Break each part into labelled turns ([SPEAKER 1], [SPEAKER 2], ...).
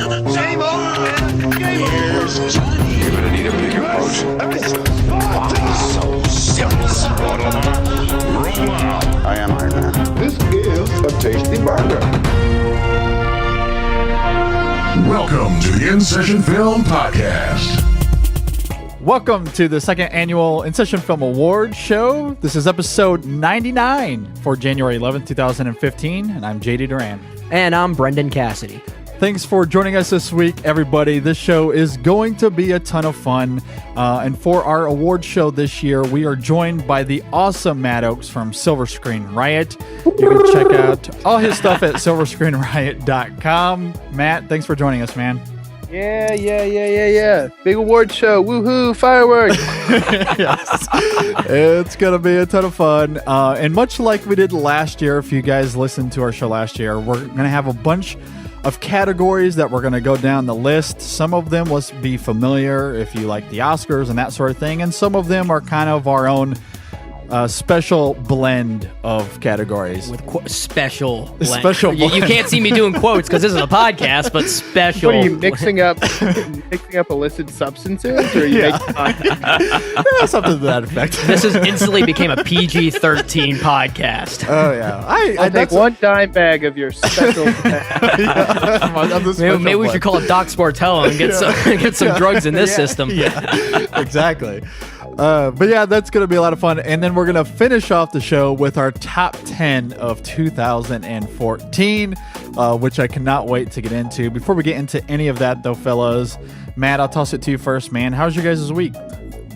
[SPEAKER 1] Game over, man. Game over. Johnny.
[SPEAKER 2] You're gonna need a big approach.
[SPEAKER 1] So serious.
[SPEAKER 2] Roll out.
[SPEAKER 3] I am Iron Man. This is a tasty burger.
[SPEAKER 2] Welcome to the InSession Film Podcast.
[SPEAKER 4] Welcome to the second annual InSession Film Awards show. This is episode 99 for January 11th, 2015, and I'm JD Duran.
[SPEAKER 5] And I'm Brendan Cassidy.
[SPEAKER 4] Thanks for joining us this week, everybody. This show is going to be a ton of fun. And for our award show this year, we are joined by the awesome Matt Oakes from Silver Screen Riot. You can check out all his stuff at silverscreenriot.com. Matt, thanks for joining us, man.
[SPEAKER 6] Yeah. Big award show. Woohoo, fireworks.
[SPEAKER 4] Yes. It's going to be a ton of fun. And much like we did last year, if you guys listened to our show last year, we're going to have a bunch of categories that we're going to go down the list. Some of them will be familiar if you like the Oscars and that sort of thing, and some of them are kind of our own special blend of categories.
[SPEAKER 5] With special blend.
[SPEAKER 4] Special
[SPEAKER 5] You
[SPEAKER 4] blend.
[SPEAKER 5] can't see me doing quotes because this is a podcast, but special.
[SPEAKER 6] What are you mixing up illicit substances, or are you making
[SPEAKER 4] Yeah, something to that effect.
[SPEAKER 5] This has instantly became a PG-13 podcast.
[SPEAKER 4] Oh yeah,
[SPEAKER 6] I'll take one dime bag of your special.
[SPEAKER 5] Maybe we should call it Doc Sportello and get some drugs in this system.
[SPEAKER 4] Yeah, exactly. But yeah, that's going to be a lot of fun. And then we're going to finish off the show with our top 10 of 2014, which I cannot wait to get into. Before we get into any of that, though, fellas, Matt, I'll toss it to you first, man. How's your guys' week?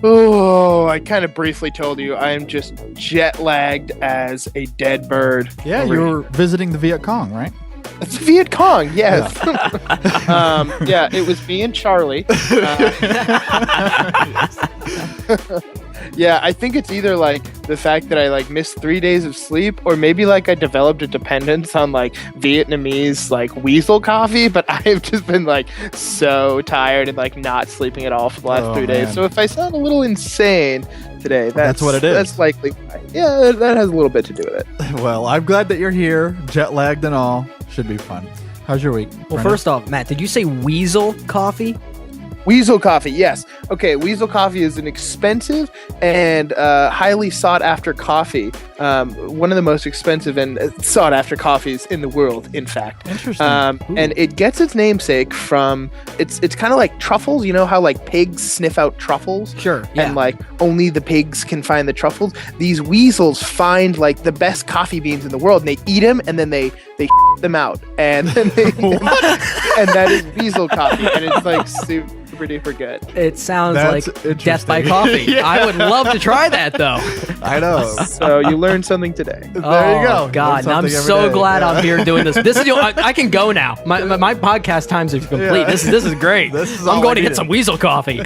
[SPEAKER 6] Oh, I kind of briefly told you I am just jet lagged as a dead bird.
[SPEAKER 4] Yeah, you were visiting the Viet Cong, right?
[SPEAKER 6] It's Viet Cong, yes. Yeah, it was me and Charlie. Yeah, I think it's either like the fact that I like missed 3 days of sleep, or maybe like I developed a dependence on like Vietnamese like weasel coffee, but I've just been like so tired and like not sleeping at all for the last 3 days.
[SPEAKER 4] Man.
[SPEAKER 6] So if I sound a little insane today, that's
[SPEAKER 4] what it is.
[SPEAKER 6] That's likely why. Yeah, that has a little bit to do with it.
[SPEAKER 4] Well, I'm glad that you're here, jet lagged and all. Should be fun. How's your week?
[SPEAKER 5] Well,
[SPEAKER 4] Brendan?
[SPEAKER 5] first off, Matt, did you say weasel coffee?
[SPEAKER 6] Weasel coffee, yes. Okay, Weasel coffee is an expensive and highly sought-after coffee. One of the most expensive and sought-after coffees in the world, in fact.
[SPEAKER 4] Interesting.
[SPEAKER 6] And it gets its namesake from it's kind of like truffles. You know how like pigs sniff out truffles?
[SPEAKER 5] Sure. Yeah.
[SPEAKER 6] And like only the pigs can find the truffles. These weasels find like the best coffee beans in the world, and they eat them, and then they them out, and then and that is Weasel coffee, and it's like super duper good.
[SPEAKER 5] It sounds
[SPEAKER 4] That's
[SPEAKER 5] like death by
[SPEAKER 4] interesting.
[SPEAKER 5] coffee.
[SPEAKER 4] Yeah.
[SPEAKER 5] I would love to try that, though.
[SPEAKER 4] I know.
[SPEAKER 6] So you learned something today.
[SPEAKER 4] There you go.
[SPEAKER 5] God,
[SPEAKER 4] Learn
[SPEAKER 5] I'm
[SPEAKER 4] something every
[SPEAKER 5] so
[SPEAKER 4] day.
[SPEAKER 5] glad
[SPEAKER 4] Yeah.
[SPEAKER 5] I'm here doing this. This is I can go now. My podcast times are complete.
[SPEAKER 4] Yeah.
[SPEAKER 5] This is great.
[SPEAKER 4] This is
[SPEAKER 5] I'm
[SPEAKER 4] all
[SPEAKER 5] going
[SPEAKER 4] I
[SPEAKER 5] to get
[SPEAKER 4] needed.
[SPEAKER 5] some weasel coffee.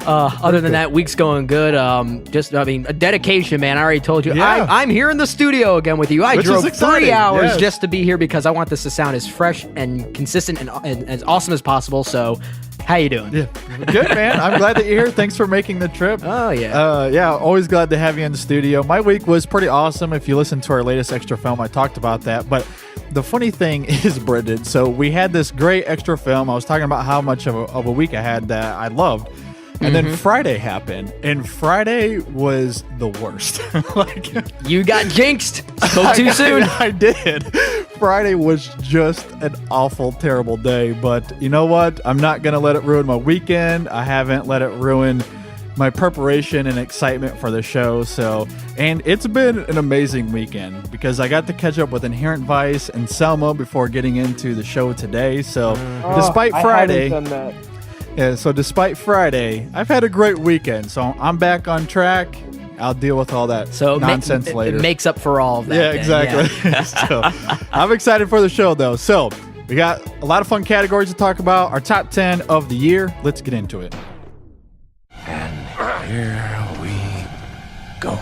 [SPEAKER 5] Other than that, week's going good. A dedication, man. I already told you.
[SPEAKER 4] Yeah.
[SPEAKER 5] I'm here in the studio again with you. I
[SPEAKER 4] Which is
[SPEAKER 5] drove 3
[SPEAKER 4] exciting,
[SPEAKER 5] hours
[SPEAKER 4] yes.
[SPEAKER 5] just to be here because I want this to sound as fresh and consistent and as awesome as possible. So, how you doing?
[SPEAKER 4] Yeah. Good, man. I'm glad that you're here. Thanks for making the trip.
[SPEAKER 5] Oh, yeah.
[SPEAKER 4] Yeah, always glad to have you in the studio. My week was pretty awesome. If you listen to our latest extra film, I talked about that. But the funny thing is, Brendan, so we had this great extra film. I was talking about how much of a week I had that I loved. And then Friday happened, and Friday was the worst.
[SPEAKER 5] You got jinxed. Spoke too soon.
[SPEAKER 4] I did. Friday was just an awful, terrible day. But you know what? I'm not going to let it ruin my weekend. I haven't let it ruin my preparation and excitement for the show. And it's been an amazing weekend because I got to catch up with Inherent Vice and Selma before getting into the show today. So despite Friday...
[SPEAKER 6] I haven't done that.
[SPEAKER 4] Yeah, so despite Friday, I've had a great weekend. So I'm back on track. I'll deal with all that nonsense later.
[SPEAKER 5] It makes up for all of that.
[SPEAKER 4] Yeah,
[SPEAKER 5] then,
[SPEAKER 4] exactly. So I'm excited for the show, though. So we got a lot of fun categories to talk about. Our top 10 of the year. Let's get into it.
[SPEAKER 2] And here we go.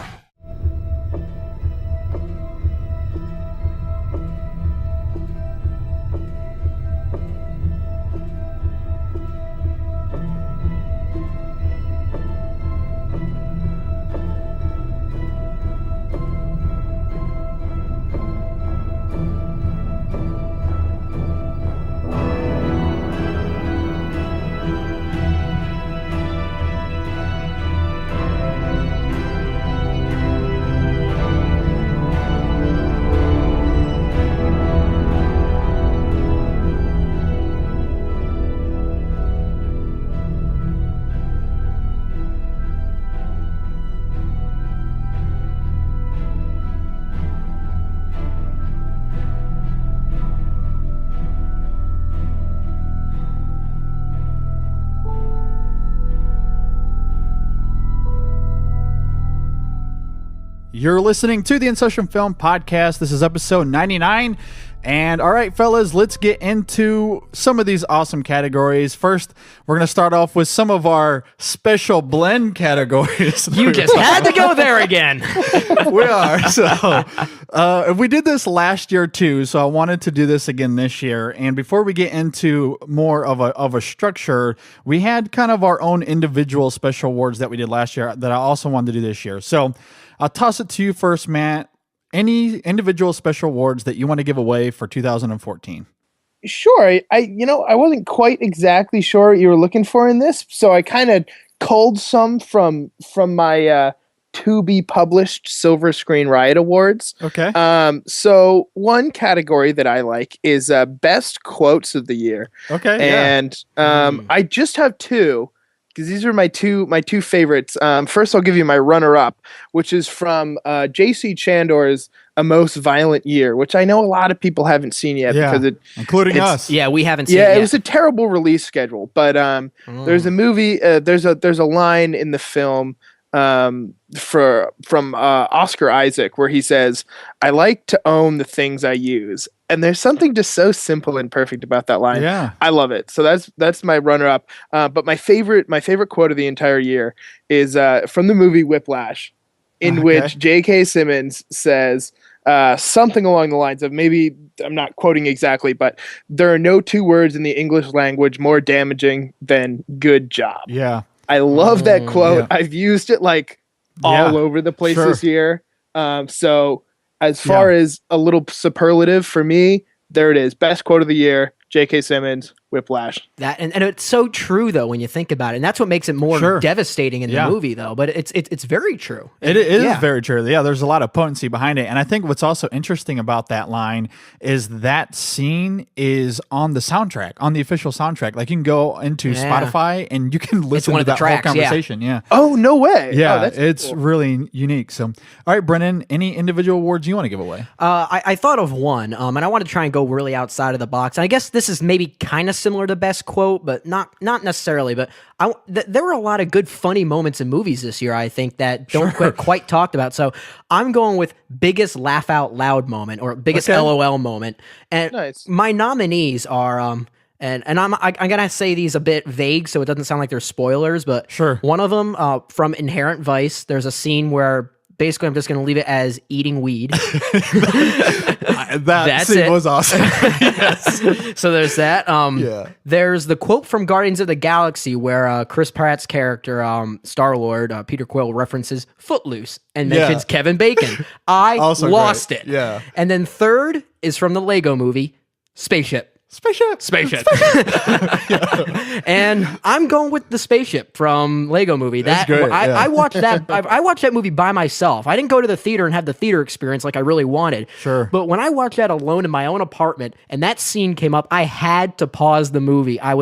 [SPEAKER 4] You're listening to the InSession Film Podcast. This is episode 99. And all right, fellas, let's get into some of these awesome categories. First, we're going to start off with some of our special blend categories.
[SPEAKER 5] You just had to go there again.
[SPEAKER 4] We are. So we did this last year too, so I wanted to do this again this year. And before we get into more of a structure, we had kind of our own individual special awards that we did last year that I also wanted to do this year. So I'll toss it to you first, Matt. Any individual special awards that you want to give away for 2014?
[SPEAKER 6] Sure. I wasn't quite exactly sure what you were looking for in this, so I kind of culled some from my to be published Silver Screen Riot Awards.
[SPEAKER 4] Okay.
[SPEAKER 6] So one category that I like is best quotes of the year.
[SPEAKER 4] Okay.
[SPEAKER 6] And I just have two, because these are my two favorites. First, I'll give you my runner-up, which is from J.C. Chandor's A Most Violent Year, which I know a lot of people haven't seen yet, because
[SPEAKER 4] including us.
[SPEAKER 5] Yeah, we haven't seen it
[SPEAKER 6] yeah,
[SPEAKER 5] yet.
[SPEAKER 6] it was a terrible release schedule. But there's a movie. There's a line in the film from Oscar Isaac where he says, "I like to own the things I use." And there's something just so simple and perfect about that line.
[SPEAKER 4] Yeah.
[SPEAKER 6] I love it. So that's my runner-up. But my favorite quote of the entire year is from the movie Whiplash, in which J.K. Simmons says something along the lines of, maybe I'm not quoting exactly, but there are no two words in the English language more damaging than good job.
[SPEAKER 4] Yeah.
[SPEAKER 6] I love that quote.
[SPEAKER 4] Yeah.
[SPEAKER 6] I've used it all over the place this year. So as far as a little superlative for me, there it is. Best quote of the year, J.K. Simmons, Whiplash.
[SPEAKER 5] That and it's so true though when you think about it, and that's what makes it more devastating in the movie though. But it's very true.
[SPEAKER 4] It is very true. Yeah, there's a lot of potency behind it, and I think what's also interesting about that line is that scene is on the soundtrack, on the official soundtrack. Like you can go into Spotify and you can listen to that whole conversation. Yeah.
[SPEAKER 6] Oh, no way.
[SPEAKER 4] Yeah,
[SPEAKER 6] that's
[SPEAKER 4] it's
[SPEAKER 6] cool.
[SPEAKER 4] really unique. So, all right, Brennan, any individual awards you want to give away?
[SPEAKER 5] I thought of one, and I want to try and go really outside of the box. And I guess this is maybe kind of similar to best quote, but not necessarily. But there were a lot of good, funny moments in movies this year, I think, that don't get quite talked about. So I'm going with biggest laugh out loud moment or biggest LOL moment. And my nominees are and I'm gonna say these a bit vague, so it doesn't sound like they're spoilers. But one of them from Inherent Vice, there's a scene where basically I'm just gonna leave it as eating weed.
[SPEAKER 4] That scene was awesome.
[SPEAKER 5] Yes. So there's that. There's the quote from Guardians of the Galaxy where Chris Pratt's character, Star-Lord, Peter Quill, references Footloose and mentions Kevin Bacon. I
[SPEAKER 4] Also
[SPEAKER 5] lost
[SPEAKER 4] great.
[SPEAKER 5] it.
[SPEAKER 4] Yeah.
[SPEAKER 5] And then third is from the Lego movie, Spaceship. And I'm going with the spaceship from Lego Movie. I watched that. I watched that movie by myself. I didn't go to the theater and have the theater experience like I really wanted. But when I watched that alone in my own apartment and that scene came up, I had to pause the movie. I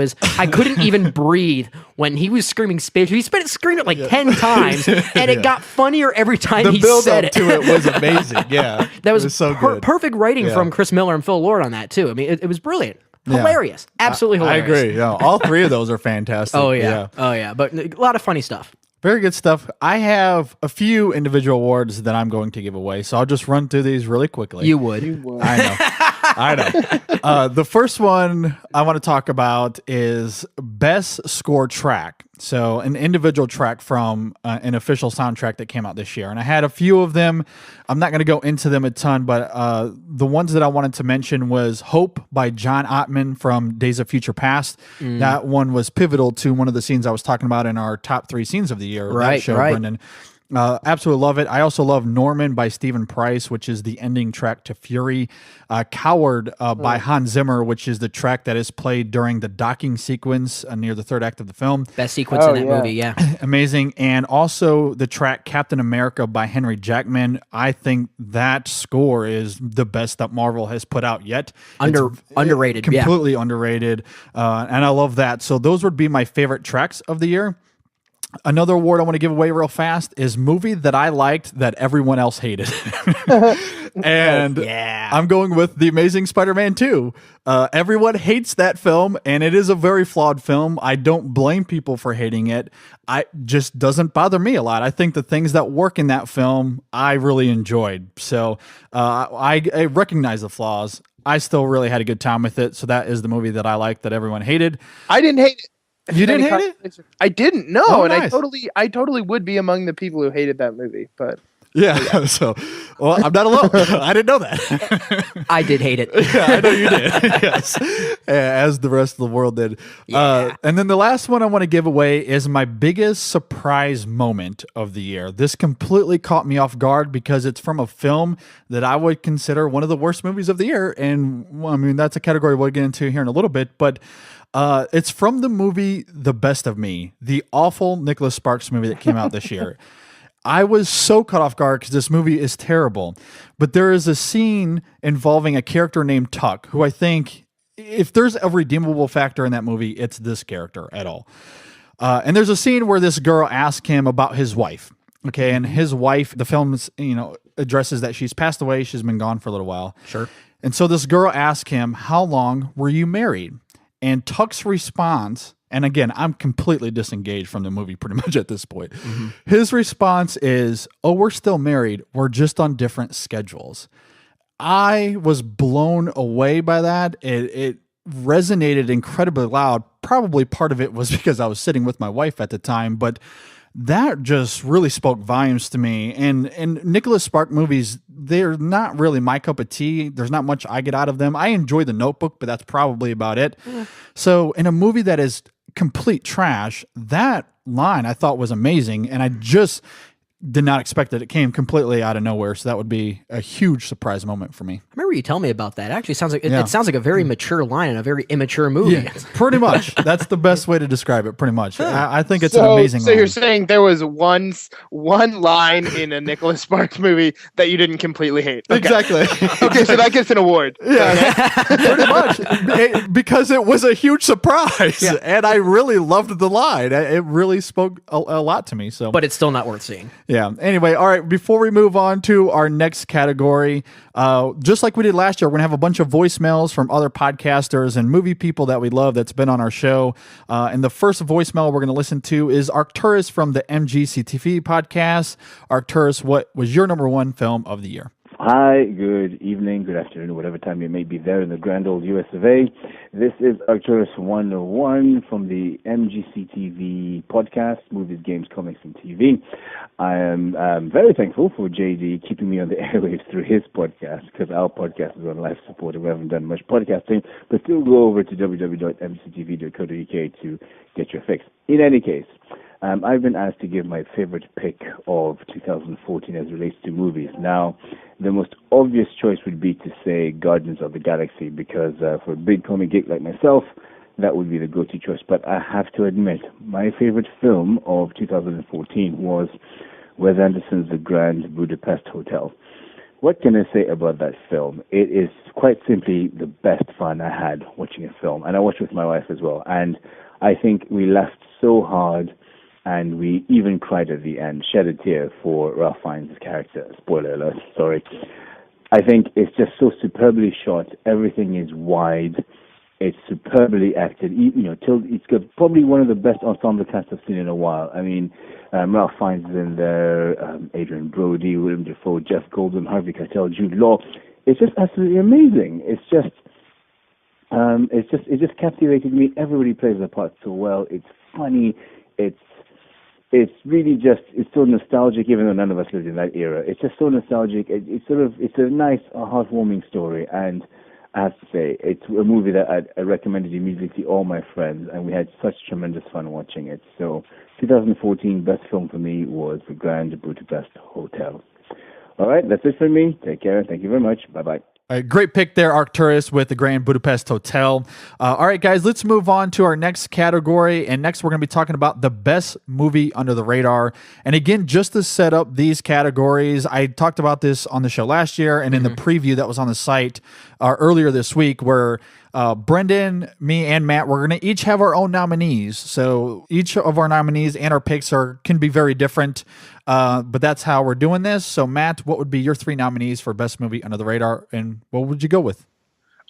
[SPEAKER 5] couldn't even breathe when he was screaming spaceship. He screamed it like 10 times, and it got funnier every time he said it.
[SPEAKER 4] The build up to it was amazing. Yeah,
[SPEAKER 5] that was
[SPEAKER 4] so good.
[SPEAKER 5] Perfect writing from Chris Miller and Phil Lord on that too. I mean, it was brilliant. Hilarious. Absolutely hilarious.
[SPEAKER 4] I agree. Yeah, all three of those are fantastic.
[SPEAKER 5] Oh, yeah. But a lot of funny stuff.
[SPEAKER 4] Very good stuff. I have a few individual awards that I'm going to give away, so I'll just run through these really quickly.
[SPEAKER 5] You would.
[SPEAKER 4] I know. The first one I want to talk about is Best Score Track. So an individual track from an official soundtrack that came out this year. And I had a few of them. I'm not going to go into them a ton, but the ones that I wanted to mention was Hope by John Ottman from Days of Future Past. That one was pivotal to one of the scenes I was talking about in our top 3 scenes of the year. That show, Brendan. Absolutely love it. I also love Norman by Stephen Price, which is the ending track to Fury. Coward by Hans Zimmer, which is the track that is played during the docking sequence near the third act of the film.
[SPEAKER 5] Best sequence in that movie,
[SPEAKER 4] Amazing. And also the track Captain America by Henry Jackman. I think that score is the best that Marvel has put out yet.
[SPEAKER 5] Underrated.
[SPEAKER 4] Completely underrated. And I love that. So those would be my favorite tracks of the year. Another award I want to give away real fast is movie that I liked that everyone else hated. And
[SPEAKER 5] Yeah.
[SPEAKER 4] I'm going with The Amazing Spider-Man 2. Everyone hates that film, and it is a very flawed film. I don't blame people for hating it. I just doesn't bother me a lot. I think the things that work in that film, I really enjoyed. So I recognize the flaws. I still really had a good time with it. So that is the movie that I liked that everyone hated.
[SPEAKER 6] I didn't hate it.
[SPEAKER 4] You didn't hate it?
[SPEAKER 6] I didn't. No,
[SPEAKER 4] Oh,
[SPEAKER 6] and
[SPEAKER 4] nice.
[SPEAKER 6] I totally would be among the people who hated that movie. But
[SPEAKER 4] Yeah. So, well, I'm not alone. I didn't know that.
[SPEAKER 5] I did hate it.
[SPEAKER 4] Yeah, I know you did. Yes, as the rest of the world did. And then the last one I want to give away is my biggest surprise moment of the year. This completely caught me off guard because it's from a film that I would consider one of the worst movies of the year. And well, I mean, that's a category we'll get into here in a little bit, but it's from the movie The Best of Me, the awful Nicholas Sparks movie that came out this year. I was so caught off guard because this movie is terrible. But there is a scene involving a character named Tuck, who I think, if there's a redeemable factor in that movie, it's this character at all. And there's a scene where this girl asks him about his wife. Okay, and his wife, the film, addresses that she's passed away. She's been gone for a little while.
[SPEAKER 5] Sure.
[SPEAKER 4] And so this girl asks him, "How long were you married?" And Tuck's response, and again, I'm completely disengaged from the movie pretty much at this point. Mm-hmm. His response is, "Oh, we're still married. We're just on different schedules." I was blown away by that. It resonated incredibly loud. Probably part of it was because I was sitting with my wife at the time, but that just really spoke volumes to me. And Nicholas Spark movies, they're not really my cup of tea. There's not much I get out of them. I enjoy The Notebook, but that's probably about it. So in a movie that is complete trash, that line I thought was amazing. And I just did not expect that it came completely out of nowhere. So that would be a huge surprise moment for me.
[SPEAKER 5] I remember you telling me about that. It actually sounds like
[SPEAKER 4] Yeah.
[SPEAKER 5] it sounds like a very mature line in a very immature movie.
[SPEAKER 4] Yeah, pretty much. That's the best way to describe it. Pretty much. I think it's an amazing
[SPEAKER 6] So
[SPEAKER 4] line.
[SPEAKER 6] you're saying there was one line in a Nicholas Sparks movie that you didn't completely hate? Okay.
[SPEAKER 4] Exactly.
[SPEAKER 6] Okay, so that gets an award.
[SPEAKER 4] Yeah, pretty much. Because it was a huge surprise, and I really loved the line. It really spoke a lot to me. So,
[SPEAKER 5] But it's still not worth seeing.
[SPEAKER 4] yeah. Anyway, all right. Before we move on to our next category, just like we did last year, we're gonna have a bunch of voicemails from other podcasters and movie people that we love that's been on our show. And the first voicemail we're gonna listen to is Arcturus from the MGCTV podcast. Arcturus, what was your number one film of the year?
[SPEAKER 7] Hi, good evening, good afternoon, whatever time you may be there in the grand old US of A. This is Arcturus 101 from the MGCTV podcast, Movies, Games, Comics, and TV. I am very thankful for JD keeping me on the airwaves through his podcast, because our podcast is on life support and we haven't done much podcasting, but still go over to www.mgctv.co.uk to get your fix. In any case, I've been asked to give my favorite pick of 2014 as it relates to movies. Now, the most obvious choice would be to say Guardians of the Galaxy, because for a big comic geek like myself, that would be the go-to choice. But I have to admit, my favorite film of 2014 was Wes Anderson's The Grand Budapest Hotel. What can I say about that film? It is quite simply the best fun I had watching a film, and I watched with my wife as well. And I think we laughed so hard, and we even cried at the end, shed a tear for Ralph Fiennes' character. Spoiler alert, sorry. I think it's just so superbly shot. Everything is wide. It's superbly acted. It's got probably one of the best ensemble casts I've seen in a while. I mean, Ralph Fiennes is in there, Adrian Brody, Willem Dafoe, Jeff Goldblum, Harvey Keitel, Jude Law. It's just absolutely amazing. It just captivated me. Everybody plays their part so well. It's funny. It's really just, it's so nostalgic, even though none of us lived in that era. It's just so nostalgic. It's a nice, heartwarming story. And I have to say, it's a movie that I recommended immediately to all my friends, and we had such tremendous fun watching it. So 2014 best film for me was The Grand Budapest Hotel. All right, that's it for me. Take care. Thank you very much. Bye-bye.
[SPEAKER 4] A great pick there, Arcturus, with the Grand Budapest Hotel. All right, guys, let's move on to our next category. And next, we're going to be talking about the best movie under the radar. And again, just to set up these categories, I talked about this on the show last year and in the preview that was on the site earlier this week, where Brendan, me, and Matt, we're going to each have our own nominees. So each of our nominees and our picks can be very different. But that's how we're doing this. So, Matt, what would be your 3 nominees for best movie under the radar, and what would you go with?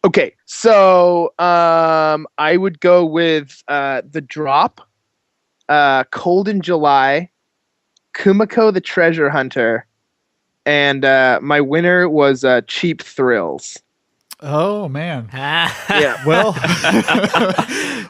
[SPEAKER 6] Okay, so I would go with The Drop, Cold in July, Kumiko the Treasure Hunter, and my winner was Cheap Thrills.
[SPEAKER 4] Oh, man.
[SPEAKER 6] Yeah.
[SPEAKER 4] Well,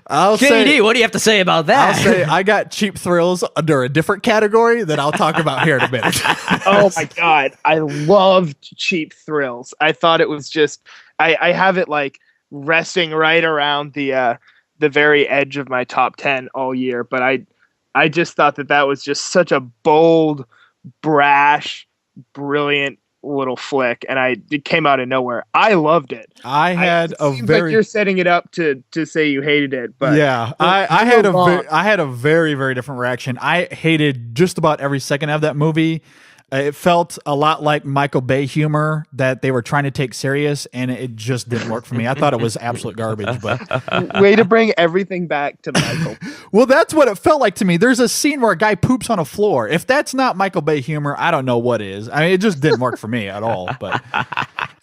[SPEAKER 5] JD, what do you have to say about that?
[SPEAKER 4] I'll say I got Cheap Thrills under a different category that I'll talk about here in a minute.
[SPEAKER 6] Oh my God. I loved Cheap Thrills. I thought it was just, I have it like resting right around the very edge of my top 10 all year. But I just thought that was just such a bold, brash, brilliant little flick, and it came out of nowhere. I loved it.
[SPEAKER 4] It
[SPEAKER 6] seems like you're setting it up to say you hated it, but
[SPEAKER 4] yeah, I had a very, very different reaction. I hated just about every second of that movie. It felt a lot like Michael Bay humor that they were trying to take serious, and it just didn't work for me. I thought it was absolute garbage. But
[SPEAKER 6] way to bring everything back to Michael.
[SPEAKER 4] Well, that's what it felt like to me. There's a scene where a guy poops on a floor. If that's not Michael Bay humor, I don't know what is. I mean, it just didn't work for me at all. But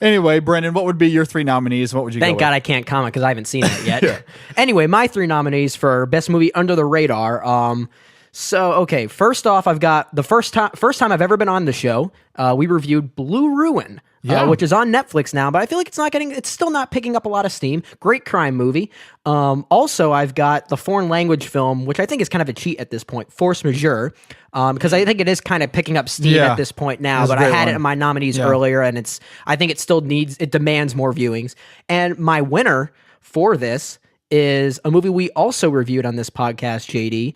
[SPEAKER 4] anyway, Brendan, what would be your 3 nominees? What would you
[SPEAKER 5] Thank
[SPEAKER 4] go
[SPEAKER 5] God
[SPEAKER 4] with?
[SPEAKER 5] I can't comment because I haven't seen it yet. Anyway, my 3 nominees for best movie under the radar. So, okay, first off, I've got the first time I've ever been on the show. We reviewed Blue Ruin, which is on Netflix now, but I feel like it's still not picking up a lot of steam. Great crime movie. Also, I've got the foreign language film, which I think is kind of a cheat at this point, Force Majeure, because I think it is kind of picking up steam at this point now. But I had it in my nominees earlier, and I think it demands more viewings. And my winner for this is a movie we also reviewed on this podcast, JD,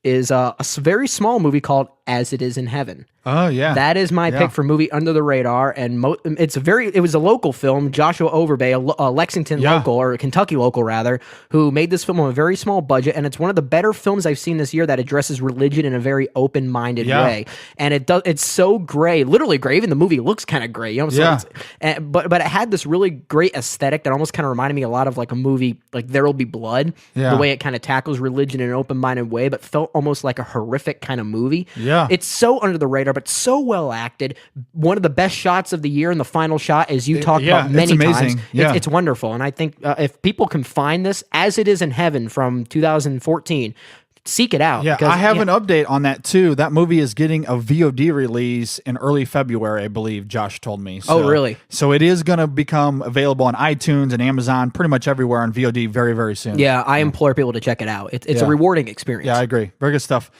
[SPEAKER 5] is a very small movie called As It Is in Heaven.
[SPEAKER 4] Oh, yeah.
[SPEAKER 5] That is my pick for movie under the radar, and it was a local film. Joshua Overbay, a Lexington local, or a Kentucky local rather, who made this film on a very small budget, and it's one of the better films I've seen this year that addresses religion in a very open-minded way. And it's so gray, literally gray. Even the movie looks kind of gray, you know. So but it had this really great aesthetic that almost kind of reminded me a lot of like a movie like There Will Be Blood, the way it kind of tackles religion in an open-minded way, but felt almost like a horrific kind of movie. It's so under the radar, but so well acted. One of the best shots of the year, and the final shot, as you talked about many times. It's wonderful, and I think if people can find this, As It Is in Heaven from 2014, seek it out.
[SPEAKER 4] I have an update on that too. That movie is getting a VOD release in early February, I believe Josh told me. So,
[SPEAKER 5] oh, really?
[SPEAKER 4] So it is going to become available on iTunes and Amazon, pretty much everywhere on VOD very, very soon.
[SPEAKER 5] Yeah, I implore people to check it out. It's a rewarding experience.
[SPEAKER 4] Yeah, I agree. Very good stuff.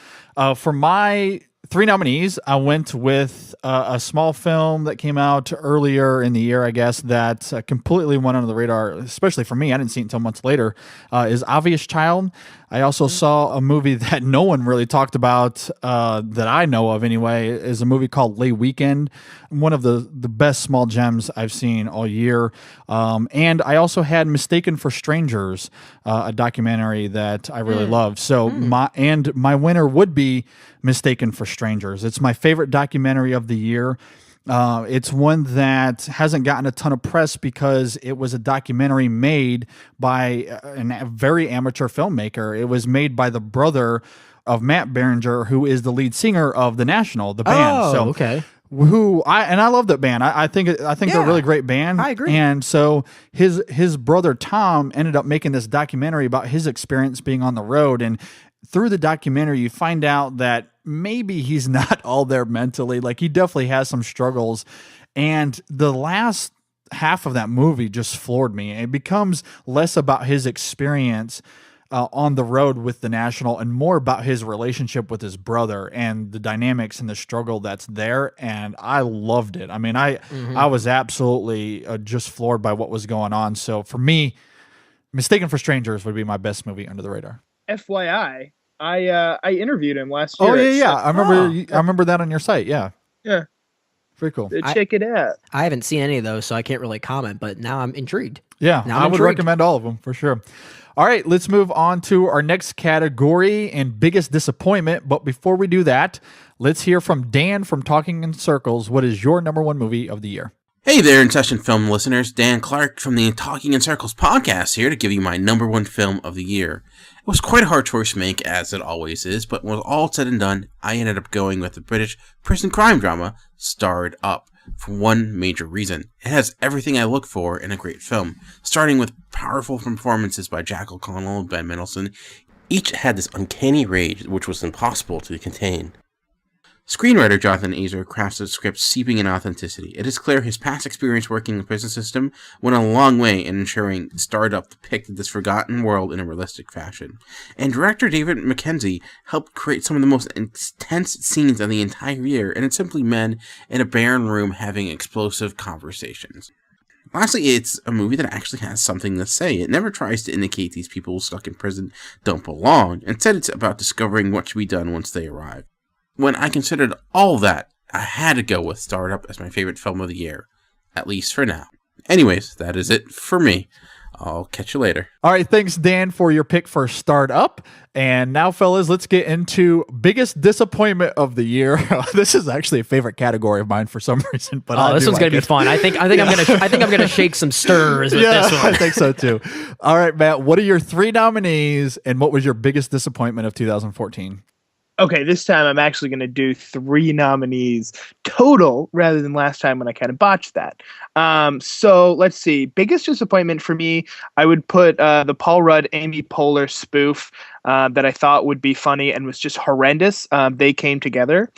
[SPEAKER 4] For my 3 nominees, I went with a small film that came out earlier in the year, I guess, that completely went under the radar, especially for me. I didn't see it until months later, is Obvious Child. I also saw a movie that no one really talked about, that I know of anyway, is a movie called Lay Weekend, one of the best small gems I've seen all year. And I also had Mistaken for Strangers, a documentary that I really loved. So my winner would be Mistaken for Strangers. It's my favorite documentary of the year. It's one that hasn't gotten a ton of press because it was a documentary made by a very amateur filmmaker. It was made by the brother of Matt Berenger, who is the lead singer of The National, the band.
[SPEAKER 5] Oh,
[SPEAKER 4] so,
[SPEAKER 5] okay.
[SPEAKER 4] I love that band. I think they're a really great band.
[SPEAKER 5] I agree.
[SPEAKER 4] And so his brother Tom ended up making this documentary about his experience being on the road, and through the documentary, you find out that maybe he's not all there mentally. Like, he definitely has some struggles. And the last half of that movie just floored me. It becomes less about his experience on the road with the National and more about his relationship with his brother and the dynamics and the struggle that's there. And I loved it. I mean, I was absolutely just floored by what was going on. So for me, Mistaken for Strangers would be my best movie under the radar.
[SPEAKER 6] FYI, I interviewed him last year.
[SPEAKER 4] Oh yeah. I remember that on your site. Yeah. Very cool.
[SPEAKER 6] Check it out.
[SPEAKER 5] I haven't seen any of those, so I can't really comment, but now I'm intrigued.
[SPEAKER 4] Yeah,
[SPEAKER 5] Now
[SPEAKER 4] I
[SPEAKER 5] I'm
[SPEAKER 4] would
[SPEAKER 5] intrigued.
[SPEAKER 4] recommend all of them for sure. All right, let's move on to our next category and biggest disappointment. But before we do that, let's hear from Dan from Talking in Circles. What is your number one movie of the year?
[SPEAKER 8] Hey there, InSession Film listeners. Dan Clark from the Talking in Circles podcast here to give you my number one film of the year. It was quite a hard choice to make, as it always is, but when all said and done, I ended up going with the British prison crime drama Starred Up for one major reason. It has everything I look for in a great film, starting with powerful performances by Jack O'Connell and Ben Mendelsohn. Each had this uncanny rage which was impossible to contain. Screenwriter Jonathan Azer crafts the script seeping in authenticity. It is clear his past experience working in the prison system went a long way in ensuring Starred Up depicted this forgotten world in a realistic fashion. And director David Mackenzie helped create some of the most intense scenes of the entire year, and it's simply men in a barren room having explosive conversations. Lastly, it's a movie that actually has something to say. It never tries to indicate these people stuck in prison don't belong. Instead, it's about discovering what should be done once they arrive. When I considered all that, I had to go with Starred Up as my favorite film of the year, at least for now. Anyways, that is it for me. I'll catch you later.
[SPEAKER 4] All right, thanks, Dan, for your pick for Starred Up. And now, fellas, let's get into biggest disappointment of the year. This is actually a favorite category of mine for some reason, but
[SPEAKER 5] This one's gonna be fun. I think I'm gonna shake some stirs with this one.
[SPEAKER 4] I think so too. All right, Matt, what are your 3 nominees, and what was your biggest disappointment of 2014?
[SPEAKER 6] Okay, this time I'm actually going to do 3 nominees total rather than last time when I kind of botched that. So let's see. Biggest disappointment for me, I would put the Paul Rudd, Amy Poehler spoof that I thought would be funny and was just horrendous. They Came Together.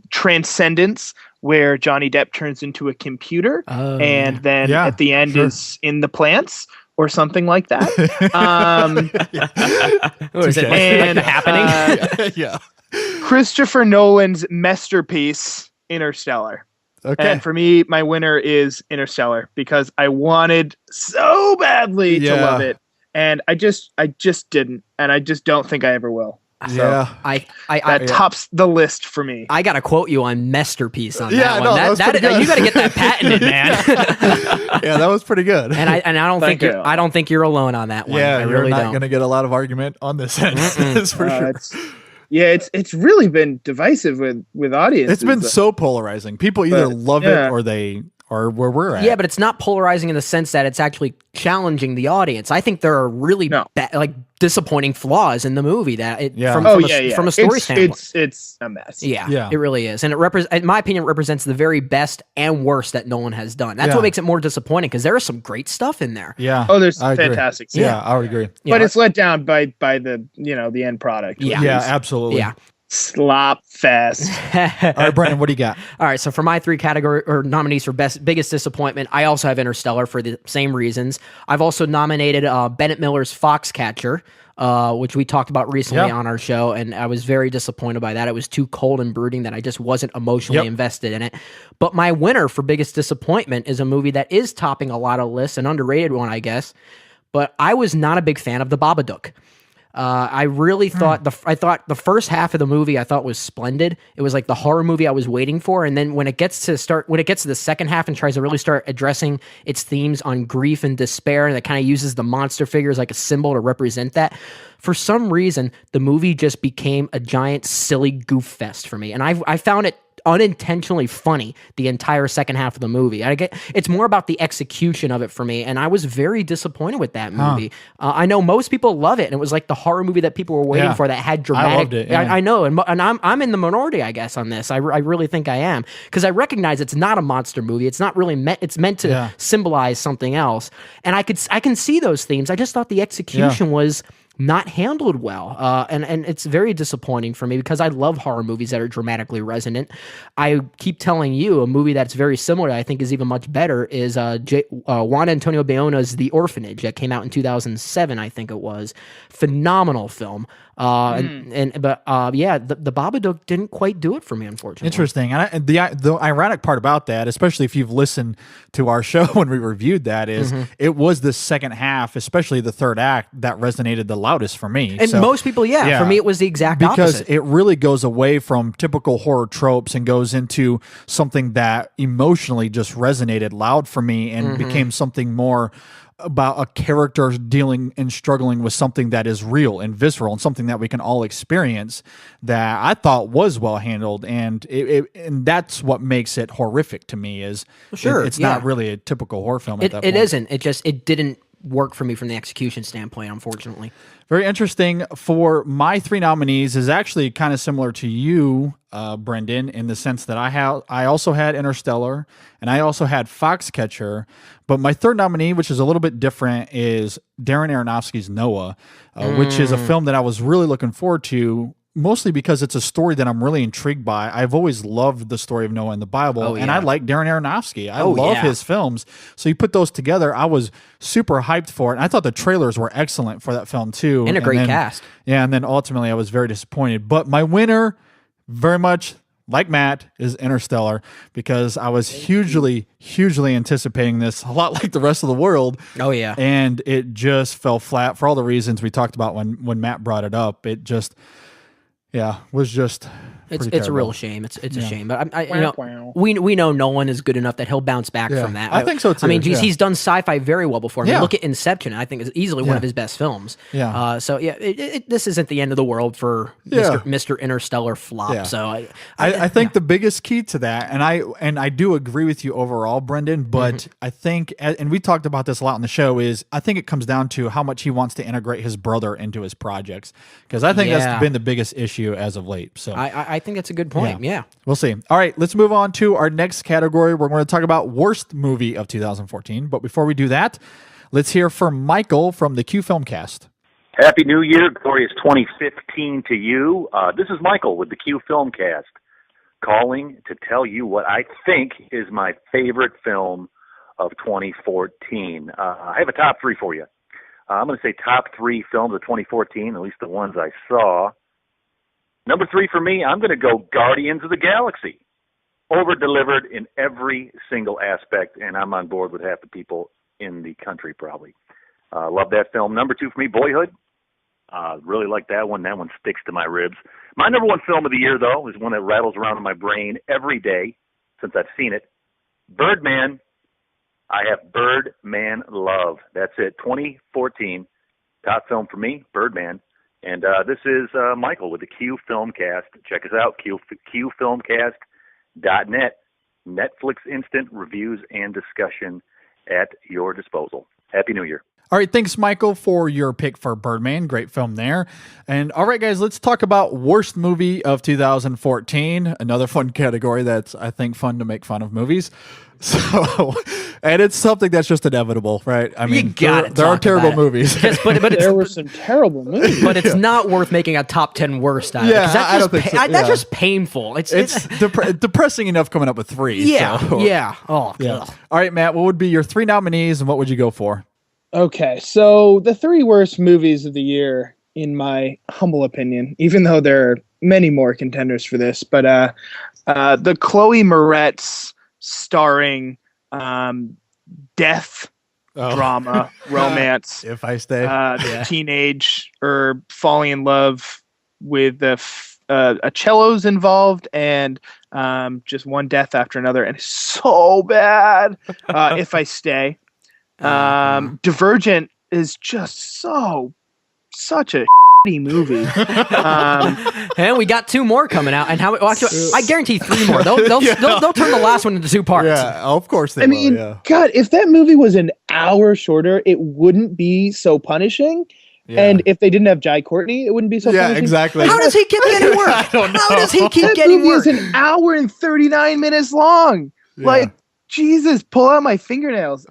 [SPEAKER 6] Transcendence, where Johnny Depp turns into a computer and then at the end is in the plants. Or something like that.
[SPEAKER 5] Is it like The Happening?
[SPEAKER 4] Yeah.
[SPEAKER 6] Christopher Nolan's masterpiece, Interstellar.
[SPEAKER 4] Okay.
[SPEAKER 6] And for me, my winner is Interstellar because I wanted so badly to love it, and I just didn't, and I just don't think I ever will. So that tops the list for me.
[SPEAKER 5] I gotta quote you on masterpiece on that
[SPEAKER 4] Yeah,
[SPEAKER 5] one.
[SPEAKER 4] no, that was pretty good.
[SPEAKER 5] You gotta get that patented, man.
[SPEAKER 4] Yeah, that was pretty good.
[SPEAKER 5] And I don't think you're alone on that one.
[SPEAKER 4] Yeah,
[SPEAKER 5] I
[SPEAKER 4] you're
[SPEAKER 5] really
[SPEAKER 4] not
[SPEAKER 5] don't.
[SPEAKER 4] going to get a lot of argument on this end. That's for sure.
[SPEAKER 6] It's really been divisive with audiences.
[SPEAKER 4] It's been so polarizing. People either love it or where we're at.
[SPEAKER 5] Yeah, but it's not polarizing in the sense that it's actually challenging the audience. I think there are really disappointing flaws in the movie from a story standpoint.
[SPEAKER 6] It's a mess.
[SPEAKER 5] Yeah, it really is. And in my opinion, it represents the very best and worst that Nolan has done. That's what makes it more disappointing because there is some great stuff in there.
[SPEAKER 4] Yeah.
[SPEAKER 6] Oh, there's
[SPEAKER 4] I
[SPEAKER 6] fantastic
[SPEAKER 4] agree.
[SPEAKER 6] stuff.
[SPEAKER 4] Yeah, I would agree.
[SPEAKER 6] But it's let down by the the end product.
[SPEAKER 4] Yeah, absolutely.
[SPEAKER 5] Yeah.
[SPEAKER 6] Slop fest.
[SPEAKER 4] All right, Brendan, what do you got?
[SPEAKER 5] All right, so for my 3 category or nominees for biggest disappointment, I also have Interstellar for the same reasons. I've also nominated Bennett Miller's Foxcatcher, which we talked about recently on our show, and I was very disappointed by that. It was too cold and brooding that I just wasn't emotionally invested in it. But my winner for biggest disappointment is a movie that is topping a lot of lists, an underrated one, I guess. But I was not a big fan of The Babadook. I really thought the first half of the movie I thought was splendid. It was like the horror movie I was waiting for, and then when it gets to the second half and tries to really start addressing its themes on grief and despair, that kind of uses the monster figures like a symbol to represent that. For some reason, the movie just became a giant silly goof fest for me, and I found it unintentionally funny the entire second half of the movie. It's more about the execution of it for me, and I was very disappointed with that movie. I know most people love it, and it was like the horror movie that people were waiting for that had dramatic.
[SPEAKER 4] I loved it. Yeah.
[SPEAKER 5] I know, and I'm in the minority, I guess, on this. I really think I am because I recognize it's not a monster movie. It's not really meant. It's meant to symbolize something else, and I can see those themes. I just thought the execution was not handled well, and it's very disappointing for me because I love horror movies that are dramatically resonant. I keep telling you a movie that's very similar that I think is even much better is Juan Antonio Bayon's The Orphanage that came out in 2007, I think it was. Phenomenal film. The Babadook didn't quite do it for me, unfortunately.
[SPEAKER 4] Interesting. And the ironic part about that, especially if you've listened to our show when we reviewed that, is it was the second half, especially the third act, that resonated the loudest for me.
[SPEAKER 5] And
[SPEAKER 4] So-
[SPEAKER 5] most people, yeah. For me, it was the exact
[SPEAKER 4] because
[SPEAKER 5] opposite.
[SPEAKER 4] it really goes away from typical horror tropes and goes into something that emotionally just resonated loud for me and became something more about a character dealing and struggling with something that is real and visceral and something that we can all experience that I thought was well handled. And and that's what makes it horrific to me is it's not really a typical horror film at that point.
[SPEAKER 5] It isn't. It didn't work for me from the execution standpoint, unfortunately.
[SPEAKER 4] Very interesting. For my 3 nominees is actually kind of similar to you, Brendan, in the sense that I also had Interstellar and I also had Foxcatcher, but my third nominee, which is a little bit different, is Darren Aronofsky's Noah, which is a film that I was really looking forward to. Mostly because it's a story that I'm really intrigued by. I've always loved the story of Noah in the Bible, and I like Darren Aronofsky. I love his films. So you put those together, I was super hyped for it. And I thought the trailers were excellent for that film too.
[SPEAKER 5] And a great cast.
[SPEAKER 4] Yeah, and then ultimately I was very disappointed. But my winner, very much like Matt, is Interstellar because I was hugely anticipating this, a lot like the rest of the world.
[SPEAKER 5] Oh, yeah.
[SPEAKER 4] And it just fell flat for all the reasons we talked about when Matt brought it up. It just... yeah, was just
[SPEAKER 5] it's a real shame. It's a shame, but we know Nolan is good enough that he'll bounce back from that.
[SPEAKER 4] I think so too.
[SPEAKER 5] I mean, geez, he's done sci-fi very well before. I mean, look at Inception. I think it's easily one of his best films.
[SPEAKER 4] Yeah.
[SPEAKER 5] So this isn't the end of the world for Mr. Interstellar flop.
[SPEAKER 4] Yeah.
[SPEAKER 5] So
[SPEAKER 4] I think the biggest key to that, and I do agree with you overall, Brendan, but I think, and we talked about this a lot on the show, is I think it comes down to how much he wants to integrate his brother into his projects, because I think that's been the biggest issue as of late. So
[SPEAKER 5] I think that's a good point. Yeah.
[SPEAKER 4] We'll see. All right, let's move on to our next category. We're going to talk about worst movie of 2014. But before we do that, let's hear from Michael from the Q Filmcast.
[SPEAKER 9] Happy New Year, glorious 2015 to you. This is Michael with the Q Filmcast, calling to tell you what I think is my favorite film of 2014. I have a top 3 for you. I'm going to say top 3 films of 2014, at least the ones I saw. Number 3 for me, I'm going to go Guardians of the Galaxy. Over-delivered in every single aspect, and I'm on board with half the people in the country probably. Love that film. Number 2 for me, Boyhood. Really like that one. That one sticks to my ribs. My number 1 film of the year, though, is one that rattles around in my brain every day since I've seen it. Birdman. I have Birdman love. That's it. 2014. Top film for me, Birdman. And this is Michael with the Q Filmcast. Check us out, qfilmcast.net. Netflix instant reviews and discussion at your disposal. Happy New Year.
[SPEAKER 4] All right, thanks, Michael, for your pick for Birdman. Great film there. And all right, guys, let's talk about worst movie of 2014. Another fun category that's, I think, fun to make fun of movies. So, and it's something that's just inevitable, right? I mean, there are terrible movies.
[SPEAKER 5] Yes, but
[SPEAKER 6] There were some terrible movies.
[SPEAKER 5] But it's not worth making a top 10 worst out of it.
[SPEAKER 4] Yeah,
[SPEAKER 5] 'cause
[SPEAKER 4] I don't think so.
[SPEAKER 5] That's just painful.
[SPEAKER 4] It's depressing enough coming up with 3.
[SPEAKER 5] yeah,
[SPEAKER 4] so.
[SPEAKER 5] yeah. Oh,
[SPEAKER 4] Yeah.
[SPEAKER 5] ugh.
[SPEAKER 4] All right, Matt, what would be your 3 nominees and what would you go for?
[SPEAKER 6] Okay, so the 3 worst movies of the year, in my humble opinion, even though there are many more contenders for this, but the Chloe Moretz starring death drama romance.
[SPEAKER 4] If I stay.
[SPEAKER 6] Teenage or falling in love with a cello's involved and just one death after another, and it's so bad. If I stay. Divergent is just such a shitty movie.
[SPEAKER 5] And we got 2 more coming out, and I guarantee 3 more. They'll turn the last one into 2 parts.
[SPEAKER 4] Yeah, of course they
[SPEAKER 6] I mean,
[SPEAKER 4] will. Yeah.
[SPEAKER 6] God, if that movie was an hour shorter, it wouldn't be so punishing.
[SPEAKER 4] Yeah.
[SPEAKER 6] And if they didn't have Jai Courtney, it wouldn't be so punishing.
[SPEAKER 4] Exactly.
[SPEAKER 5] How does he keep getting work? I don't know. How does he keep
[SPEAKER 6] That
[SPEAKER 5] getting
[SPEAKER 6] movie
[SPEAKER 5] work?
[SPEAKER 6] is an hour and 39 minutes long.
[SPEAKER 4] Yeah.
[SPEAKER 6] Like, Jesus, pull out my fingernails.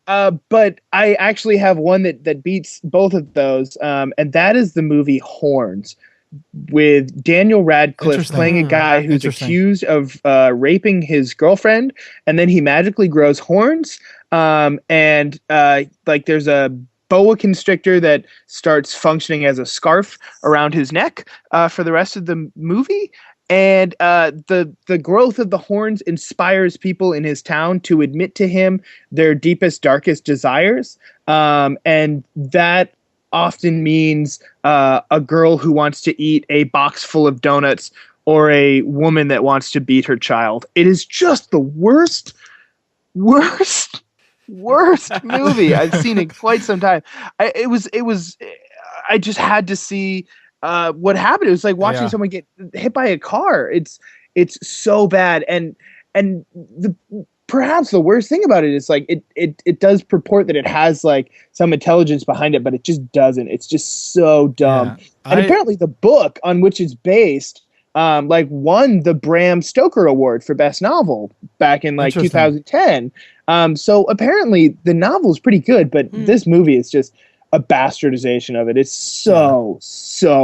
[SPEAKER 6] But I actually have one that beats both of those, and that is the movie Horns, with Daniel Radcliffe playing a guy who's accused of raping his girlfriend, and then he magically grows horns, and like there's a boa constrictor that starts functioning as a scarf around his neck for the rest of the movie. And the growth of the horns inspires people in his town to admit to him their deepest, darkest desires. And that often means a girl who wants to eat a box full of donuts or a woman that wants to beat her child. It is just the worst movie I've seen in quite some time. I just had to see what happened. It was like watching someone get hit by a car. It's so bad. And perhaps the worst thing about it is like it does purport that it has like some intelligence behind it, but it just doesn't. It's just so dumb. And apparently the book on which it's based won the Bram Stoker Award for Best Novel back in 2010. So apparently the novel is pretty good, but this movie is just a bastardization of it. It's so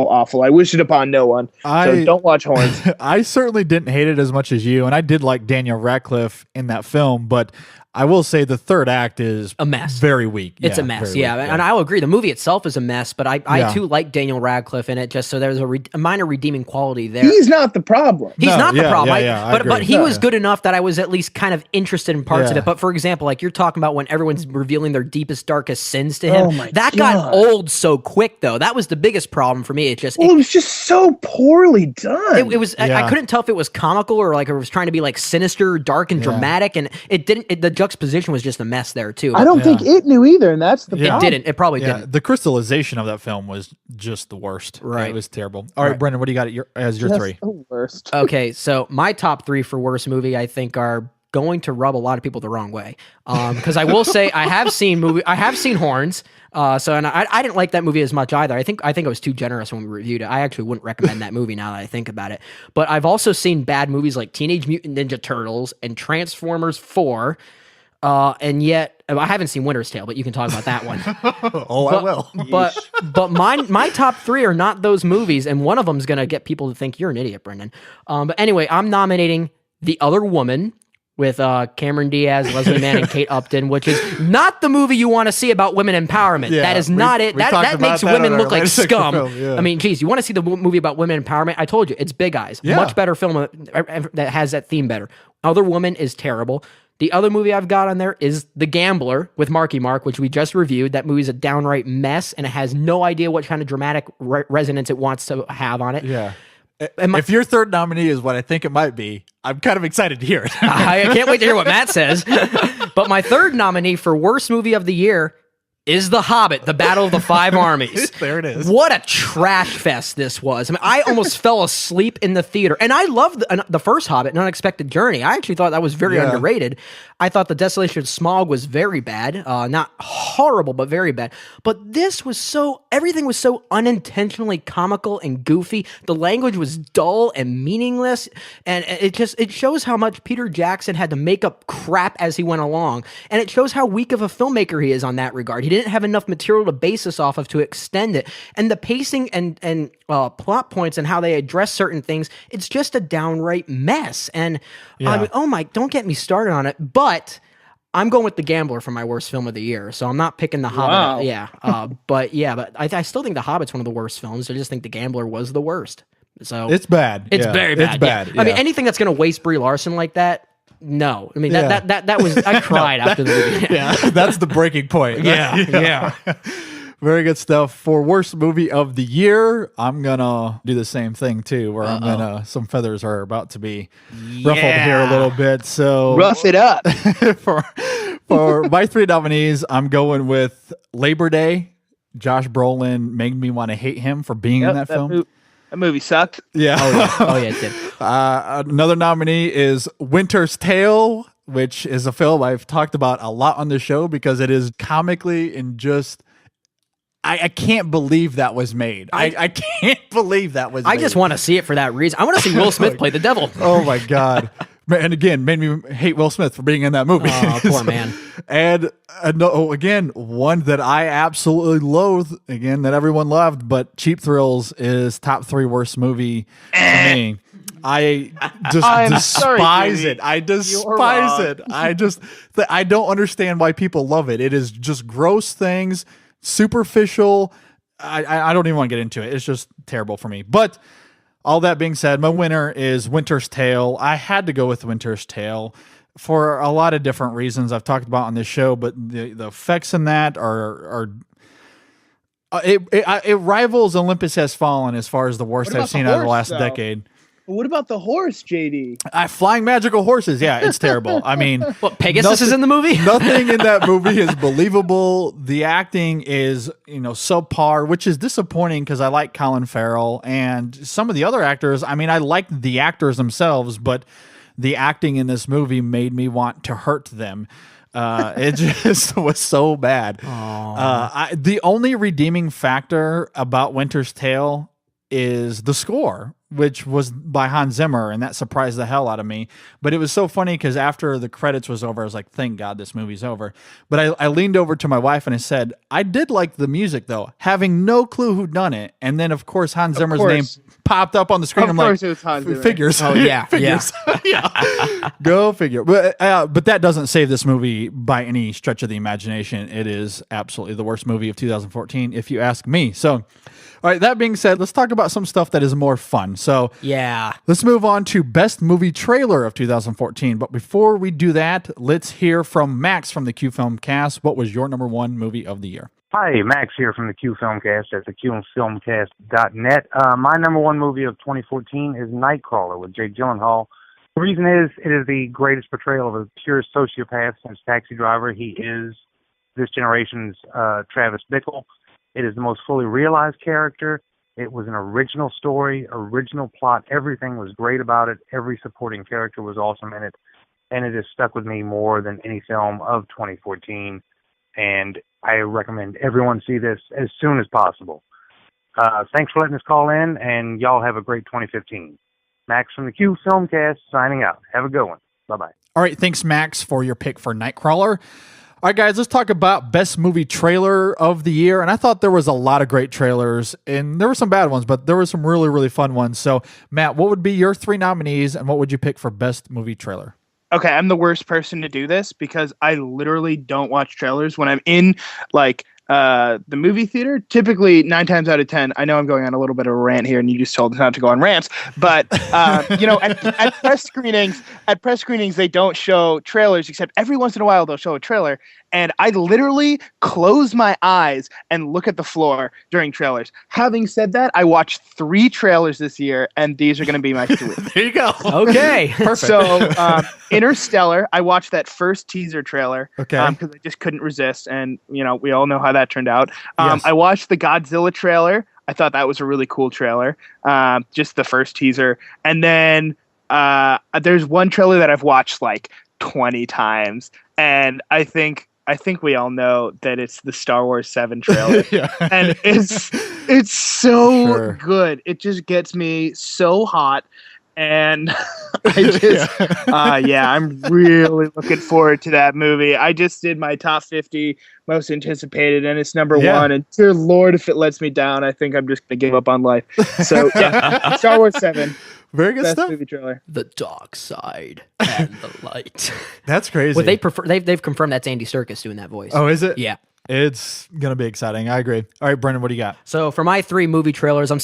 [SPEAKER 6] awful. I wish it upon no one. So don't watch Horns.
[SPEAKER 4] I certainly didn't hate it as much as you, and I did like Daniel Radcliffe in that film, but I will say the third act is
[SPEAKER 5] a mess.
[SPEAKER 4] Very weak.
[SPEAKER 5] It's a mess, and I'll agree. The movie itself is a mess, but I too like Daniel Radcliffe in it, just so there's a minor redeeming quality there.
[SPEAKER 6] He's not the problem.
[SPEAKER 5] He's not the problem. But he was
[SPEAKER 4] good
[SPEAKER 5] good enough that I was at least kind of interested in parts of it. But for example, like you're talking about when everyone's revealing their deepest, darkest sins to him, that got old so quick, though. That was the biggest problem for me. It was
[SPEAKER 6] just so poorly done.
[SPEAKER 5] It was. I couldn't tell if it was comical or like it was trying to be like sinister, dark, and dramatic, and it didn't. The juxtaposition was just a mess there too.
[SPEAKER 6] I don't think it knew either, and that's the problem.
[SPEAKER 5] It didn't. It probably didn't.
[SPEAKER 4] The crystallization of that film was just the worst.
[SPEAKER 5] Right.
[SPEAKER 4] It was terrible. All right, Brendan, what do you got as your three?
[SPEAKER 6] The worst.
[SPEAKER 5] Okay, so my top three for worst movie, I think, are going to rub a lot of people the wrong way. Because I will say I have seen Horns. And I didn't like that movie as much either. I think I was too generous when we reviewed it. I actually wouldn't recommend that movie now that I think about it. But I've also seen bad movies like Teenage Mutant Ninja Turtles and Transformers 4. And yet I haven't seen Winter's Tale, but you can talk about that one.
[SPEAKER 4] I will.
[SPEAKER 5] But my top three are not those movies, and one of them is going to get people to think you're an idiot, Brendan. But anyway, I'm nominating The Other Woman with Cameron Diaz, Leslie Mann, and Kate Upton, which is not the movie you want to see about women empowerment. That is not it. That makes women look like scum. I mean, geez, you want to see the movie about women empowerment? I told you, it's Big Eyes. Much better film that has that theme better. Other Woman is terrible. The other movie I've got on there is The Gambler with Marky Mark, which we just reviewed. That movie's a downright mess, and it has no idea what kind of dramatic resonance it wants to have on it.
[SPEAKER 4] Yeah. If your third nominee is what I think it might be, I'm kind of excited to hear it.
[SPEAKER 5] I can't wait to hear what Matt says. But my third nominee for worst movie of the year is The Hobbit, The Battle of the Five Armies.
[SPEAKER 4] There it is.
[SPEAKER 5] What a trash fest this was. I mean, I almost fell asleep in the theater. And I loved the first Hobbit, An Unexpected Journey. I actually thought that was very underrated. I thought The Desolation of Smaug was very bad. Not horrible, but very bad. But this was everything was so unintentionally comical and goofy. The language was dull and meaningless. And it shows how much Peter Jackson had to make up crap as he went along. And it shows how weak of a filmmaker he is on that regard. He didn't have enough material to base this off of to extend it. And the pacing and plot points and how they address certain things, it's just a downright mess. And I mean, don't get me started on it, but I'm going with The Gambler for my worst film of the year. So I'm not picking The Hobbit.
[SPEAKER 6] Wow.
[SPEAKER 5] But I still think The Hobbit's one of the worst films. I just think The Gambler was the worst. So
[SPEAKER 4] it's bad.
[SPEAKER 5] It's very bad.
[SPEAKER 4] It's bad.
[SPEAKER 5] I mean, anything that's going to waste Brie Larson like that, no. I mean, that was, I cried after the movie.
[SPEAKER 4] Yeah, that's the breaking point.
[SPEAKER 5] Yeah.
[SPEAKER 4] Very good stuff. For worst movie of the year, I'm gonna do the same thing too, where I'm gonna, some feathers are about to be ruffled here a little bit. So
[SPEAKER 6] rough it up.
[SPEAKER 4] for my three nominees, I'm going with Labor Day. Josh Brolin made me want to hate him for being in that film.
[SPEAKER 6] That movie sucked.
[SPEAKER 4] Yeah.
[SPEAKER 5] Oh yeah, it did.
[SPEAKER 4] Another nominee is Winter's Tale, which is a film I've talked about a lot on the show because it is comically and just... I can't believe that was made. I can't believe that was made.
[SPEAKER 5] I just want to see it for that reason. I want to see Will Smith play the devil.
[SPEAKER 4] Oh my God. And again, made me hate Will Smith for being in that movie.
[SPEAKER 5] Oh, poor man.
[SPEAKER 4] And again, one that I absolutely loathe, again, that everyone loved, but Cheap Thrills is top 3 worst movie for me. I just despise it. I despise it. I don't understand why people love it. It is just gross things. Superficial. I don't even want to get into it. It's just terrible for me. But all that being said, my winner is Winter's Tale. I had to go with Winter's Tale for a lot of different reasons I've talked about on this show, but the effects in that are It rivals Olympus Has Fallen as far as the worst
[SPEAKER 6] What about
[SPEAKER 4] I've seen
[SPEAKER 6] the
[SPEAKER 4] out of the
[SPEAKER 6] horse,
[SPEAKER 4] last
[SPEAKER 6] though?
[SPEAKER 4] decade.
[SPEAKER 6] What about the horse, JD?
[SPEAKER 4] Flying magical horses. Yeah, it's terrible. I mean,
[SPEAKER 5] What, Pegasus is in the movie?
[SPEAKER 4] nothing in that movie is believable. The acting is, subpar, which is disappointing because I like Colin Farrell and some of the other actors. I mean, I like the actors themselves, but the acting in this movie made me want to hurt them. It just was so bad. The only redeeming factor about Winter's Tale is the score, which was by Hans Zimmer, and that surprised the hell out of me. But it was so funny because after the credits was over, I was like, thank God this movie's over. But I leaned over to my wife and I said, I did like the music though, having no clue who'd done it. And then of course Hans Zimmer's name popped up on the screen.
[SPEAKER 6] Of
[SPEAKER 4] I'm
[SPEAKER 6] course
[SPEAKER 4] like,
[SPEAKER 6] it was Hans Zimmer.
[SPEAKER 4] figures.
[SPEAKER 5] Oh, yeah,
[SPEAKER 4] figures. Yeah. Go figure. But that doesn't save this movie by any stretch of the imagination. It is absolutely the worst movie of 2014, if you ask me. So, all right, that being said, let's talk about some stuff that is more fun. So,
[SPEAKER 5] Yeah.
[SPEAKER 4] let's move on to Best Movie Trailer of 2014. But before we do that, let's hear from Max from the Q Film Cast. What was your number one movie of the year?
[SPEAKER 10] Hi, Max here from the Q Filmcast at theqfilmcast.net. My number one movie of 2014 is Nightcrawler with Jake Gyllenhaal. The reason is it is the greatest portrayal of a pure sociopath since Taxi Driver. He is this generation's Travis Bickle. It is the most fully realized character. It was an original story, original plot. Everything was great about it. Every supporting character was awesome in it. And it has stuck with me more than any film of 2014. And I recommend everyone see this as soon as possible. Thanks for letting us call in, and y'all have a great 2015. Max from the Q Filmcast signing out. Have a good one. Bye-bye.
[SPEAKER 4] All right, thanks, Max, for your pick for Nightcrawler. All right, guys, let's talk about Best Movie Trailer of the Year. And I thought there was a lot of great trailers, and there were some bad ones, but there were some really, really fun ones. So, Matt, what would be your three nominees, and what would you pick for Best Movie Trailer?
[SPEAKER 6] Okay, I'm the worst person to do this because I literally don't watch trailers when I'm in the movie theater. Typically, 9 times out of 10, I know I'm going on a little bit of a rant here, and you just told us not to go on rants. But at press screenings, they don't show trailers, except every once in a while they'll show a trailer. And I literally close my eyes and look at the floor during trailers. Having said that, I watched 3 trailers this year, and these are going to be my 3.
[SPEAKER 4] There you go.
[SPEAKER 5] Okay.
[SPEAKER 4] Perfect.
[SPEAKER 6] So, Interstellar, I watched that first teaser trailer
[SPEAKER 4] Okay.
[SPEAKER 6] because I just couldn't resist, and we all know how that turned out.
[SPEAKER 4] Yes.
[SPEAKER 6] I watched the Godzilla trailer. I thought that was a really cool trailer, just the first teaser. And then there's one trailer that I've watched like 20 times, and I think we all know that it's the Star Wars 7 trailer.
[SPEAKER 4] Yeah.
[SPEAKER 6] And it's so
[SPEAKER 4] Sure.
[SPEAKER 6] good. It just gets me so hot. And I just, I'm really looking forward to that movie. I just did my top 50 most anticipated, and it's number 1. And dear Lord, if it lets me down, I think I'm just going to give up on life. So, yeah, Star Wars 7.
[SPEAKER 4] Very good
[SPEAKER 6] Best
[SPEAKER 4] stuff.
[SPEAKER 6] movie trailer.
[SPEAKER 5] The dark side and the light.
[SPEAKER 4] That's crazy.
[SPEAKER 5] Well, they've confirmed that's Andy Serkis doing that voice.
[SPEAKER 4] Oh, is it?
[SPEAKER 5] Yeah.
[SPEAKER 4] It's going to be exciting. I agree. All right, Brendan, what do you got?
[SPEAKER 5] So for my 3 movie trailers, I'm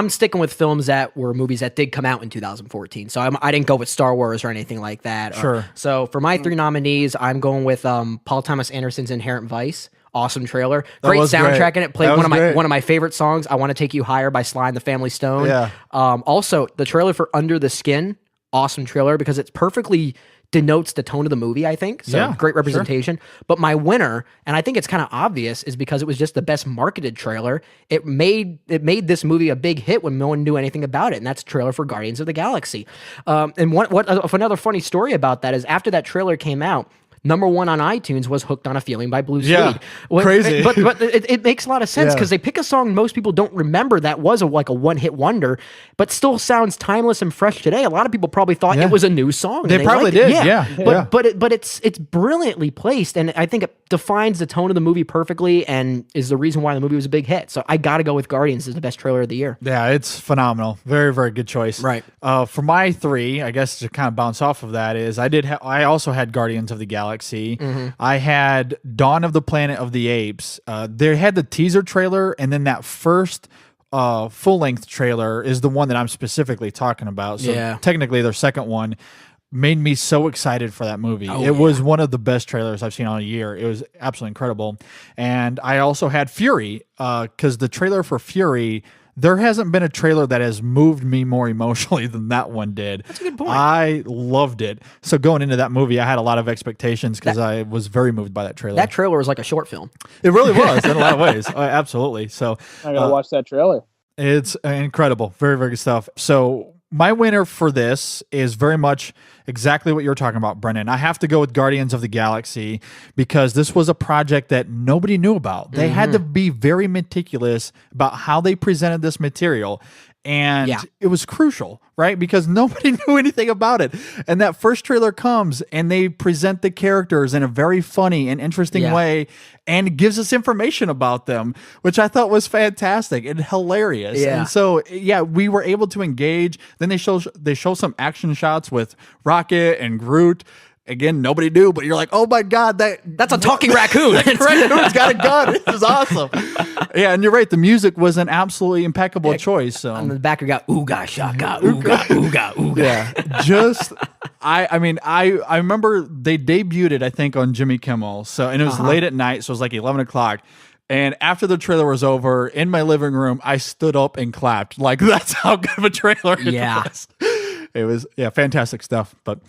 [SPEAKER 5] sticking with films that were movies that did come out in 2014. So I didn't go with Star Wars or anything like that.
[SPEAKER 4] Sure.
[SPEAKER 5] So for my 3 nominees, I'm going with Paul Thomas Anderson's Inherent Vice. Awesome trailer. Great
[SPEAKER 4] was
[SPEAKER 5] soundtrack
[SPEAKER 4] great.
[SPEAKER 5] in it. Played
[SPEAKER 4] That was great.
[SPEAKER 5] one of my favorite songs, I Want to Take You Higher by Sly and the Family Stone.
[SPEAKER 4] Yeah.
[SPEAKER 5] Also, the trailer for Under the Skin, awesome trailer because it perfectly denotes the tone of the movie, I think. So
[SPEAKER 4] Yeah,
[SPEAKER 5] great representation. But my winner, and I think it's kind of obvious, is because it was just the best marketed trailer. It made this movie a big hit when no one knew anything about it, and that's a trailer for Guardians of the Galaxy. And another funny story about that is after that trailer came out, number 1 on iTunes was Hooked on a Feeling by Blue Suede.
[SPEAKER 4] Crazy.
[SPEAKER 5] But it makes a lot of sense because they pick a song most people don't remember that was a one-hit wonder, but still sounds timeless and fresh today. A lot of people probably thought it was a new song.
[SPEAKER 4] They
[SPEAKER 5] and
[SPEAKER 4] probably
[SPEAKER 5] liked it.
[SPEAKER 4] did, yeah.
[SPEAKER 5] But it's brilliantly placed, and I think it defines the tone of the movie perfectly and is the reason why the movie was a big hit. So I got to go with Guardians as the best trailer of the year.
[SPEAKER 4] Yeah, it's phenomenal. Very, very good choice.
[SPEAKER 5] Right.
[SPEAKER 4] For my 3, I guess to kind of bounce off of that is I also had Guardians of the Galaxy.
[SPEAKER 5] Mm-hmm.
[SPEAKER 4] I had Dawn of the Planet of the Apes. They had the teaser trailer, and then that first full-length trailer is the one that I'm specifically talking about. So technically their second one. made me so excited for that movie. It was one of the best trailers I've seen all year. It was absolutely incredible. And I also had Fury, because the trailer for Fury, there hasn't been a trailer that has moved me more emotionally than that one did.
[SPEAKER 5] That's a good point.
[SPEAKER 4] I loved it. So going into that movie, I had a lot of expectations because I was very moved by that trailer.
[SPEAKER 5] That trailer was like a short film.
[SPEAKER 4] It really was in a lot of ways. Absolutely. So
[SPEAKER 6] I gotta watch that trailer.
[SPEAKER 4] it's incredible. Very, very good stuff. So my winner for this is very much exactly what you're talking about, Brennan. I have to go with Guardians of the Galaxy because this was a project that nobody knew about. They had to be very meticulous about how they presented this material. And it was crucial, right? Because nobody knew anything about it. And that first trailer comes and they present the characters in a very funny and interesting way and gives us information about them, which I thought was fantastic and hilarious.
[SPEAKER 5] Yeah.
[SPEAKER 4] And so, we were able to engage. Then they show some action shots with Rocket and Groot. Again, nobody knew, but you're like, oh my God,
[SPEAKER 5] that's a talking raccoon.
[SPEAKER 4] Raccoon's got a gun. It was awesome. Yeah, and you're right. The music was an absolutely impeccable choice. So
[SPEAKER 5] on the back, we got ooga shaka, ooga ooga ooga.
[SPEAKER 4] Yeah, I remember they debuted it, I think, on Jimmy Kimmel. So, and it was late at night, so it was like 11 o'clock. And after the trailer was over, in my living room, I stood up and clapped. Like, that's how good of a trailer it was. It was, fantastic stuff. But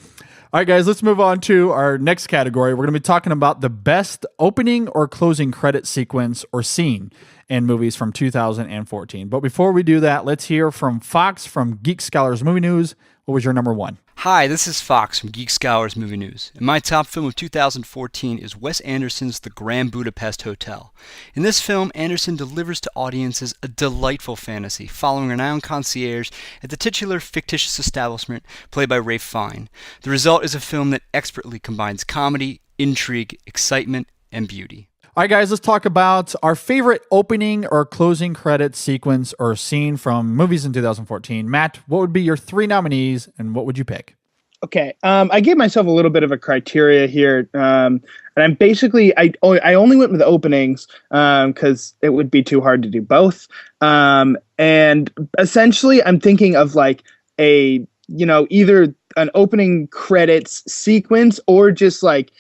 [SPEAKER 4] all right, guys, let's move on to our next category. We're going to be talking about the best opening or closing credit sequence or scene in movies from 2014. But before we do that, let's hear from Fox from Geek Scholars Movie News. What was your number one?
[SPEAKER 11] Hi, this is Fox from Geek Scholars Movie News, and my top film of 2014 is Wes Anderson's The Grand Budapest Hotel. In this film, Anderson delivers to audiences a delightful fantasy following a renowned concierge at the titular fictitious establishment played by Ralph Fiennes. The result is a film that expertly combines comedy, intrigue, excitement, and beauty.
[SPEAKER 4] All right, guys, let's talk about our favorite opening or closing credit sequence or scene from movies in 2014. Matt, what would be your three nominees and what would you pick?
[SPEAKER 6] Okay, I gave myself a little bit of a criteria here, and I'm basically I only went with openings because it would be too hard to do both, and essentially I'm thinking of like either an opening credits sequence or just like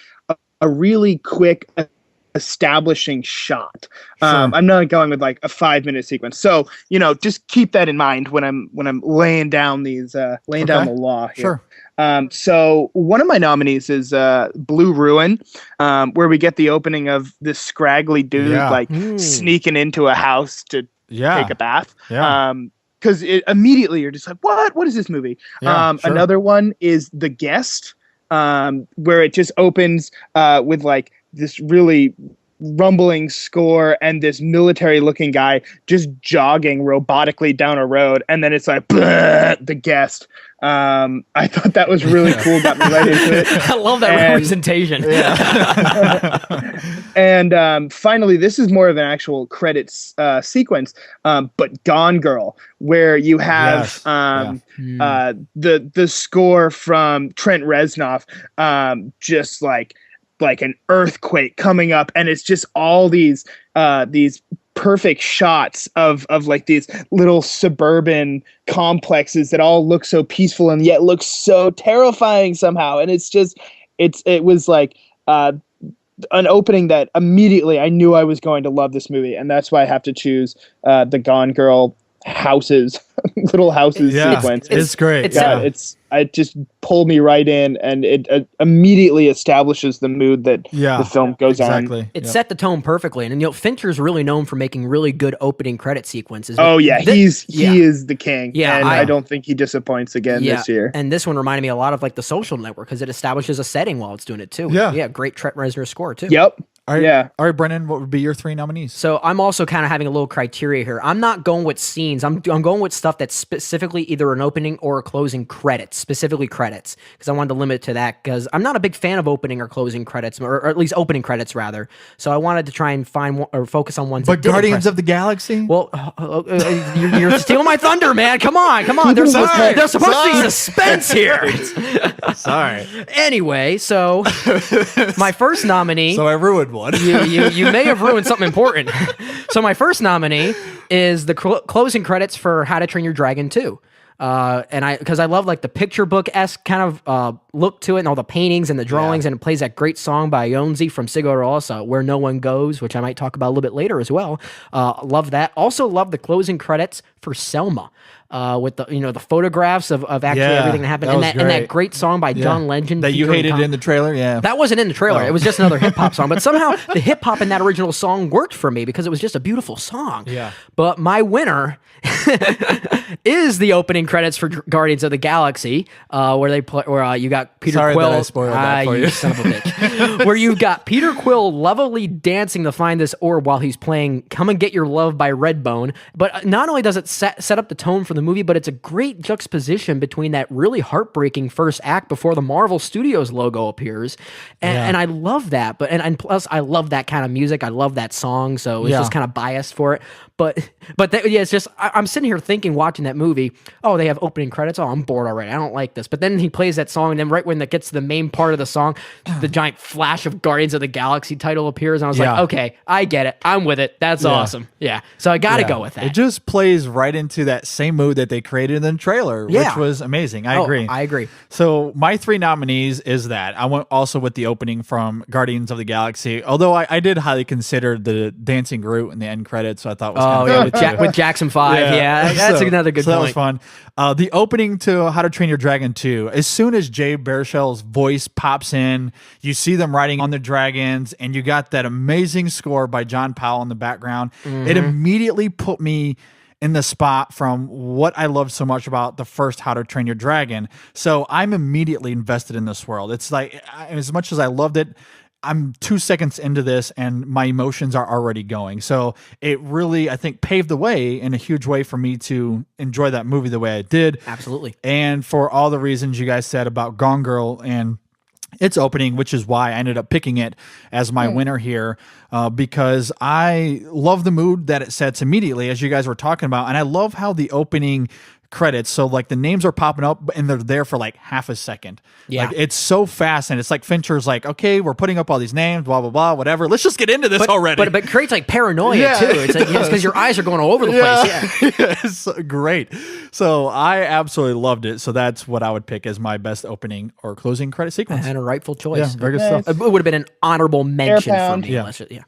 [SPEAKER 6] a really quick establishing shot. I'm not going with like a 5-minute sequence. So, just keep that in mind when I'm laying down these down the law here.
[SPEAKER 4] Sure.
[SPEAKER 6] So one of my nominees is Blue Ruin, where we get the opening of this scraggly dude sneaking into a house to take a bath.
[SPEAKER 4] Yeah.
[SPEAKER 6] Because immediately you're just like, what is this movie? Another one is The Guest, where it just opens with like this really rumbling score and this military looking guy just jogging robotically down a road, and then it's like The Guest. I thought that was really cool, got me right into it.
[SPEAKER 5] I love that representation.
[SPEAKER 6] And finally, this is more of an actual credits sequence, but Gone Girl, where you have the score from Trent Reznor, just like an earthquake coming up, and it's just all these perfect shots of like these little suburban complexes that all look so peaceful and yet look so terrifying somehow. And it's just it was like an opening that immediately I knew I was going to love this movie, and that's why I have to choose the Gone Girl little houses sequence.
[SPEAKER 4] It's great.
[SPEAKER 6] It just pulled me right in, and it immediately establishes the mood that the film goes on.
[SPEAKER 5] It set the tone perfectly, and Fincher's really known for making really good opening credit sequences.
[SPEAKER 6] Oh yeah, he is the king. Yeah, and I don't think he disappoints again this year.
[SPEAKER 5] And this one reminded me a lot of like The Social Network because it establishes a setting while it's doing it too. Yeah, great Trent Reznor score too.
[SPEAKER 6] Yep.
[SPEAKER 4] All right, Brennan, what would be your three nominees?
[SPEAKER 5] So I'm also kind of having a little criteria here. I'm not going with scenes. I'm going with stuff that's specifically either an opening or a closing credits, specifically credits, because I wanted to limit it to that because I'm not a big fan of opening or closing credits, or at least opening credits rather. So I wanted to try and find or focus on ones.
[SPEAKER 4] But Guardians of the Galaxy?
[SPEAKER 5] Well, you're stealing my thunder, man. Come on. There's supposed to be suspense here.
[SPEAKER 4] Sorry.
[SPEAKER 5] Anyway, so my first nominee.
[SPEAKER 4] So I ruined one.
[SPEAKER 5] You may have ruined something important. So my first nominee is the closing credits for How to Train Your Dragon 2. Because I love like the picture book-esque kind of look to it and all the paintings and the drawings, and it plays that great song by Yonzi from Sigur Rós, Where No One Goes, which I might talk about a little bit later as well. Love that. Also love the closing credits for Selma. With the photographs of actually everything that happened, and that great song by John Legend
[SPEAKER 4] that you hated in the trailer. Yeah,
[SPEAKER 5] that wasn't in the trailer. It was just another hip hop song. But somehow the hip hop in that original song worked for me because it was just a beautiful song.
[SPEAKER 4] Yeah.
[SPEAKER 5] But my winner is the opening credits for Guardians of the Galaxy, where they play, where you got Peter
[SPEAKER 4] Sorry
[SPEAKER 5] Quill.
[SPEAKER 4] That I spoiled that for you,
[SPEAKER 5] son of a bitch. Where you've got Peter Quill lovingly dancing to find this orb while he's playing "Come and Get Your Love" by Redbone. But not only does it set up the tone for the movie, but it's a great juxtaposition between that really heartbreaking first act before the Marvel Studios logo appears, and I love that. But and plus, I love that kind of music. I love that song, so it's just kind of biased for it. But it's just I'm sitting here thinking, watching that movie. Oh, they have opening credits. Oh, I'm bored already. I don't like this. But then he plays that song, and then right when that gets to the main part of the song, the giant flash of Guardians of the Galaxy title appears, and I was like, okay, I get it. I'm with it. That's awesome. Yeah. So I got to go with that.
[SPEAKER 4] It just plays right into that same mood that they created in the trailer, which was amazing. I agree.
[SPEAKER 5] I agree.
[SPEAKER 4] So my 3 nominees is that. I went also with the opening from Guardians of the Galaxy, although I did highly consider the Dancing Groot in the end credits, so I thought was
[SPEAKER 5] with Jackson 5. Yeah, that's another good point.
[SPEAKER 4] That was fun. The opening to How to Train Your Dragon 2, as soon as Jay Baruchel's voice pops in, you see them riding on the dragons, and you got that amazing score by John Powell in the background. It immediately put me in the spot from what I loved so much about the first How to Train Your Dragon. So I'm immediately invested in this world. It's like, as much as I loved it, I'm 2 seconds into this and my emotions are already going. So it really, I think, paved the way in a huge way for me to enjoy that movie the way I did.
[SPEAKER 5] Absolutely.
[SPEAKER 4] And for all the reasons you guys said about Gone Girl and its opening, which is why I ended up picking it as my winner here, because I love the mood that it sets immediately, as you guys were talking about. And I love how the opening credits, so like the names are popping up and they're there for like half a second. Like, it's so fast, and it's like Fincher's like, okay, we're putting up all these names, blah blah blah, whatever, let's just get into this already.
[SPEAKER 5] But it creates like paranoia too. It's like, because your eyes are going all over the place.
[SPEAKER 4] It's great. So I absolutely loved it. So that's what I would pick as my best opening or closing credit sequence,
[SPEAKER 5] and a rightful choice.
[SPEAKER 4] Very good stuff.
[SPEAKER 5] It would have been an honorable mention for me.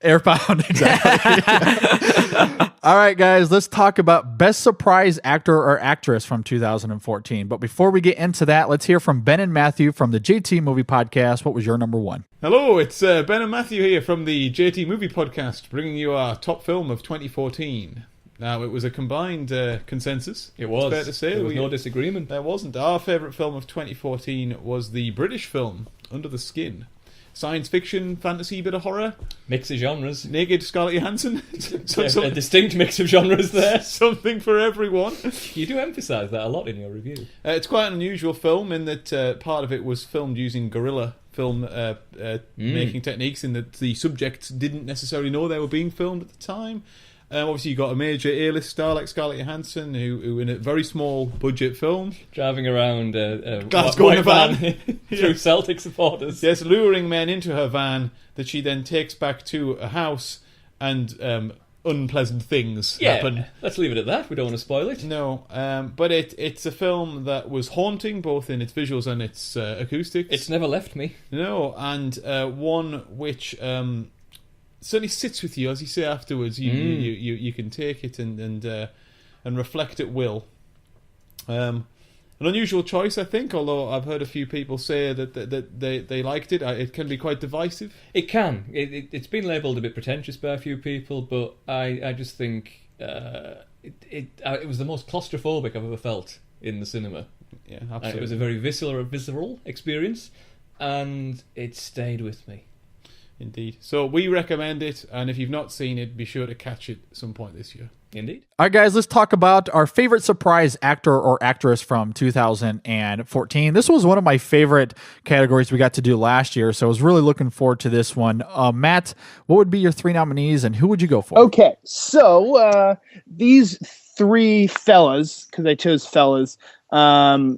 [SPEAKER 4] Airbound, exactly. All right, guys, let's talk about Best Surprise Actor or Actress from 2014. But before we get into that, let's hear from Ben and Matthew from the JT Movie Podcast. What was your number 1?
[SPEAKER 12] Hello, it's Ben and Matthew here from the JT Movie Podcast, bringing you our top film of 2014. Now, it was a combined consensus.
[SPEAKER 13] It was.
[SPEAKER 12] It's fair to say.
[SPEAKER 13] There was no disagreement.
[SPEAKER 12] There wasn't. Our favourite film of 2014 was the British film, Under the Skin. Science fiction, fantasy, bit of horror.
[SPEAKER 13] Mix of genres.
[SPEAKER 12] Naked Scarlett Johansson.
[SPEAKER 13] A distinct mix of genres there.
[SPEAKER 12] Something for everyone.
[SPEAKER 13] You do emphasise that a lot in your review.
[SPEAKER 12] It's quite an unusual film in that part of it was filmed using guerrilla film making techniques, in that the subjects didn't necessarily know they were being filmed at the time. Obviously, you got a major A-list star like Scarlett Johansson, who in a very small budget film,
[SPEAKER 13] driving around
[SPEAKER 12] Glasgow in a van
[SPEAKER 13] through Celtic supporters.
[SPEAKER 12] Yes, luring men into her van that she then takes back to a house, and unpleasant things happen.
[SPEAKER 13] Let's leave it at that. We don't want to spoil it.
[SPEAKER 12] No, but it's a film that was haunting, both in its visuals and its acoustics.
[SPEAKER 13] It's never left me.
[SPEAKER 12] No, and one which certainly sits with you, as you say afterwards. You can take it and reflect at will. An unusual choice, I think. Although I've heard a few people say that they liked it. It can be quite divisive.
[SPEAKER 13] It can. It's been labelled a bit pretentious by a few people, but I just think it was the most claustrophobic I've ever felt in the cinema.
[SPEAKER 12] Yeah, absolutely.
[SPEAKER 13] It was a very visceral experience, and it stayed with me.
[SPEAKER 12] Indeed. So we recommend it, and if you've not seen it, be sure to catch it at some point this year.
[SPEAKER 13] Indeed.
[SPEAKER 4] All right, guys, let's talk about our favorite surprise actor or actress from 2014. This was one of my favorite categories we got to do last year, so I was really looking forward to this one. Matt, what would be your 3 nominees, and who would you go for?
[SPEAKER 6] Okay, so these 3 fellas, because I chose fellas, I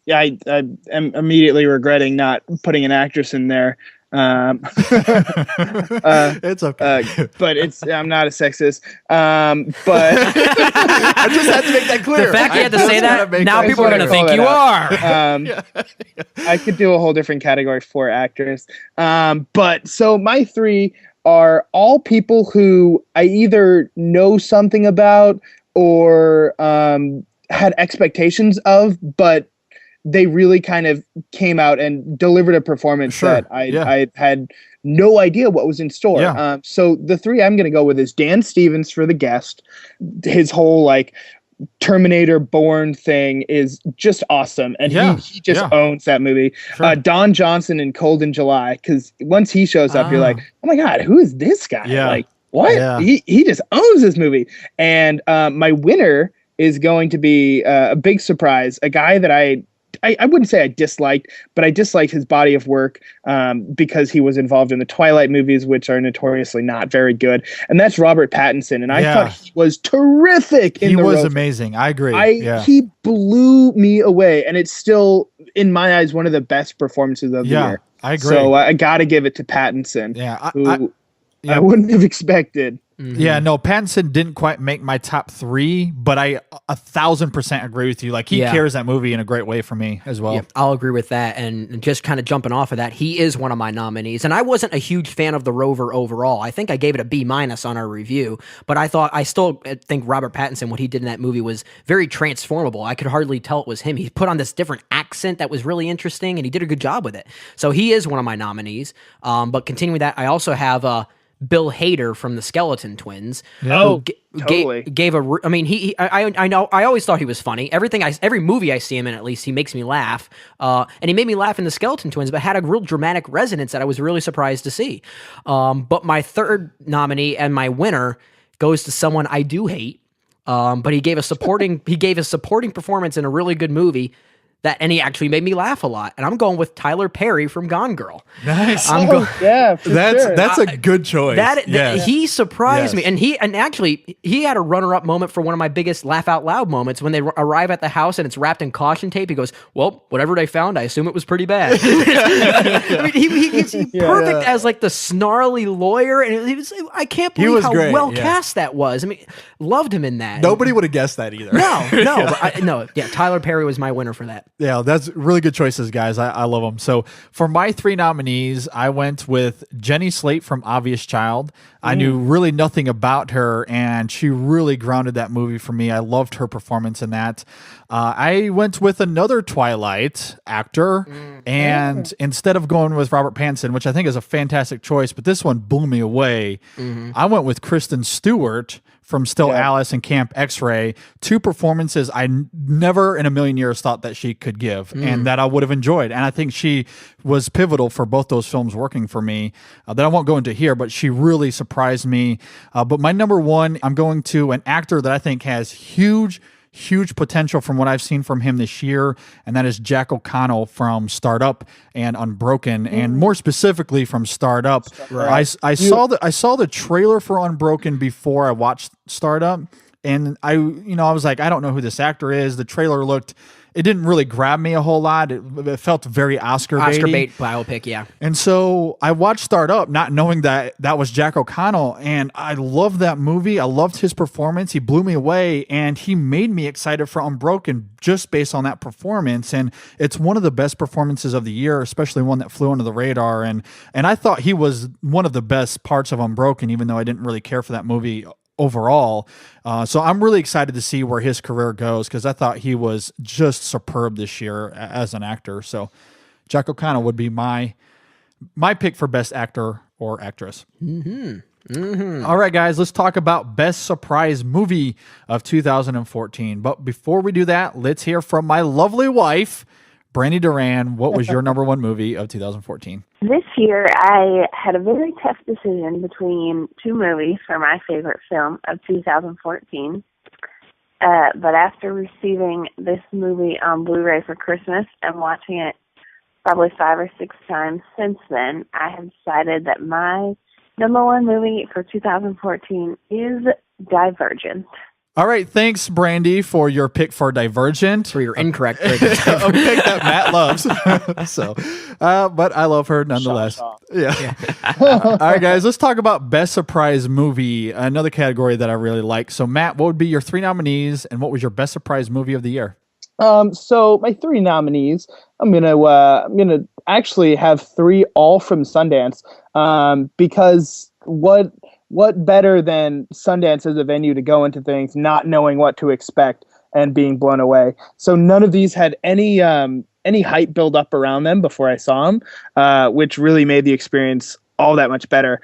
[SPEAKER 6] am immediately regretting not putting an actress in there.
[SPEAKER 4] It's okay.
[SPEAKER 6] But I'm not a sexist. But
[SPEAKER 4] I just had to make that clear.
[SPEAKER 5] The fact you had to say that, now people are going to think you are.
[SPEAKER 6] I could do a whole different category for actress. But so my three are all people who I either know something about or had expectations of, but they really kind of came out and delivered a performance that I had no idea what was in store.
[SPEAKER 4] Yeah.
[SPEAKER 6] So the three I'm going to go with is Dan Stevens for The Guest. His whole like Terminator Born thing is just awesome, and he just owns that movie.
[SPEAKER 4] Sure.
[SPEAKER 6] Don Johnson in Cold in July, because once he shows up, you're like, oh my god, who is this guy?
[SPEAKER 4] Yeah.
[SPEAKER 6] Like what?
[SPEAKER 4] Yeah.
[SPEAKER 6] He just owns this movie. And my winner is going to be a big surprise, a guy that I wouldn't say I disliked, but I disliked his body of work because he was involved in the Twilight movies, which are notoriously not very good. And that's Robert Pattinson. And I thought he was terrific in The Rover.
[SPEAKER 4] Amazing. I agree.
[SPEAKER 6] He blew me away. And it's still, in my eyes, one of the best performances of the year.
[SPEAKER 4] I agree.
[SPEAKER 6] So I got to give it to Pattinson, who
[SPEAKER 4] I
[SPEAKER 6] wouldn't have expected.
[SPEAKER 4] Yeah, no, Pattinson didn't quite make my top three, but I 1,000% agree with you. Like, he carries that movie in a great way for me as well.
[SPEAKER 5] Yeah, I'll agree with that. And just kind of jumping off of that, he is one of my nominees. And I wasn't a huge fan of The Rover overall. I think I gave it a B- on our review, but I still think Robert Pattinson, what he did in that movie was very transformable. I could hardly tell it was him. He put on this different accent that was really interesting, and he did a good job with it. So he is one of my nominees. But continuing that, I also have Bill Hader from the Skeleton Twins.
[SPEAKER 6] Oh, totally.
[SPEAKER 5] Gave a. I mean, I know. I always thought he was funny. Every movie I see him in, at least he makes me laugh. And he made me laugh in the Skeleton Twins, but had a real dramatic resonance that I was really surprised to see. But my third nominee and my winner goes to someone I do hate. But he gave a supporting performance in a really good movie. And he actually made me laugh a lot. And I'm going with Tyler Perry from Gone Girl.
[SPEAKER 4] Nice.
[SPEAKER 6] That's
[SPEAKER 4] a good choice.
[SPEAKER 5] He surprised me. And actually, he had a runner-up moment for one of my biggest laugh out loud moments when they arrive at the house and it's wrapped in caution tape. He goes, well, whatever they found, I assume it was pretty bad. I mean, he's perfect as like the snarly lawyer. And I can't believe how well cast that was. I mean, loved him in that.
[SPEAKER 4] Nobody would have guessed that either.
[SPEAKER 5] No. Tyler Perry was my winner for that.
[SPEAKER 4] Yeah, that's really good choices, guys. I love them. So for my three nominees, I went with Jenny Slate from Obvious Child. I knew really nothing about her, and she really grounded that movie for me. I loved her performance in that. I went with another Twilight actor, and instead of going with Robert Pattinson, which I think is a fantastic choice, but this one blew me away, I went with Kristen Stewart from Still Alice and Camp X-Ray. Two performances I never in a million years thought that she could give and that I would have enjoyed. And I think she was pivotal for both those films working for me that I won't go into here, but she really surprised me. But my number one, I'm going to an actor that I think has huge potential from what I've seen from him this year, and that is Jack O'Connell from Startup and Unbroken, and more specifically from Startup. I saw the trailer for Unbroken before I watched Startup, and I was like, I don't know who this actor is. The trailer it didn't really grab me a whole lot. It felt very Oscar
[SPEAKER 5] bait biopic, yeah.
[SPEAKER 4] And so I watched Startup not knowing that was Jack O'Connell, and I loved that movie. I loved his performance. He blew me away, and he made me excited for Unbroken just based on that performance. And it's one of the best performances of the year, especially one that flew under the radar. And I thought he was one of the best parts of Unbroken, even though I didn't really care for that movie overall. So I'm really excited to see where his career goes, because I thought he was just superb this year as an actor. So Jack O'Connell would be my pick for best actor or actress. All right, guys, let's talk about best surprise movie of 2014. But before we do that, let's hear from my lovely wife, Brandy Duran. What was your number one movie of 2014?
[SPEAKER 14] This year, I had a very tough decision between two movies for my favorite film of 2014. But after receiving this movie on Blu-ray for Christmas and watching it probably 5 or 6 times since then, I have decided that my number one movie for 2014 is Divergent.
[SPEAKER 4] All right, thanks, Brandy, for your pick for Divergent.
[SPEAKER 5] For your incorrect pick.
[SPEAKER 4] A pick that Matt loves. But I love her nonetheless. Yeah. All right, guys, let's talk about Best Surprise Movie, another category that I really like. So, Matt, what would be your 3 nominees, and what was your Best Surprise Movie of the year?
[SPEAKER 6] So my 3 nominees, I'm gonna actually have 3 all from Sundance, because what better than Sundance as a venue to go into things not knowing what to expect and being blown away. So none of these had any hype build up around them before I saw them, which really made the experience all that much better.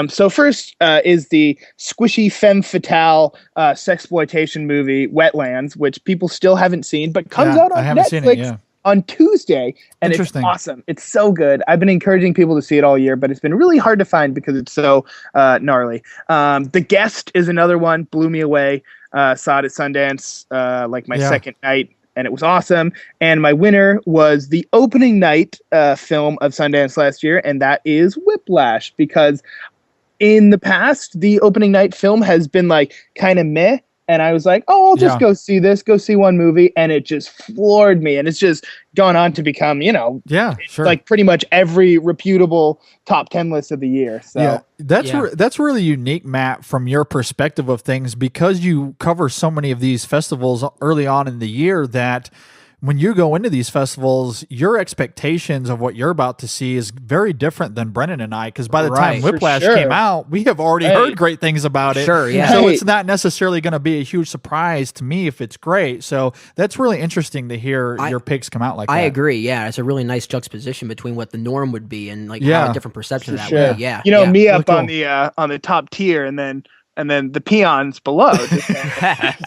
[SPEAKER 6] So first is the squishy femme fatale sexploitation movie Wetlands, which people still haven't seen, but comes out on Netflix on Tuesday, and it's awesome. It's so good. I've been encouraging people to see it all year, but it's been really hard to find because it's so gnarly. The Guest is another one, blew me away. Saw it at Sundance like my second night, and it was awesome. And my winner was the opening night film of Sundance last year, and that is Whiplash, because in the past, the opening night film has been like kind of meh. And I was like, oh, I'll just go see one movie. And it just floored me. And it's just gone on to become, like pretty much every reputable top 10 list of the year. So
[SPEAKER 4] that's really unique, Matt, from your perspective of things, because you cover so many of these festivals early on in the year that when you go into these festivals, your expectations of what you're about to see is very different than Brennan and I, because by the time Whiplash came out, we have already heard great things about it. So it's not necessarily going to be a huge surprise to me if it's great. So that's really interesting to hear your picks come out like that.
[SPEAKER 5] I agree. Yeah, it's a really nice juxtaposition between what the norm would be and how a different perception of that would be. Yeah,
[SPEAKER 6] me up on the top tier, and then the peons below.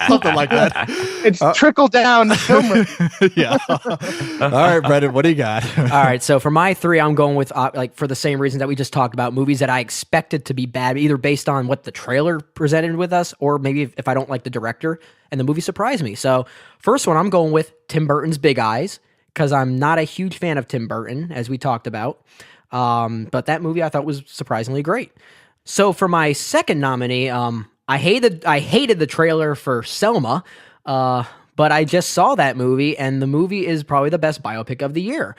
[SPEAKER 4] Something like that.
[SPEAKER 6] It's trickle down film.
[SPEAKER 4] Yeah. All right, Brendan, what do you got?
[SPEAKER 5] All right, so for my 3, I'm going with for the same reason that we just talked about, movies that I expected to be bad, either based on what the trailer presented with us, or maybe if I don't like the director and the movie surprised me. So first one, I'm going with Tim Burton's Big Eyes, because I'm not a huge fan of Tim Burton, as we talked about. But that movie I thought was surprisingly great. So for my second nominee, I hated the trailer for Selma, but I just saw that movie, and the movie is probably the best biopic of the year.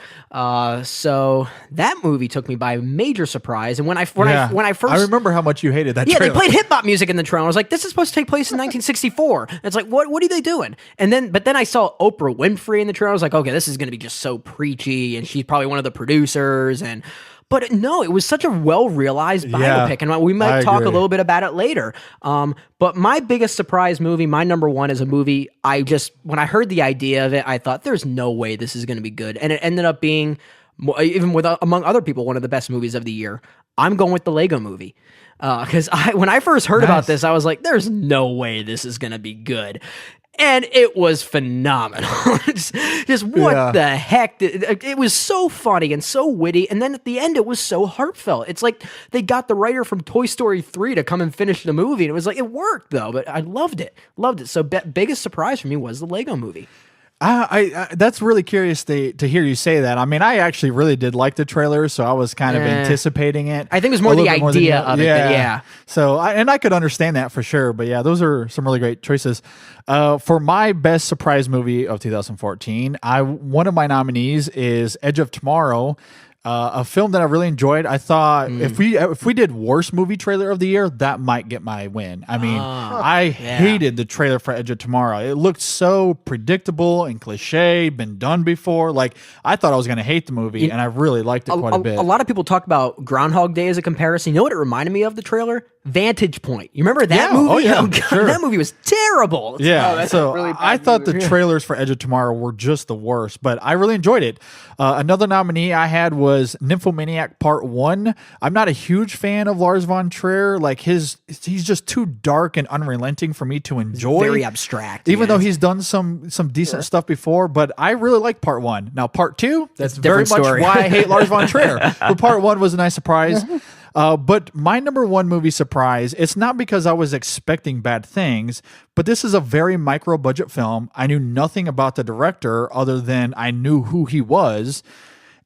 [SPEAKER 5] So that movie took me by major surprise. And when I first,
[SPEAKER 4] I remember how much you hated that.
[SPEAKER 5] Yeah,
[SPEAKER 4] trailer.
[SPEAKER 5] they played hip hop music in the trailer. I was like, this is supposed to take place in 1964. And it's like, what are they doing? But then I saw Oprah Winfrey in the trailer. I was like, okay, this is going to be just so preachy, and she's probably one of the producers. But no, it was such a well-realized biopic, and we might talk a little bit about it later. But my biggest surprise movie, my number one, is a movie when I heard the idea of it, I thought there's no way this is going to be good. And it ended up being, even among other people, one of the best movies of the year. I'm going with the Lego Movie. Because when I first heard about this, I was like, there's no way this is going to be good. And it was phenomenal. just what the heck? It was so funny and so witty. And then at the end, it was so heartfelt. It's like they got the writer from Toy Story 3 to come and finish the movie. And it was like, it worked though, but I loved it. So biggest surprise for me was the Lego Movie.
[SPEAKER 4] That's really curious to hear you say that. I mean, I actually really did like the trailer, so I was kind of anticipating it.
[SPEAKER 5] I think it was more the idea of it. Yeah.
[SPEAKER 4] So, I could understand that for sure. But yeah, those are some really great choices. For my best surprise movie of 2014, one of my nominees is Edge of Tomorrow. A film that I really enjoyed. I thought if we did worst movie trailer of the year, that might get my win. I mean, I hated the trailer for Edge of Tomorrow. It looked so predictable and cliche, been done before. Like, I thought I was going to hate the movie, and I really liked it quite a bit.
[SPEAKER 5] A lot of people talk about Groundhog Day as a comparison. You know what it reminded me of, the trailer? Vantage Point. You remember that movie?
[SPEAKER 4] Oh, yeah, sure.
[SPEAKER 5] That movie was terrible.
[SPEAKER 4] So really I thought the trailers for Edge of Tomorrow were just the worst, but I really enjoyed it. Another nominee I had was Nymphomaniac Part 1. I'm not a huge fan of Lars von Trier. Like, he's just too dark and unrelenting for me to enjoy.
[SPEAKER 5] Very abstract.
[SPEAKER 4] Even though he's done some decent stuff before, but I really like Part 1. Now, Part 2, that's very much why I hate Lars von Trier. But Part 1 was a nice surprise. But my number one movie surprise, it's not because I was expecting bad things, but this is a very micro budget film. I knew nothing about the director other than I knew who he was.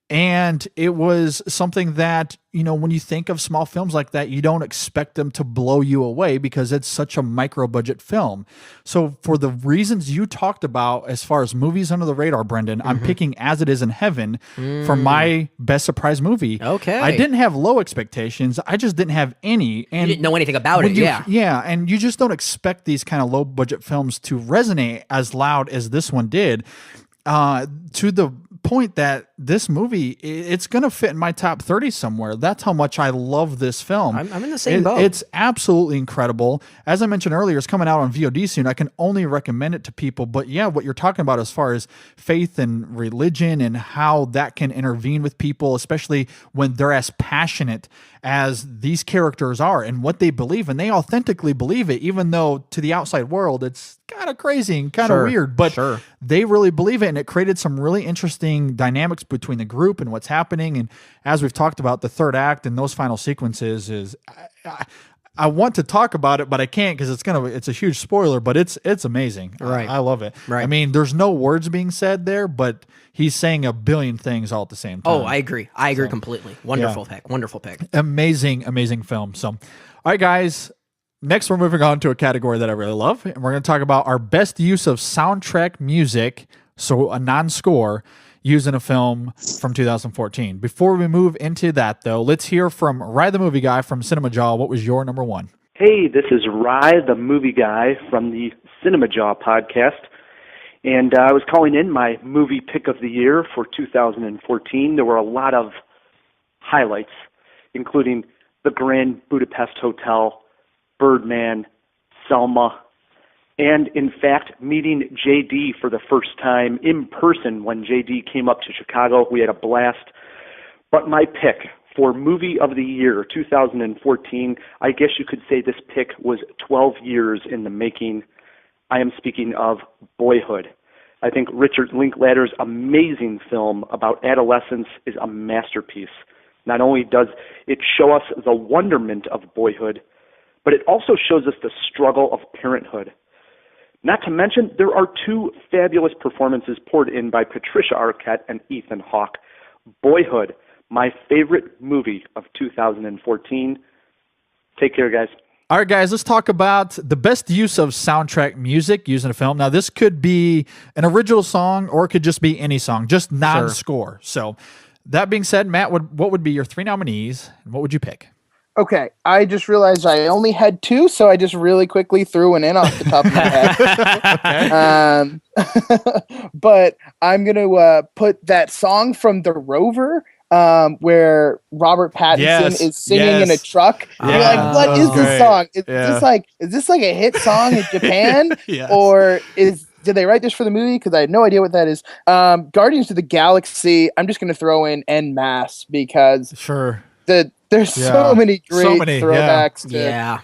[SPEAKER 4] And it was something that, when you think of small films like that, you don't expect them to blow you away because it's such a micro budget film. So for the reasons you talked about, as far as movies under the radar, Brendan, I'm picking As It Is in Heaven for my best surprise movie.
[SPEAKER 5] Okay.
[SPEAKER 4] I didn't have low expectations. I just didn't have any. And
[SPEAKER 5] you didn't know anything about it.
[SPEAKER 4] Yeah. And you just don't expect these kind of low budget films to resonate as loud as this one did, to the point that this movie, it's going to fit in my top 30 somewhere. That's how much I love this film.
[SPEAKER 5] I'm in the same boat.
[SPEAKER 4] It's absolutely incredible. As I mentioned earlier, it's coming out on VOD soon. I can only recommend it to people. But yeah, what you're talking about as far as faith and religion and how that can intervene with people, especially when they're as passionate as these characters are and what they believe, and they authentically believe it, even though to the outside world it's kind of crazy and kind of weird, but they really believe it, and it created some really interesting dynamics between the group and what's happening. And as we've talked about, the third act and those final sequences is I want to talk about it, but I can't because it's a huge spoiler, but it's amazing.
[SPEAKER 5] Right.
[SPEAKER 4] I love it.
[SPEAKER 5] Right.
[SPEAKER 4] I mean, there's no words being said there, but he's saying a billion things all at the same time.
[SPEAKER 5] Oh, I agree. I agree completely. Wonderful pick. Wonderful pick.
[SPEAKER 4] Amazing film. So, all right, guys. Next, we're moving on to a category that I really love, and we're going to talk about our best use of soundtrack music, so a non-score, used in a film from 2014. Before we move into that, though, let's hear from Rye the Movie Guy from Cinema Jaw. What was your number one?
[SPEAKER 15] Hey, this is Rye the Movie Guy from the Cinema Jaw podcast, and I was calling in my movie pick of the year for 2014. There were a lot of highlights, including The Grand Budapest Hotel, Birdman, Selma, and in fact, meeting JD for the first time in person when JD came up to Chicago. We had a blast. But my pick for movie of the year 2014, I guess you could say this pick was 12 years in the making. I am speaking of Boyhood. I think Richard Linklater's amazing film about adolescence is a masterpiece. Not only does it show us the wonderment of boyhood, but it also shows us the struggle of parenthood. Not to mention, there are two fabulous performances poured in by Patricia Arquette and Ethan Hawke. Boyhood, my favorite movie of 2014. Take care, guys.
[SPEAKER 4] All right, guys, let's talk about the best use of soundtrack music used in a film. Now, this could be an original song or it could just be any song, just non-score. So that being said, Matt, what would be your three nominees and what would you pick?
[SPEAKER 6] Okay, I just realized I only had two, so I just really quickly threw one in off the top of my head. But I'm going to put that song from The Rover where Robert Pattinson is singing in a truck. You're like, what is this song? Is this like a hit song in Japan? Or did they write this for the movie? Because I had no idea what that is. Guardians of the Galaxy, I'm just going to throw in en masse because there's so many great throwbacks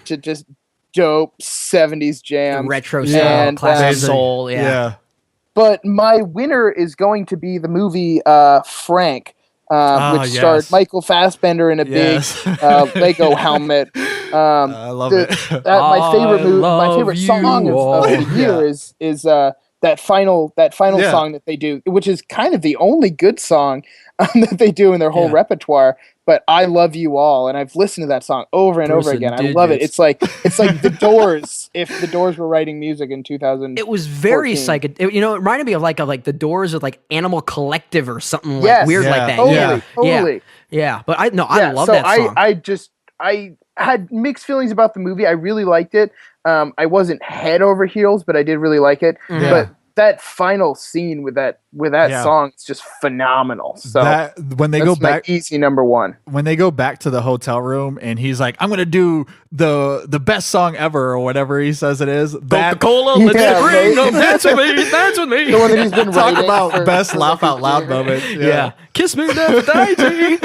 [SPEAKER 6] to just dope 70s jams.
[SPEAKER 5] Retro soul, classic soul,
[SPEAKER 6] But my winner is going to be the movie Frank, which starred Michael Fassbender in a big Lego helmet.
[SPEAKER 4] I love it.
[SPEAKER 6] My favorite song of the year is that final song that they do, which is kind of the only good song that they do in their whole repertoire. But I Love You All, and I've listened to that song over and over again. I love it. It's like The Doors if The Doors were writing music in 2000.
[SPEAKER 5] It was very psychedelic. It reminded me of like The Doors with like Animal Collective or something like weird like that.
[SPEAKER 6] Totally.
[SPEAKER 5] Yeah. But I love that song.
[SPEAKER 6] I had mixed feelings about the movie. I really liked it. I wasn't head over heels, but I did really like it. Mm-hmm. But that final scene with that song is just phenomenal. So
[SPEAKER 4] when they go back,
[SPEAKER 6] easy number one.
[SPEAKER 4] When they go back to the hotel room and he's like, "I'm gonna do the best song ever" or whatever he says it is.
[SPEAKER 5] Coca-Cola, let's bring them, dance with me, dance with me.
[SPEAKER 6] The one that he's been
[SPEAKER 4] talk about best laugh out loud moment.
[SPEAKER 5] Yeah. Kiss me, Nefertiti.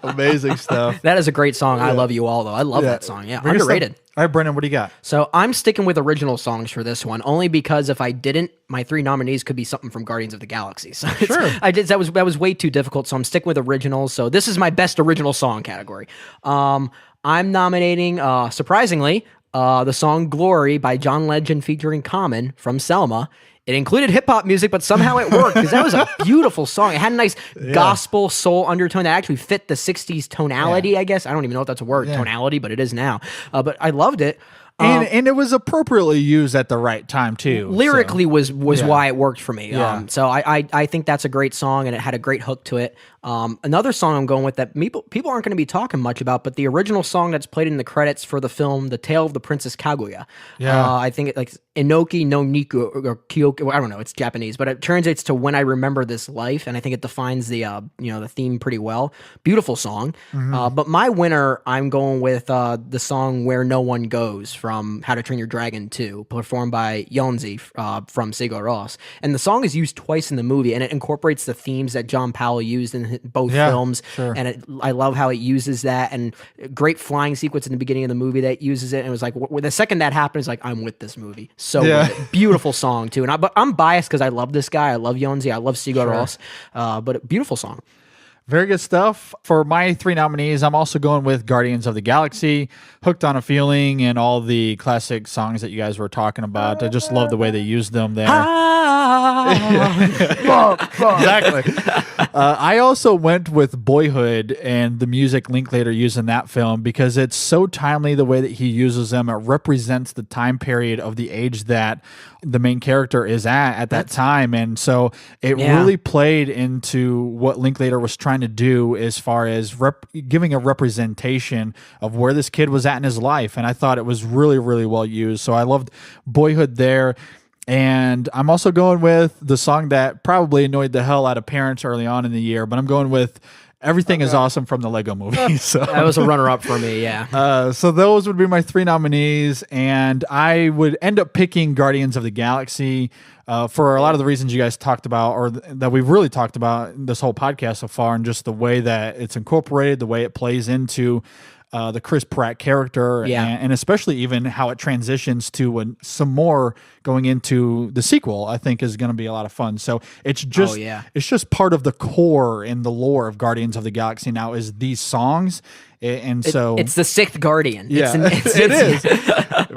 [SPEAKER 4] Amazing stuff.
[SPEAKER 5] That is a great song. I Love You All, though. I love that song. Yeah, underrated.
[SPEAKER 4] All right, Brendan, what do you got?
[SPEAKER 5] So I'm sticking with original songs for this one, only because if I didn't, my three nominees could be something from Guardians of the Galaxy. So that was way too difficult. So I'm sticking with originals. So this is my best original song category. I'm nominating, surprisingly, the song "Glory" by John Legend featuring Common from Selma. it included hip hop music, but somehow it worked because that was a beautiful song. It had a nice gospel soul undertone that actually fit the 60s tonality, I guess. I don't even know if that's a word, tonality, but it is now. But I loved it.
[SPEAKER 4] And it was appropriately used at the right time too.
[SPEAKER 5] Lyrically was why it worked for me. So I think that's a great song, and it had a great hook to it. Another song I'm going with that people aren't going to be talking much about, but the original song that's played in the credits for the film, The Tale of the Princess Kaguya. I think it like Inoki no Niku or Kyoko. I don't know. It's Japanese, but it translates to When I Remember This Life, and I think it defines the the theme pretty well. Beautiful song. But my winner, I'm going with the song Where No One Goes from How to Train Your Dragon 2, performed by Yonzi from Sigur Rós. And the song is used twice in the movie, and it incorporates the themes that John Powell used in both films. And I love how it uses that, and great flying sequence in the beginning of the movie that uses it. And it was like, the second that happens, like, I'm with this movie. So good. Beautiful song too. But I'm biased because I love this guy. I love Yonzi. I love Sigur Rós. But beautiful song.
[SPEAKER 4] Very good stuff. For my 3 nominees, I'm also going with Guardians of the Galaxy, Hooked on a Feeling, and all the classic songs that you guys were talking about. I just love the way they used them there. Exactly. I also went with Boyhood and the music Linklater used in that film because it's so timely the way that he uses them. It represents the time period of the age that the main character is at that time. And so it really played into what Linklater was trying to do as far as giving a representation of where this kid was at in his life. And I thought it was really, really well used. So I loved Boyhood there. And I'm also going with the song that probably annoyed the hell out of parents early on in the year, but I'm going with Everything is Awesome from the Lego Movie. So
[SPEAKER 5] that was a runner-up for me,
[SPEAKER 4] so those would be my 3 nominees, and I would end up picking Guardians of the Galaxy for a lot of the reasons you guys talked about, or that we've really talked about in this whole podcast so far, and just the way that it's incorporated, the way it plays into the Chris Pratt character, and especially even how it transitions to some more going into the sequel, I think is going to be a lot of fun. So it's just it's just part of the core in the lore of Guardians of the Galaxy now is these songs. And so
[SPEAKER 5] it's the 6th Guardian.
[SPEAKER 4] It is.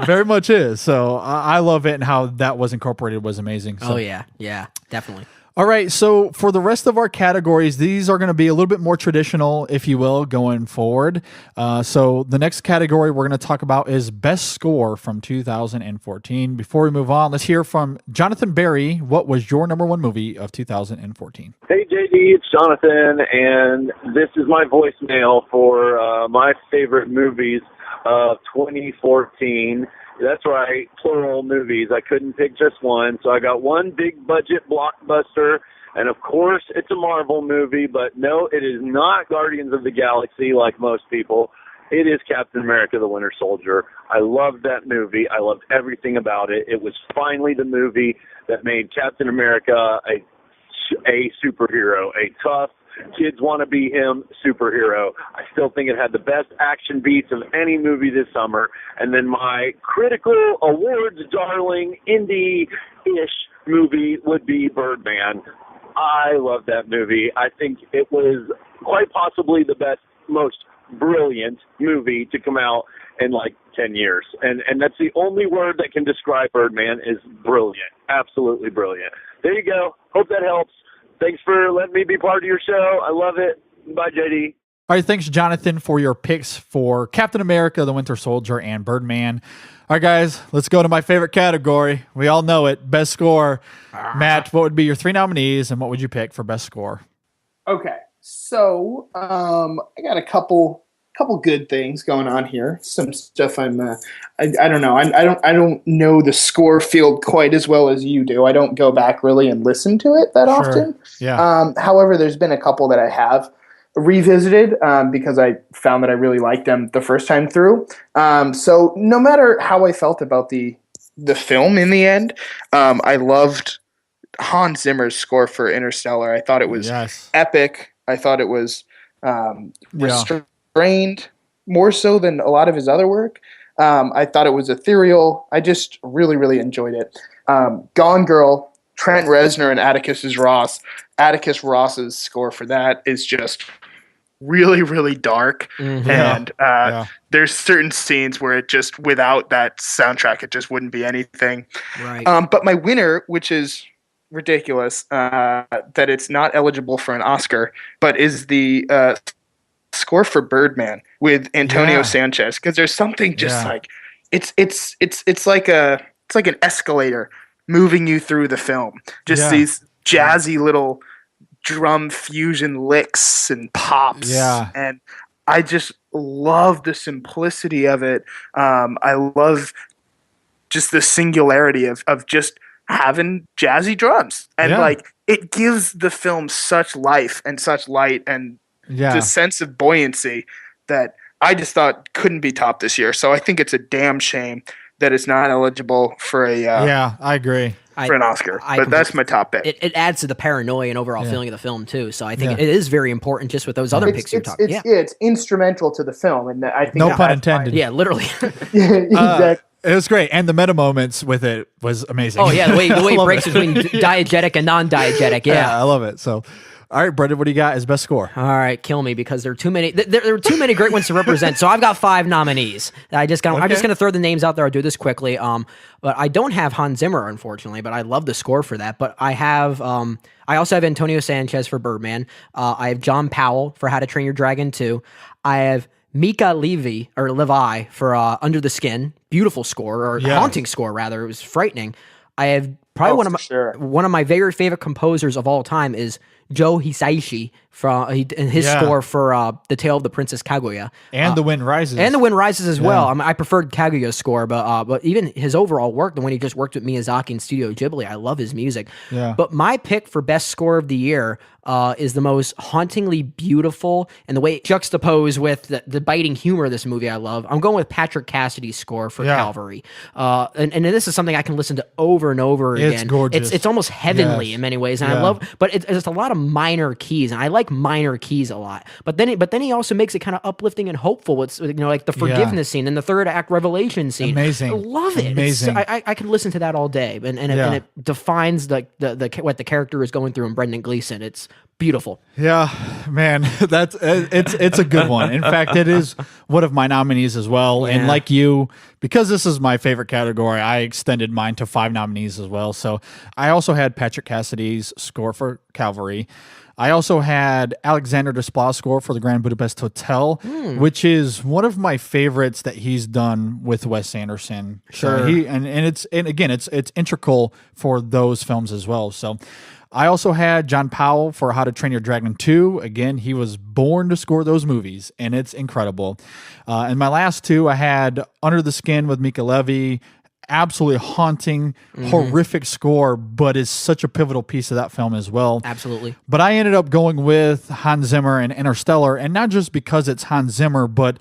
[SPEAKER 4] Very much is. So I love it, and how that was incorporated was amazing. So.
[SPEAKER 5] Yeah, definitely.
[SPEAKER 4] All right, so for the rest of our categories, these are going to be a little bit more traditional, if you will, going forward. So the next category we're going to talk about is Best Score from 2014. Before we move on, let's hear from Jonathan Berry. What was your number 1 movie of 2014?
[SPEAKER 16] Hey, JD, it's Jonathan, and this is my voicemail for my favorite movies of 2014. That's right, plural movies. I couldn't pick just one, so I got one big budget blockbuster, and of course it's a Marvel movie, but no, it is not Guardians of the Galaxy like most people. It is Captain America, the Winter Soldier. I loved that movie. I loved everything about it. It was finally the movie that made Captain America a superhero, a tough, kids want to be him superhero. I still think it had the best action beats of any movie this summer. And then my critical awards darling indie-ish movie would be Birdman. I love that movie. I think it was quite possibly the best, most brilliant movie to come out in like 10 years. And that's the only word that can describe Birdman is brilliant. Absolutely brilliant. There you go. Hope that helps. Thanks for letting me be part of your show. I love it. Bye, JD.
[SPEAKER 4] All right, thanks, Jonathan, for your picks for Captain America, the Winter Soldier, and Birdman. All right, guys, let's go to my favorite category. We all know it, Best Score. Matt, what would be your 3 nominees, and what would you pick for Best Score?
[SPEAKER 6] Okay, so I got a couple good things going on here. Some stuff I don't know. I don't know the score field quite as well as you do. I don't go back really and listen to it that often.
[SPEAKER 4] Yeah.
[SPEAKER 6] However, there's been a couple that I have revisited because I found that I really liked them the first time through. So no matter how I felt about the film in the end, I loved Hans Zimmer's score for Interstellar. I thought it was epic. I thought it was restrained more so than a lot of his other work. I thought it was ethereal. I just really, really enjoyed it. Gone Girl, Trent Reznor and Atticus Ross's score for that is just really, really dark.
[SPEAKER 5] Mm-hmm.
[SPEAKER 6] And there's certain scenes where it just, without that soundtrack, it just wouldn't be anything.
[SPEAKER 5] Right.
[SPEAKER 6] But my winner, which is ridiculous, that it's not eligible for an Oscar, but is the score for Birdman with Antonio Sanchez, because there's something just like it's like an escalator moving you through the film. Just these jazzy little drum fusion licks and pops.
[SPEAKER 4] Yeah.
[SPEAKER 6] And I just love the simplicity of it. I love just the singularity of just having jazzy drums. And like, it gives the film such life and such light and just sense of buoyancy that I just thought couldn't be topped this year. So I think it's a damn shame that it's not eligible for a
[SPEAKER 4] I agree.
[SPEAKER 6] For an Oscar. But that's my top pick.
[SPEAKER 5] It adds to the paranoia and overall feeling of the film too. So I think it is very important, just with those other picks you're talking.
[SPEAKER 6] It's instrumental to the film, and I think
[SPEAKER 4] no pun intended.
[SPEAKER 5] Yeah, literally.
[SPEAKER 6] Exactly.
[SPEAKER 4] It was great, and the meta moments with it was amazing.
[SPEAKER 5] Oh yeah, the way it breaks between diegetic and non-diegetic. Yeah,
[SPEAKER 4] I love it. So, all right, Brendan, what do you got as best score?
[SPEAKER 5] All right, kill me, because there are too many. There are too many great ones to represent. So I've got 5 nominees. I'm just gonna throw the names out there. I'll do this quickly. But I don't have Hans Zimmer, unfortunately. But I love the score for that. But I have. I also have Antonio Sanchez for Birdman. I have John Powell for How to Train Your Dragon 2. I have Mika Levi for Under the Skin. Beautiful score, or haunting score rather. It was frightening. I have probably one of my very favorite composers of all time is Joe Hisaishi from his score for The Tale of the Princess Kaguya,
[SPEAKER 4] and The Wind Rises,
[SPEAKER 5] as well. I mean, I preferred Kaguya's score, but even his overall work, the when he just worked with Miyazaki and Studio Ghibli, I love his music.
[SPEAKER 4] Yeah.
[SPEAKER 5] But my pick for best score of the year is the most hauntingly beautiful, and the way it juxtaposed with the biting humor of this movie I love. I'm going with Patrick Cassidy's score for Calvary. And this is something I can listen to over and over again.
[SPEAKER 4] It's gorgeous.
[SPEAKER 5] It's almost heavenly in many ways, and I love, but it's a lot of minor keys, and I like minor keys a lot. But then he also makes it kind of uplifting and hopeful. It's like the forgiveness scene and the third act revelation scene.
[SPEAKER 4] Amazing.
[SPEAKER 5] I love it.
[SPEAKER 4] Amazing.
[SPEAKER 5] I can listen to that all day, and it defines the what the character is going through in Brendan Gleeson. It's beautiful.
[SPEAKER 4] Yeah, man, it's a good one. In fact, it is one of my nominees as well. And like you, because this is my favorite category, I extended mine to 5 nominees as well. So I also had Patrick Cassidy's score for Calvary. I also had Alexander Desplat's score for the Grand Budapest Hotel, which is one of my favorites that he's done with Wes Anderson.
[SPEAKER 5] Sure.
[SPEAKER 4] So it's integral for those films as well. So I also had John Powell for How to Train Your Dragon 2. Again, he was born to score those movies, and it's incredible. And my last 2, I had Under the Skin with Mika Levi. Absolutely haunting, horrific score, but is such a pivotal piece of that film as well.
[SPEAKER 5] Absolutely.
[SPEAKER 4] But I ended up going with Hans Zimmer and Interstellar, and not just because it's Hans Zimmer, but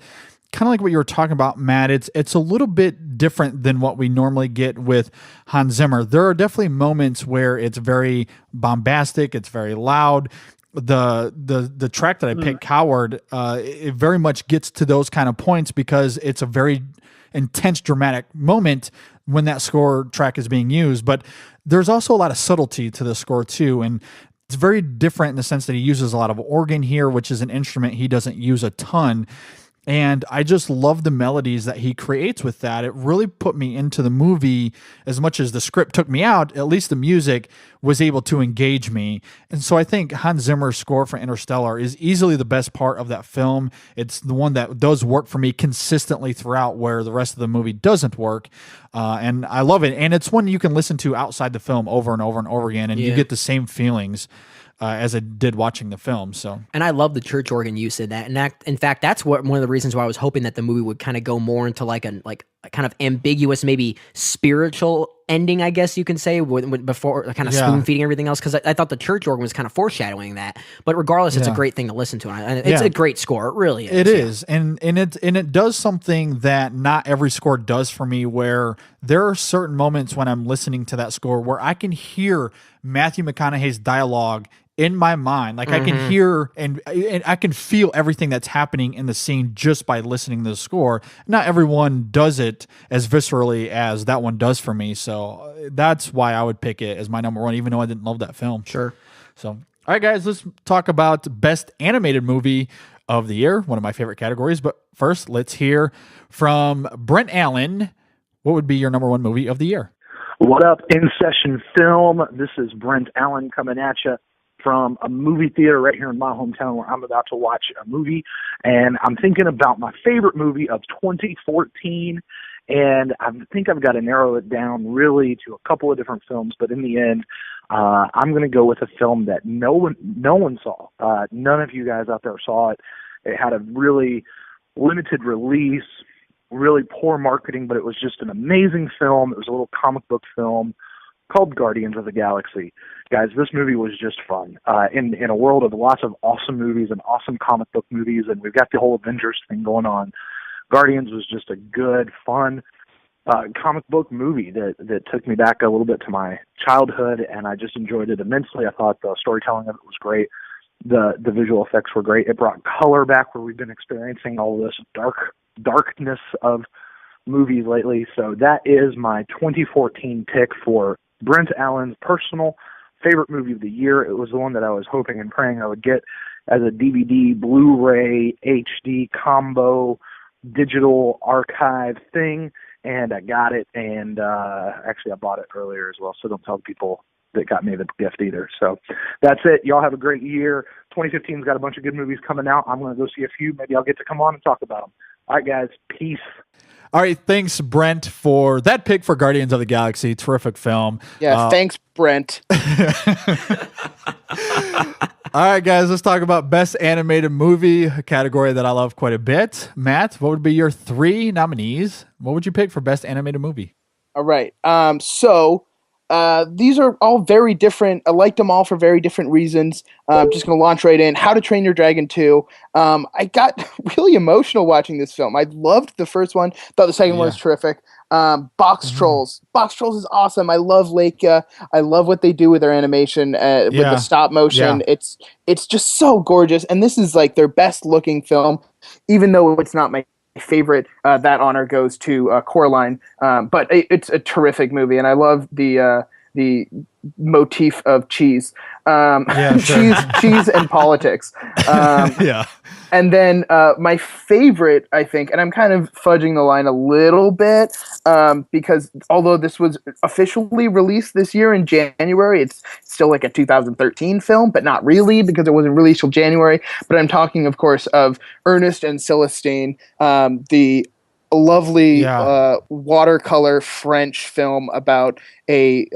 [SPEAKER 4] kind of like what you were talking about, Matt. It's a little bit different than what we normally get with Hans Zimmer. There are definitely moments where it's very bombastic, it's very loud. The track that I picked, Coward, it very much gets to those kind of points because it's a very intense, dramatic moment when that score track is being used. But there's also a lot of subtlety to the score too, and it's very different in the sense that he uses a lot of organ here, which is an instrument he doesn't use a ton. And I just love the melodies that he creates with that. It really put me into the movie as much as the script took me out. At least the music was able to engage me. And so I think Hans Zimmer's score for Interstellar is easily the best part of that film. It's the one that does work for me consistently throughout, where the rest of the movie doesn't work. And I love it. And it's one you can listen to outside the film over and over and over again, and you get the same feelings as I did watching the film. So,
[SPEAKER 5] and I love the church organ use in that. And in fact, that's one of the reasons why I was hoping that the movie would kind of go more into like a kind of ambiguous, maybe spiritual ending, I guess you can say, before kind of spoon feeding everything else. Because I thought the church organ was kind of foreshadowing that. But regardless, it's a great thing to listen to, and it's a great score. It really is.
[SPEAKER 4] It is, and it does something that not every score does for me. Where there are certain moments when I'm listening to that score where I can hear Matthew McConaughey's dialogue in my mind. Like I can hear and I can feel everything that's happening in the scene just by listening to the score. Not everyone does it as viscerally as that one does for me. So that's why I would pick it as my number 1, even though I didn't love that film.
[SPEAKER 5] Sure.
[SPEAKER 4] So, all right, guys, let's talk about best animated movie. of the year, one of my favorite categories. But first, let's hear from Brent Allen. What would be your number one movie of the year?
[SPEAKER 17] What up, InSession Film? This is Brent Allen coming at you from a movie theater right here in my hometown where I'm about to watch a movie. And I'm thinking about my favorite movie of 2014. And I think I've got to narrow it down really to a couple of different films. But in the end, I'm going to go with a film that no one saw. None of you guys out there saw it. It had a really limited release, really poor marketing, but it was just an amazing film. It was a little comic book film called Guardians of the Galaxy. Guys, this movie was just fun. In a world of lots of awesome movies and awesome comic book movies, and we've got the whole Avengers thing going on, Guardians was just a good, fun comic book movie that took me back a little bit to my childhood, and I just enjoyed it immensely. I thought the storytelling of it was great. The visual effects were great. It brought color back where we've been experiencing all this darkness of movies lately. So that is my 2014 pick for Brent Allen's personal favorite movie of the year. It was the one that I was hoping and praying I would get as a DVD, Blu-ray, HD combo, digital archive thing, and I got it. And actually, I bought it earlier as well, so don't tell people that got me the gift either. So that's it. Y'all have a great year. 2015's got a bunch of good movies coming out. I'm going to go see a few. Maybe I'll get to come on and talk about them. All right, guys. Peace.
[SPEAKER 4] All right, thanks, Brent, for that pick for Guardians of the Galaxy. Terrific film.
[SPEAKER 6] Yeah, thanks, Brent.
[SPEAKER 4] All right, guys, let's talk about Best Animated Movie, a category that I love quite a bit. Matt, what would be your 3 nominees? What would you pick for Best Animated Movie?
[SPEAKER 6] All right. So these are all very different. I liked them all for very different reasons. I'm just going to launch right in. How to Train Your Dragon 2. I got really emotional watching this film. I loved the first one. Thought the second one was terrific. Box Trolls. Box Trolls is awesome. I love Leica. I love what they do with their animation, with the stop motion.
[SPEAKER 4] Yeah.
[SPEAKER 6] It's just so gorgeous. And this is like their best looking film, even though it's not my favorite. That honor goes to Coraline. But it's a terrific movie, and I love the motif of cheese. Cheese and politics. And then my favorite, I think, and I'm kind of fudging the line a little bit, because although this was officially released this year in January, it's still like a 2013 film, but not really, because it wasn't released till January. But I'm talking, of course, of Ernest and Celestine, the lovely watercolor French film about a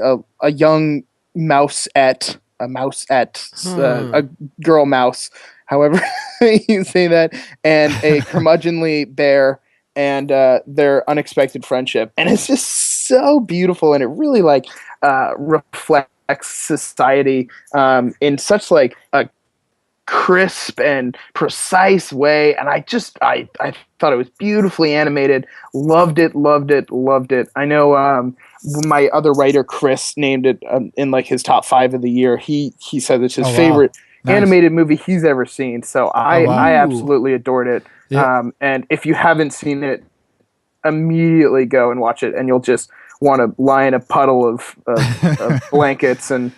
[SPEAKER 6] young mousette, a girl mouse, however you say that, and a curmudgeonly bear, and their unexpected friendship. And it's just so beautiful, and it really reflects society in such like a crisp and precise way. And I thought it was beautifully animated. Loved it. I know my other writer Chris named it in like his top 5 of the year. He said it's his favorite animated movie he's ever seen. So I absolutely adored it. Yeah. And if you haven't seen it, immediately go and watch it, and you'll just want to lie in a puddle of blankets and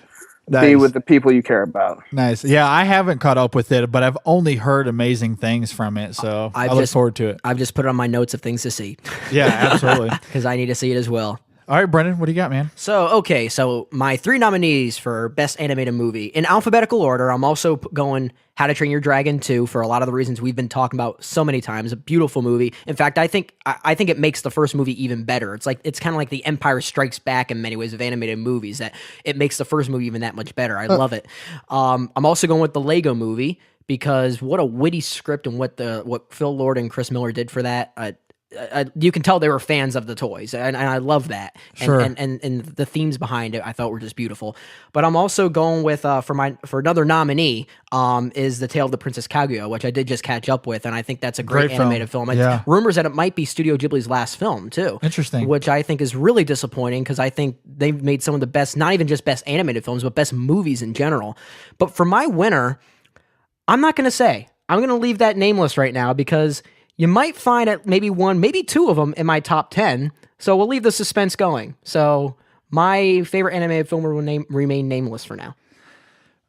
[SPEAKER 6] be with the people you care about.
[SPEAKER 4] Nice. Yeah, I haven't caught up with it, but I've only heard amazing things from it, so I look forward to it.
[SPEAKER 5] I've just put it on my notes of things to see.
[SPEAKER 4] Yeah, absolutely.
[SPEAKER 5] Because I need to see it as well.
[SPEAKER 4] All right, Brendan, what do you got, man?
[SPEAKER 5] So my 3 nominees for Best Animated Movie. In alphabetical order, I'm also going How to Train Your Dragon 2 for a lot of the reasons we've been talking about so many times. A beautiful movie. In fact, I think it makes the first movie even better. It's kind of like The Empire Strikes Back in many ways of animated movies, that it makes the first movie even that much better. I love it. I'm also going with the Lego Movie, because what a witty script, and what Phil Lord and Chris Miller did for that. You can tell they were fans of the toys, and I love that.
[SPEAKER 4] Sure.
[SPEAKER 5] And the themes behind it I thought were just beautiful. But I'm also going with for another nominee is The Tale of the Princess Kaguya, which I did just catch up with, and I think that's a great animated film.
[SPEAKER 4] Yeah.
[SPEAKER 5] Rumors that it might be Studio Ghibli's last film too.
[SPEAKER 4] Interesting.
[SPEAKER 5] Which I think is really disappointing, because I think they've made some of the best, not even just best animated films, but best movies in general. But for my winner, I'm not going to say. I'm going to leave that nameless right now, because you might find at maybe 1, maybe 2 of them in my top 10. So we'll leave the suspense going. So my favorite animated film will remain nameless for now.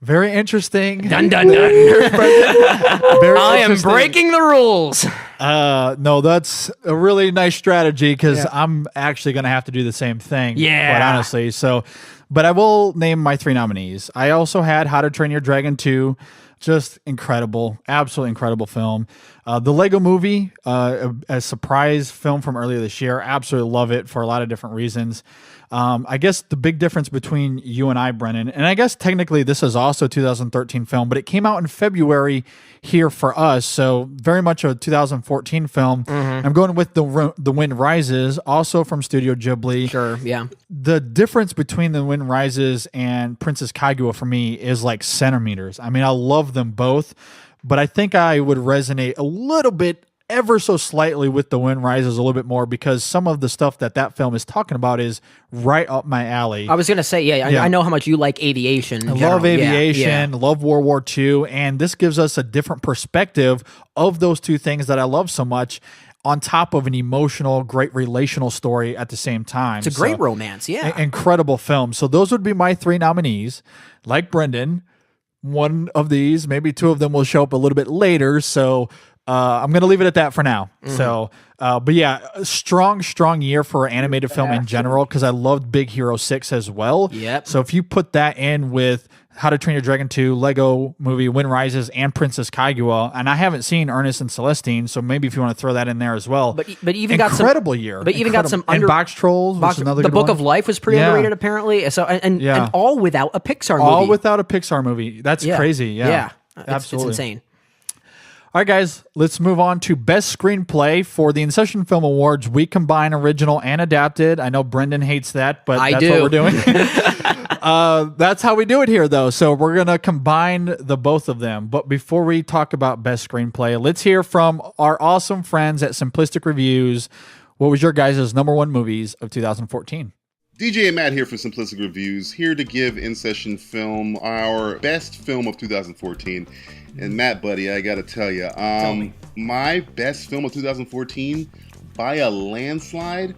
[SPEAKER 4] Very interesting.
[SPEAKER 5] Dun dun dun. I am breaking the rules.
[SPEAKER 4] No, that's a really nice strategy because I'm actually going to have to do the same thing.
[SPEAKER 5] Yeah.
[SPEAKER 4] Quite honestly. So, but I will name my 3 nominees. I also had How to Train Your Dragon 2. Just incredible, absolutely incredible film. The Lego Movie, a surprise film from earlier this year. Absolutely love it for a lot of different reasons. I guess the big difference between you and I, Brennan, and I guess technically this is also a 2013 film, but it came out in February here for us, so very much a 2014 film. I'm going with The Wind Rises, also from Studio Ghibli.
[SPEAKER 5] Sure, yeah.
[SPEAKER 4] The difference between The Wind Rises and Princess Kaguya for me is like centimeters. I mean, I love them both, but I think I would resonate a little bit, ever so slightly, with The Wind Rises a little bit more because some of the stuff that film is talking about is right up my alley.
[SPEAKER 5] I was going to say, I know how much you like aviation.
[SPEAKER 4] I love aviation, love World War II, and this gives us a different perspective of those two things that I love so much on top of an emotional, great relational story at the same time.
[SPEAKER 5] It's a great romance,
[SPEAKER 4] Incredible film. So those would be my 3 nominees. Like Brendan, one of these, maybe 2 of them will show up a little bit later, so I'm going to leave it at that for now. So, but yeah, a strong year for animated film in general because I loved Big Hero 6 as well.
[SPEAKER 5] Yep.
[SPEAKER 4] So if you put that in with How to Train Your Dragon 2, Lego Movie, Wind Rises, and Princess Kaguya, and I haven't seen Ernest and Celestine, so maybe if you want to throw that in there as well.
[SPEAKER 5] But even
[SPEAKER 4] incredible
[SPEAKER 5] got some,
[SPEAKER 4] year.
[SPEAKER 5] But even got some
[SPEAKER 4] and Box Trolls, which is another
[SPEAKER 5] The
[SPEAKER 4] good
[SPEAKER 5] Book
[SPEAKER 4] one.
[SPEAKER 5] of Life was pretty underrated apparently. So and all without a Pixar movie.
[SPEAKER 4] All without a Pixar movie. That's crazy. Yeah.
[SPEAKER 5] It's
[SPEAKER 4] Absolutely.
[SPEAKER 5] insane.
[SPEAKER 4] All right, guys, let's move on to Best Screenplay. For the InSession Film Awards, we combine original and adapted. I know Brendan hates that, but that's what we're doing. That's how we do it here, though. So we're going to combine the both of them. But before we talk about Best Screenplay, let's hear from our awesome friends at Simplistic Reviews. What was your guys' number 1 movies of 2014?
[SPEAKER 18] DJ and Matt here from Simplistic Reviews, here to give InSession Film our best film of 2014. And Matt, buddy, I gotta tell you, my best film of 2014, by a landslide,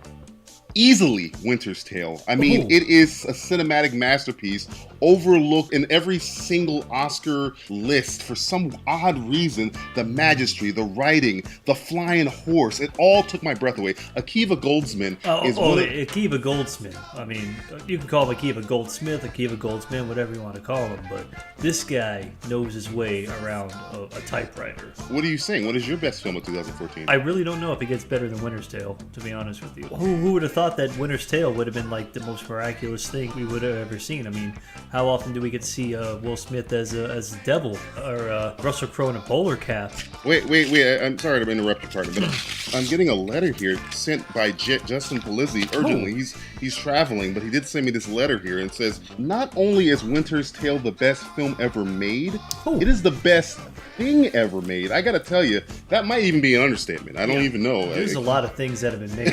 [SPEAKER 18] easily Winter's Tale. I mean, it is a cinematic masterpiece, overlooked in every single Oscar list for some odd reason. The majesty, the writing, the flying horse, it all took my breath away. Akiva Goldsman
[SPEAKER 19] Akiva Goldsman. I mean, you can call him Akiva Goldsmith, Akiva Goldsman, whatever you want to call him, but this guy knows his way around a typewriter.
[SPEAKER 18] What are you saying? What is your best film of 2014?
[SPEAKER 19] I really don't know if it gets better than Winter's Tale, to be honest with you. Who would have thought that Winter's Tale would have been like the most miraculous thing we would have ever seen? I mean, how often do we get to see Will Smith as a devil or Russell Crowe in a bowler cap?
[SPEAKER 18] Wait. I'm sorry to interrupt you, partner, but I'm getting a letter here sent by Justin Polizzi urgently. He's traveling, but he did send me this letter here and says, not only is Winter's Tale the best film ever made, it is the best thing ever made. I gotta tell you, that might even be an understatement. I don't even know.
[SPEAKER 19] There's a lot of things that have been made.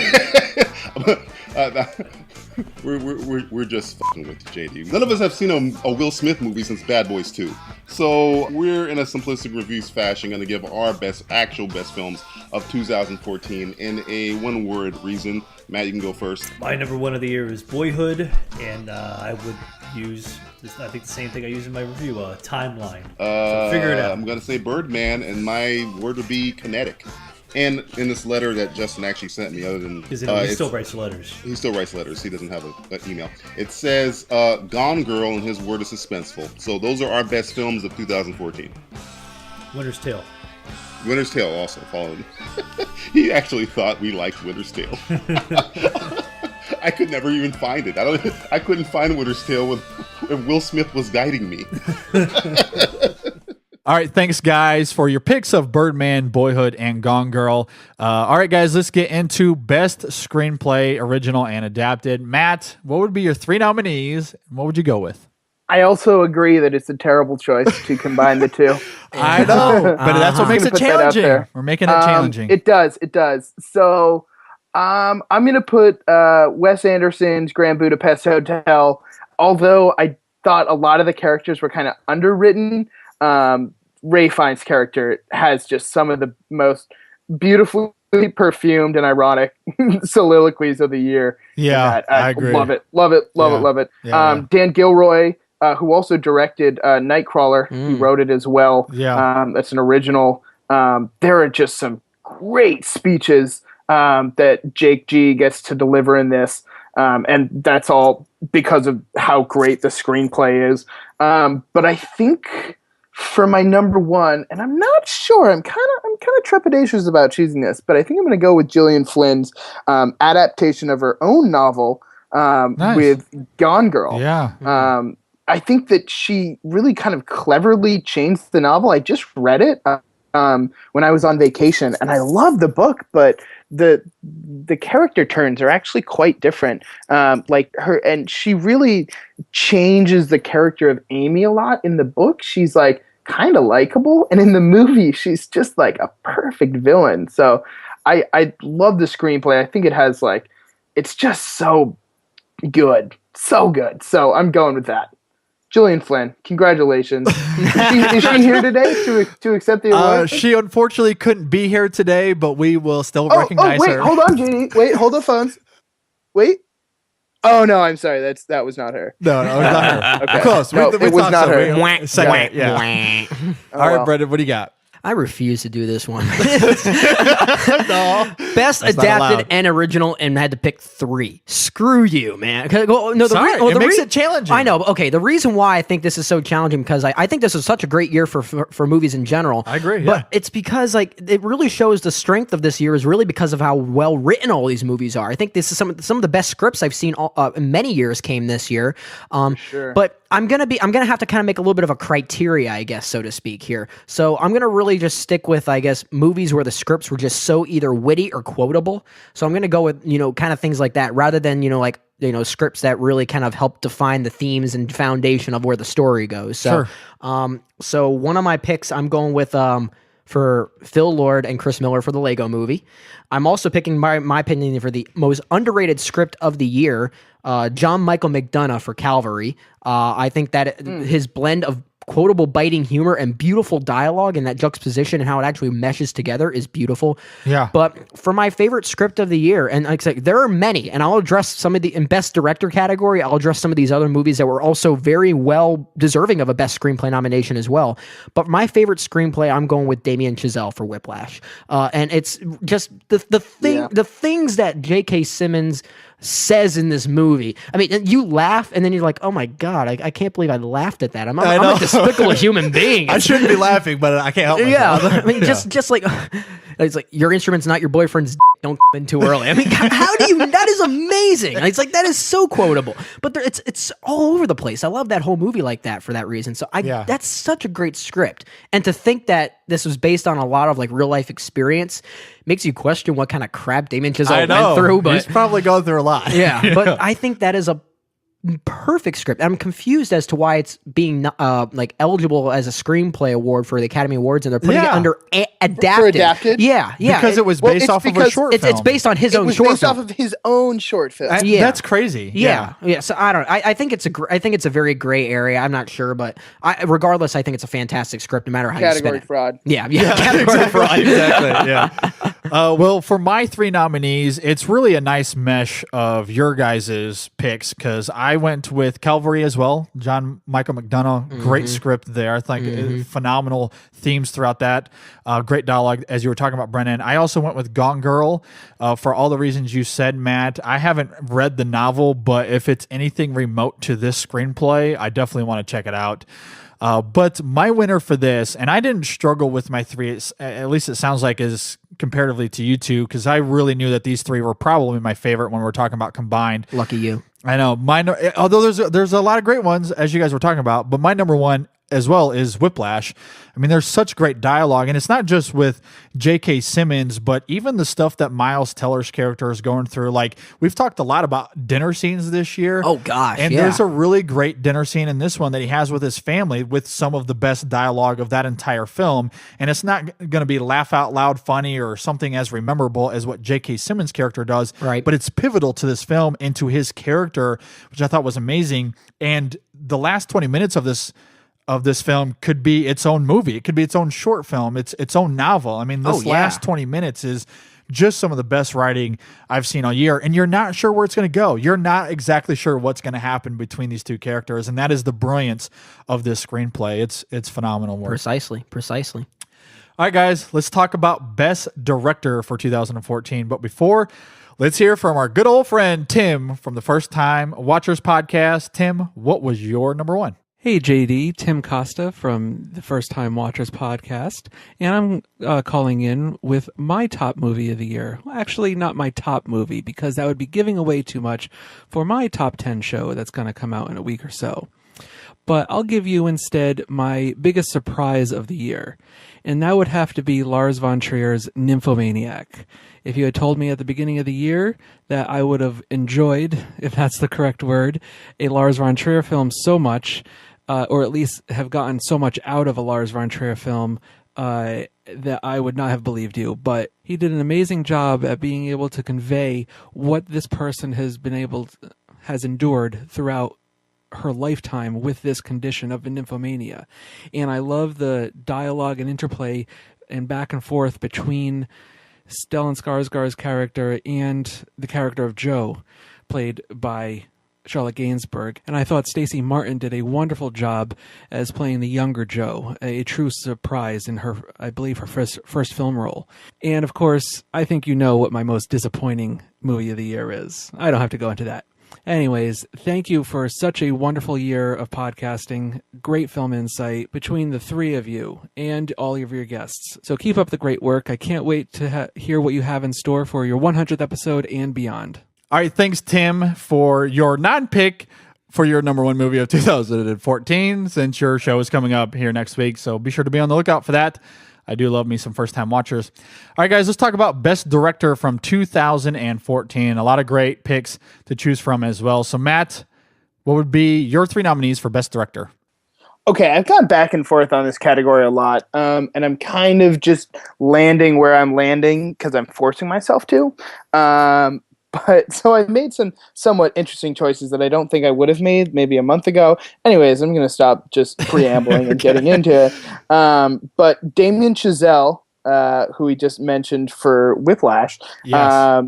[SPEAKER 18] We're just fucking with you, JD. None of us have seen a Will Smith movie since Bad Boys 2. So we're in a Simplistic Reviews fashion going to give our actual best films of 2014 in a one-word reason. Matt, you can go first.
[SPEAKER 19] My number 1 of the year is Boyhood, and I would use, I think, the same thing I use in my review, Timeline. So figure it out.
[SPEAKER 18] I'm going to say Birdman, and my word would be Kinetic. And in this letter that Justin actually sent me, other than...
[SPEAKER 19] Because he still writes letters.
[SPEAKER 18] He still writes letters. He doesn't have an email. It says, Gone Girl, and his word is suspenseful. So those are our best films of 2014.
[SPEAKER 19] Winter's Tale.
[SPEAKER 18] Winter's Tale also followed. He actually thought we liked Winter's Tale. I could never even find it. I couldn't find Winter's Tale when Will Smith was guiding me.
[SPEAKER 4] All right, thanks, guys, for your picks of Birdman, Boyhood, and Gone Girl. All right, guys, let's get into Best Screenplay, Original, and Adapted. Matt, what would be your 3 nominees, and what would you go with?
[SPEAKER 6] I also agree that it's a terrible choice to combine the two.
[SPEAKER 4] I know, but that's what makes it challenging. We're making it challenging.
[SPEAKER 6] It does. So I'm going to put Wes Anderson's Grand Budapest Hotel, although I thought a lot of the characters were kind of underwritten. Ray Fiennes' character has just some of the most beautifully perfumed and ironic soliloquies of the year.
[SPEAKER 4] Yeah, I agree.
[SPEAKER 6] Love it.
[SPEAKER 4] Yeah.
[SPEAKER 6] Dan Gilroy who also directed Nightcrawler. He wrote it as well.
[SPEAKER 4] Yeah.
[SPEAKER 6] That's an original. There are just some great speeches that Jake G gets to deliver in this. And that's all because of how great the screenplay is. But I think for my number one, and I'm not sure, I'm kind of trepidatious about choosing this, but I think I'm going to go with Gillian Flynn's adaptation of her own novel with Gone Girl.
[SPEAKER 4] Yeah.
[SPEAKER 6] I think that she really kind of cleverly changed the novel. I just read it when I was on vacation, and I love the book, but the character turns are actually quite different. And she really changes the character of Amy a lot. In the book, she's like kind of likable, and in the movie, she's just like a perfect villain. So I love the screenplay. I think it has like, it's just so good. So I'm going with that. Gillian Flynn, congratulations. Is she here today to accept the award?
[SPEAKER 4] She unfortunately couldn't be here today, but we will still recognize
[SPEAKER 6] wait,
[SPEAKER 4] her.
[SPEAKER 6] Hold on, JD. Wait, hold the phones. Wait. Oh no, I'm sorry. That was not her.
[SPEAKER 4] No, it was not her.
[SPEAKER 6] Okay.
[SPEAKER 4] Close.
[SPEAKER 6] No,
[SPEAKER 4] we
[SPEAKER 6] it was
[SPEAKER 4] thought
[SPEAKER 6] not
[SPEAKER 4] so.
[SPEAKER 6] her.
[SPEAKER 4] Yeah.
[SPEAKER 6] Oh,
[SPEAKER 4] All right,
[SPEAKER 6] well.
[SPEAKER 4] Brendan, what do you got?
[SPEAKER 5] I refuse to do this one.
[SPEAKER 4] No.
[SPEAKER 5] Best
[SPEAKER 4] That's not
[SPEAKER 5] adapted
[SPEAKER 4] allowed.
[SPEAKER 5] and original, and had to pick 3. Screw you, man. No,
[SPEAKER 4] Sorry, it makes it challenging.
[SPEAKER 5] I know. Okay, the reason why I think this is so challenging because I think this is such a great year for movies in general.
[SPEAKER 4] I agree.
[SPEAKER 5] But
[SPEAKER 4] Yeah.
[SPEAKER 5] it's because like it really shows the strength of this year is really because of how well written all these movies are. I think this is some of the best scripts I've seen in many years came this year.
[SPEAKER 6] Sure.
[SPEAKER 5] But I'm gonna have to kind of make a little bit of a criteria, I guess, so to speak here. So I'm gonna really just stick with, I guess, movies where the scripts were just so either witty or quotable. So I'm gonna go with kind of things like that rather than scripts that really kind of help define the themes and foundation of where the story goes. So, so one of my picks, I'm going with for Phil Lord and Chris Miller for the Lego Movie. I'm also picking my opinion for the most underrated script of the year, John Michael McDonough for Calvary. I think that his blend of quotable, biting humor and beautiful dialogue and that juxtaposition and how it actually meshes together is beautiful.
[SPEAKER 4] Yeah.
[SPEAKER 5] But for my favorite script of the year, and like I said, there are many, and I'll address some of the in best director category. I'll address some of these other movies that were also very well deserving of a best screenplay nomination as well. But my favorite screenplay, I'm going with Damien Chazelle for Whiplash, and it's just the things that J.K. Simmons says in this movie. I mean, you laugh and then you're like, oh my God, I can't believe I laughed at that. I'm a despicable human being.
[SPEAKER 4] I shouldn't be laughing, but I can't help myself.
[SPEAKER 5] Yeah, I mean, just like it's like your instrument's not your boyfriend's. Don't in too early. I mean, how do you? That is amazing. It's like that is so quotable. But it's all over the place. I love that whole movie like that for that reason. So that's such a great script. And to think that this was based on a lot of like real life experience makes you question what kind of crap Damien Chazelle went through. But
[SPEAKER 4] he's probably going through a lot.
[SPEAKER 5] Yeah, but I think that is a perfect script. I'm confused as to why it's being like eligible as a screenplay award for the Academy Awards, and they're putting it under adapted.
[SPEAKER 6] For adapted?
[SPEAKER 5] Yeah,
[SPEAKER 4] because it was based off of a short film.
[SPEAKER 5] It's based on his own
[SPEAKER 6] It
[SPEAKER 5] short
[SPEAKER 6] was based
[SPEAKER 5] film.
[SPEAKER 6] off of his own short film.
[SPEAKER 4] That's crazy.
[SPEAKER 5] Yeah. So I don't. I think it's a very gray area. I'm not sure, but regardless, I think it's a fantastic script, no matter how you spin
[SPEAKER 6] Category
[SPEAKER 5] it.
[SPEAKER 6] fraud.
[SPEAKER 5] Yeah, category fraud.
[SPEAKER 4] Exactly. Yeah. Well, for my 3 nominees, it's really a nice mesh of your guys' picks because I went with Calvary as well. John Michael McDonough, great script there. I think phenomenal themes throughout that. Great dialogue, as you were talking about, Brennan. I also went with Gone Girl for all the reasons you said, Matt. I haven't read the novel, but if it's anything remote to this screenplay, I definitely want to check it out. But my winner for this, and I didn't struggle with my 3, at least it sounds like, is comparatively to you two, because I really knew that these 3 were probably my favorite when we're talking about combined.
[SPEAKER 5] Lucky you.
[SPEAKER 4] I know. Although there's a lot of great ones, as you guys were talking about, but my number one as well is Whiplash. I mean, there's such great dialogue, and it's not just with J.K. Simmons, but even the stuff that Miles Teller's character is going through. Like, we've talked a lot about dinner scenes this year.
[SPEAKER 5] Oh, gosh,
[SPEAKER 4] and there's a really great dinner scene in this one that he has with his family with some of the best dialogue of that entire film. And it's not going to be laugh out loud funny or something as memorable as what J.K. Simmons' character does.
[SPEAKER 5] Right.
[SPEAKER 4] But it's pivotal to this film and to his character, which I thought was amazing. And the last 20 minutes of this film could be its own movie. It could be its own short film. It's its own novel. I mean, this last 20 minutes is just some of the best writing I've seen all year. And you're not sure where it's going to go. You're not exactly sure what's going to happen between these two characters. And that is the brilliance of this screenplay. It's phenomenal work.
[SPEAKER 5] Precisely.
[SPEAKER 4] All right, guys, let's talk about Best Director for 2014. But before, let's hear from our good old friend, Tim, from the First Time Watchers podcast. Tim, what was your number one?
[SPEAKER 20] Hey, JD, Tim Costa from the First Time Watchers podcast, and I'm calling in with my top movie of the year. Well, actually, not my top movie, because that would be giving away too much for my top 10 show that's going to come out in a week or so. But I'll give you instead my biggest surprise of the year, and that would have to be Lars von Trier's Nymphomaniac. If you had told me at the beginning of the year that I would have enjoyed, if that's the correct word, a Lars von Trier film so much, or at least have gotten so much out of a Lars von Trier film, that I would not have believed you. But he did an amazing job at being able to convey what this person has endured throughout her lifetime with this condition of nymphomania. And I love the dialogue and interplay and back and forth between Stellan Skarsgård's character and the character of Joe, played by Charlotte Gainsbourg. And I thought Stacey Martin did a wonderful job as playing the younger Joe, a true surprise in her, I believe, her first film role. And of course, I think you know what my most disappointing movie of the year is. I don't have to go into that. Anyways, thank you for such a wonderful year of podcasting. Great film insight between the three of you and all of your guests. So keep up the great work. I can't wait to hear what you have in store for your 100th episode and beyond.
[SPEAKER 4] All right, thanks, Tim, for your non-pick for your number one movie of 2014, since your show is coming up here next week. So be sure to be on the lookout for that. I do love me some first-time watchers. All right, guys, let's talk about Best Director from 2014. A lot of great picks to choose from as well. So, Matt, what would be your three nominees for Best Director?
[SPEAKER 6] Okay, I've gone back and forth on this category a lot, and I'm kind of just landing where I'm landing because I'm forcing myself to. But so I made some somewhat interesting choices that I don't think I would have made maybe a month ago. Anyways, I'm going to stop just preambling and getting into it. But Damien Chazelle, who we just mentioned for Whiplash,
[SPEAKER 4] Yes.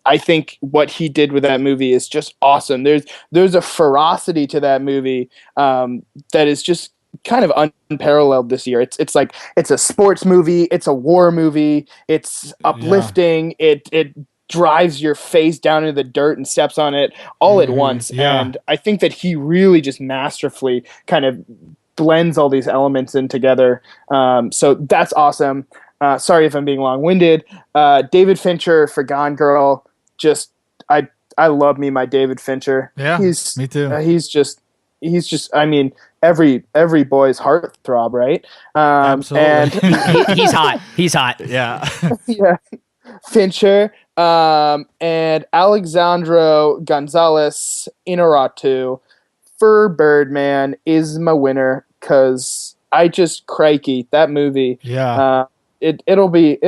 [SPEAKER 6] I think what he did with that movie is just awesome. There's a ferocity to that movie that is just kind of unparalleled this year. It's like it's a sports movie, it's a war movie, it's uplifting, it drives your face down into the dirt and steps on it all at once.
[SPEAKER 4] Yeah.
[SPEAKER 6] And I think that he really just masterfully kind of blends all these elements in together. So that's awesome. Sorry if I'm being long-winded. David Fincher for Gone Girl. Just, I love me my David Fincher.
[SPEAKER 4] Yeah, me too.
[SPEAKER 6] He's just, I mean, every boy's heartthrob, right?
[SPEAKER 4] Absolutely.
[SPEAKER 6] And
[SPEAKER 5] He's hot.
[SPEAKER 4] Yeah.
[SPEAKER 6] yeah. Fincher, and Alexandro Gonzalez Inarritu for Birdman is my winner because I just crikey that movie.
[SPEAKER 4] Yeah.
[SPEAKER 6] It'll be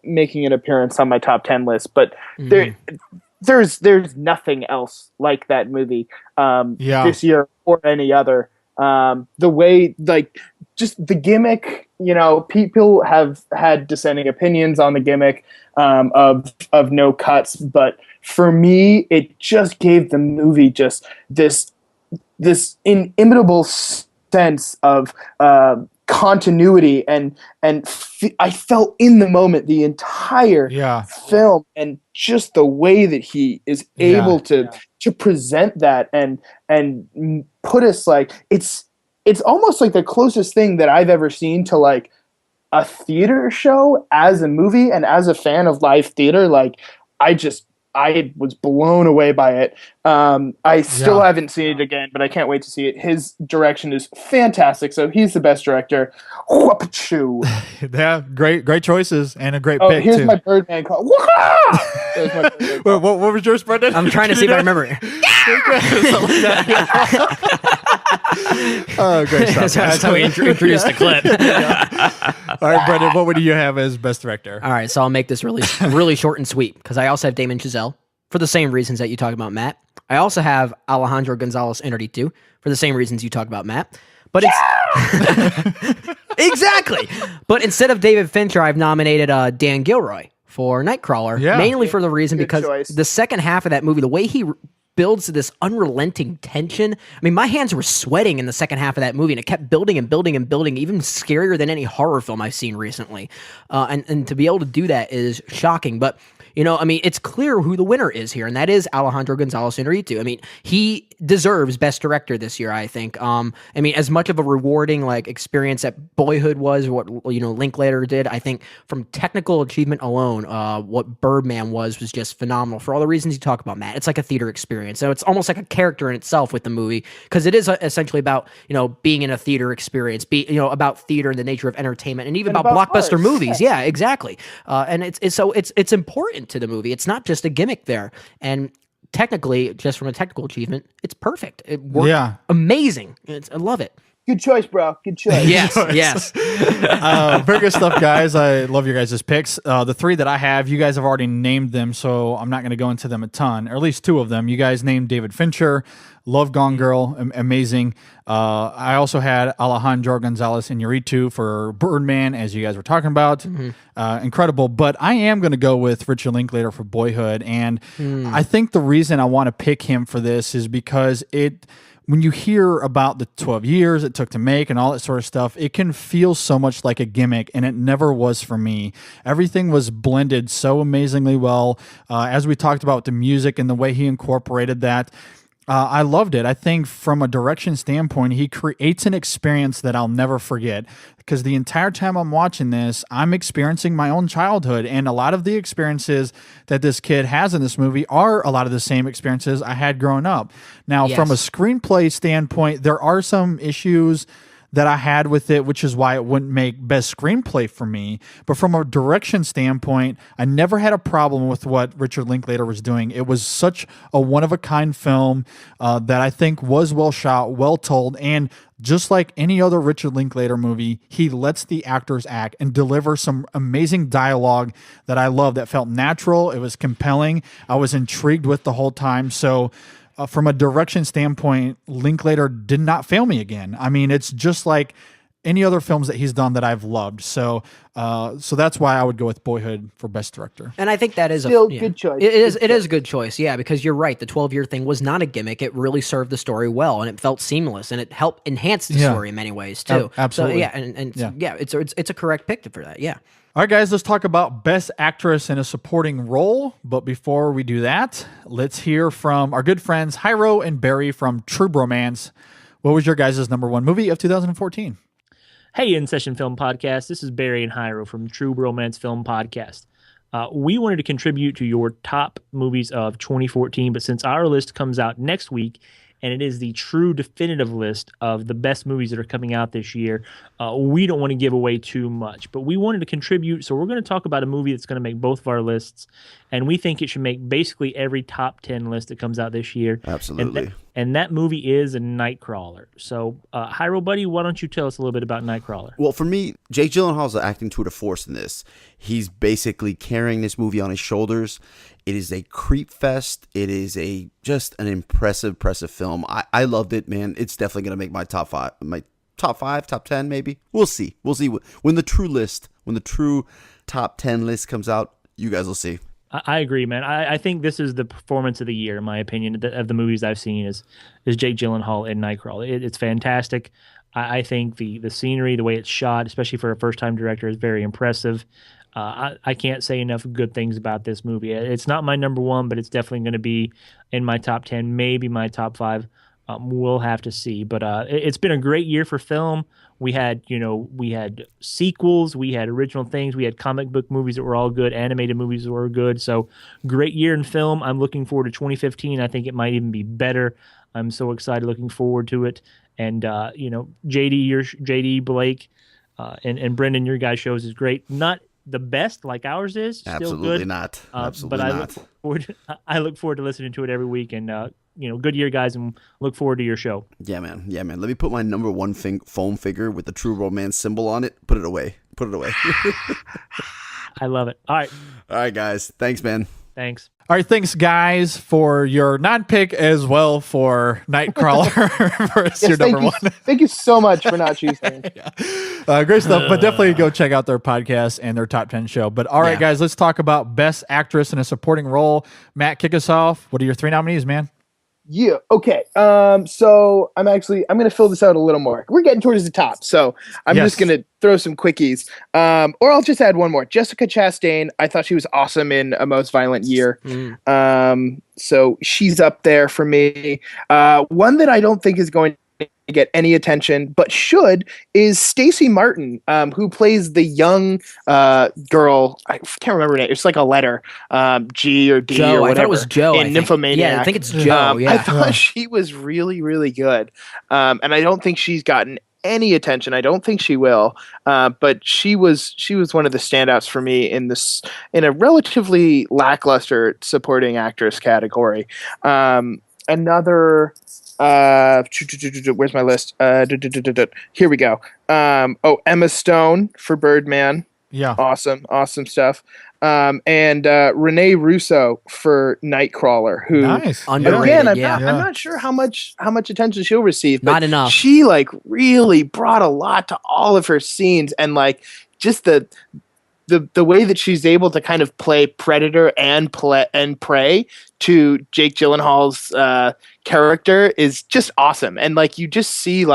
[SPEAKER 6] making an appearance on my top 10 list, but there's nothing else like that movie this year or any other. The way, like, just the gimmick, you know, people have had dissenting opinions on the gimmick of no cuts, but for me, it just gave the movie just this inimitable sense of continuity, and I felt in the moment the entire film, and just the way that he is able to present that and put us, like, it's almost like the closest thing that I've ever seen to like a theater show as a movie, and as a fan of live theater, like I was blown away by it. I still haven't seen it again, but I can't wait to see it. His direction is fantastic, so he's the best director. Whoop-a-choo.
[SPEAKER 4] Yeah, great choices and a great pick
[SPEAKER 6] here's
[SPEAKER 4] too.
[SPEAKER 6] my Birdman call.
[SPEAKER 4] what was yours, Brendan?
[SPEAKER 5] I'm trying to see if I remember it.
[SPEAKER 4] Oh, great stuff.
[SPEAKER 5] That's how we introduced the clip.
[SPEAKER 4] All right, Brendan, what would you have as best director?
[SPEAKER 5] All right, so I'll make this really short and sweet because I also have Damien Chazelle for the same reasons that you talk about, Matt. I also have Alejandro Gonzalez Inarritu for the same reasons you talk about, Matt. But it's exactly. But instead of David Fincher, I've nominated Dan Gilroy for Nightcrawler.
[SPEAKER 4] Yeah.
[SPEAKER 5] Mainly for the reason
[SPEAKER 6] Good
[SPEAKER 5] because
[SPEAKER 6] choice.
[SPEAKER 5] the second half of that movie, the way he builds this unrelenting tension. I mean, my hands were sweating in the second half of that movie, and it kept building and building and building, even scarier than any horror film I've seen recently. And to be able to do that is shocking. But you know, I mean, it's clear who the winner is here, and that is Alejandro González Iñárritu. I mean, he deserves Best Director this year, I think. I mean, as much of a rewarding like experience that Boyhood was, what Linklater did, I think from technical achievement alone, what Birdman was just phenomenal for all the reasons you talk about, Matt. It's like a theater experience, so it's almost like a character in itself with the movie because it is essentially about being in a theater experience, about theater and the nature of entertainment, and even about blockbuster
[SPEAKER 6] art.
[SPEAKER 5] movies. Yeah, exactly. And it's important to the movie. It's not just a gimmick there. And technically, just from a technical achievement, it's perfect. It worked amazing. I love it.
[SPEAKER 6] Good choice, bro. Good choice.
[SPEAKER 5] Yes.
[SPEAKER 4] Very good stuff, guys. I love your guys' picks. The three that I have, you guys have already named them, so I'm not going to go into them a ton, or at least two of them. You guys named David Fincher. Love Gone Girl, amazing. I also had Alejandro González Iñárritu for Birdman, as you guys were talking about. Incredible. But I am going to go with Richard Linklater for Boyhood, and I think the reason I want to pick him for this is because when you hear about the 12 years it took to make and all that sort of stuff, it can feel so much like a gimmick, and it never was for me. Everything was blended so amazingly well. As we talked about the music and the way he incorporated that, I loved it. I think from a direction standpoint, he creates an experience that I'll never forget, because the entire time I'm watching this, I'm experiencing my own childhood, and a lot of the experiences that this kid has in this movie are a lot of the same experiences I had growing up. Now, from a screenplay standpoint, there are some issues that I had with it, which is why it wouldn't make best screenplay for me. But from a direction standpoint, I never had a problem with what Richard Linklater was doing. It was such a one-of-a-kind film that I think was well shot, well told, and just like any other Richard Linklater movie, he lets the actors act and deliver some amazing dialogue that I love, that felt natural. It was compelling. I was intrigued with the whole time. So from a direction standpoint, Linklater did not fail me again. I mean, it's just like any other films that he's done that I've loved. So that's why I would go with Boyhood for Best Director.
[SPEAKER 5] And I think that is
[SPEAKER 6] Still good choice.
[SPEAKER 5] It is a good choice, yeah, because you're right. The 12-year thing was not a gimmick. It really served the story well, and it felt seamless, and it helped enhance the story in many ways too.
[SPEAKER 4] Absolutely.
[SPEAKER 5] So, it's a correct pick for that. Yeah.
[SPEAKER 4] All right, guys, let's talk about Best Actress in a Supporting Role. But before we do that, let's hear from our good friends Hyro and Barry from True Bromance. What was your guys' number one movie of 2014?
[SPEAKER 21] Hey, InSession Film Podcast. This is Barry and Hyro from True Bromance Film Podcast. We wanted to contribute to your top movies of 2014, but since our list comes out next week, and it is the true definitive list of the best movies that are coming out this year, we don't want to give away too much. But we wanted to contribute, so we're going to talk about a movie that's going to make both of our lists, and we think it should make basically every top 10 list that comes out this year.
[SPEAKER 22] Absolutely.
[SPEAKER 21] And that movie is a Nightcrawler. So, Hyro, buddy, why don't you tell us a little bit about Nightcrawler?
[SPEAKER 22] Well, for me, Jake Gyllenhaal's acting tour de force in this. He's basically carrying this movie on his shoulders. It is a creep fest. It is just an impressive film. I loved it, man. It's definitely going to make my top five, top 10, maybe. We'll see. When the true top 10 list comes out, you guys will see.
[SPEAKER 21] I agree, man. I think this is the performance of the year, in my opinion, of the movies I've seen is Jake Gyllenhaal in Nightcrawler. It's fantastic. I think the scenery, the way it's shot, especially for a first-time director, is very impressive. I can't say enough good things about this movie. It's not my number one, but it's definitely going to be in my top 10, maybe my top 5. We'll have to see. But it's been a great year for film. We had sequels, we had original things, we had comic book movies that were all good, animated movies that were good. So great year in film. I'm looking forward to 2015. I think it might even be better. I'm so excited, looking forward to it. And JD, Blake, and Brendan, your guys' shows is great. Not the best like ours is. Still
[SPEAKER 22] Absolutely
[SPEAKER 21] good.
[SPEAKER 22] not. Absolutely
[SPEAKER 21] but
[SPEAKER 22] not.
[SPEAKER 21] I look forward to listening to it every week, and good year, guys, and look forward to your show.
[SPEAKER 22] Yeah, man. Let me put my number one foam figure with the True Romance symbol on it. Put it away.
[SPEAKER 21] I love it. All right,
[SPEAKER 22] guys. Thanks, man.
[SPEAKER 21] Thanks.
[SPEAKER 4] All right, thanks guys for your non-pick as well for Nightcrawler for your number one.
[SPEAKER 6] Thank you so much for not choosing.
[SPEAKER 4] Great stuff, but definitely go check out their podcast and their top 10 show. But all right, guys, let's talk about Best Actress in a Supporting Role. Matt, kick us off. What are your 3 nominees, man?
[SPEAKER 6] Yeah. Okay. So I'm going to fill this out a little more. We're getting towards the top, so I'm just going to throw some quickies. Or I'll just add one more. Jessica Chastain. I thought she was awesome in A Most Violent Year. So she's up there for me. One that I don't think is going to get any attention, but should, is Stacey Martin, who plays the young girl. I can't remember her name. It's like a letter, G or D
[SPEAKER 5] Joe,
[SPEAKER 6] or whatever.
[SPEAKER 5] I thought it was Joe.
[SPEAKER 6] In Nymphomaniac.
[SPEAKER 5] Yeah, I think it's Joe.
[SPEAKER 6] I thought she was really, really good, and I don't think she's gotten any attention. I don't think she will, but she was one of the standouts for me in a relatively lackluster supporting actress category. Another. Where's my list? Here we go. Emma Stone for Birdman.
[SPEAKER 4] Yeah.
[SPEAKER 6] Awesome stuff. And Renee Russo for Nightcrawler, who
[SPEAKER 4] nice.
[SPEAKER 6] Again, I'm not sure how much attention she'll receive, but
[SPEAKER 5] not enough.
[SPEAKER 6] She really brought a lot to all of her scenes, and just the way that she's able to kind of play predator and prey to Jake Gyllenhaal's character is just awesome. And you just see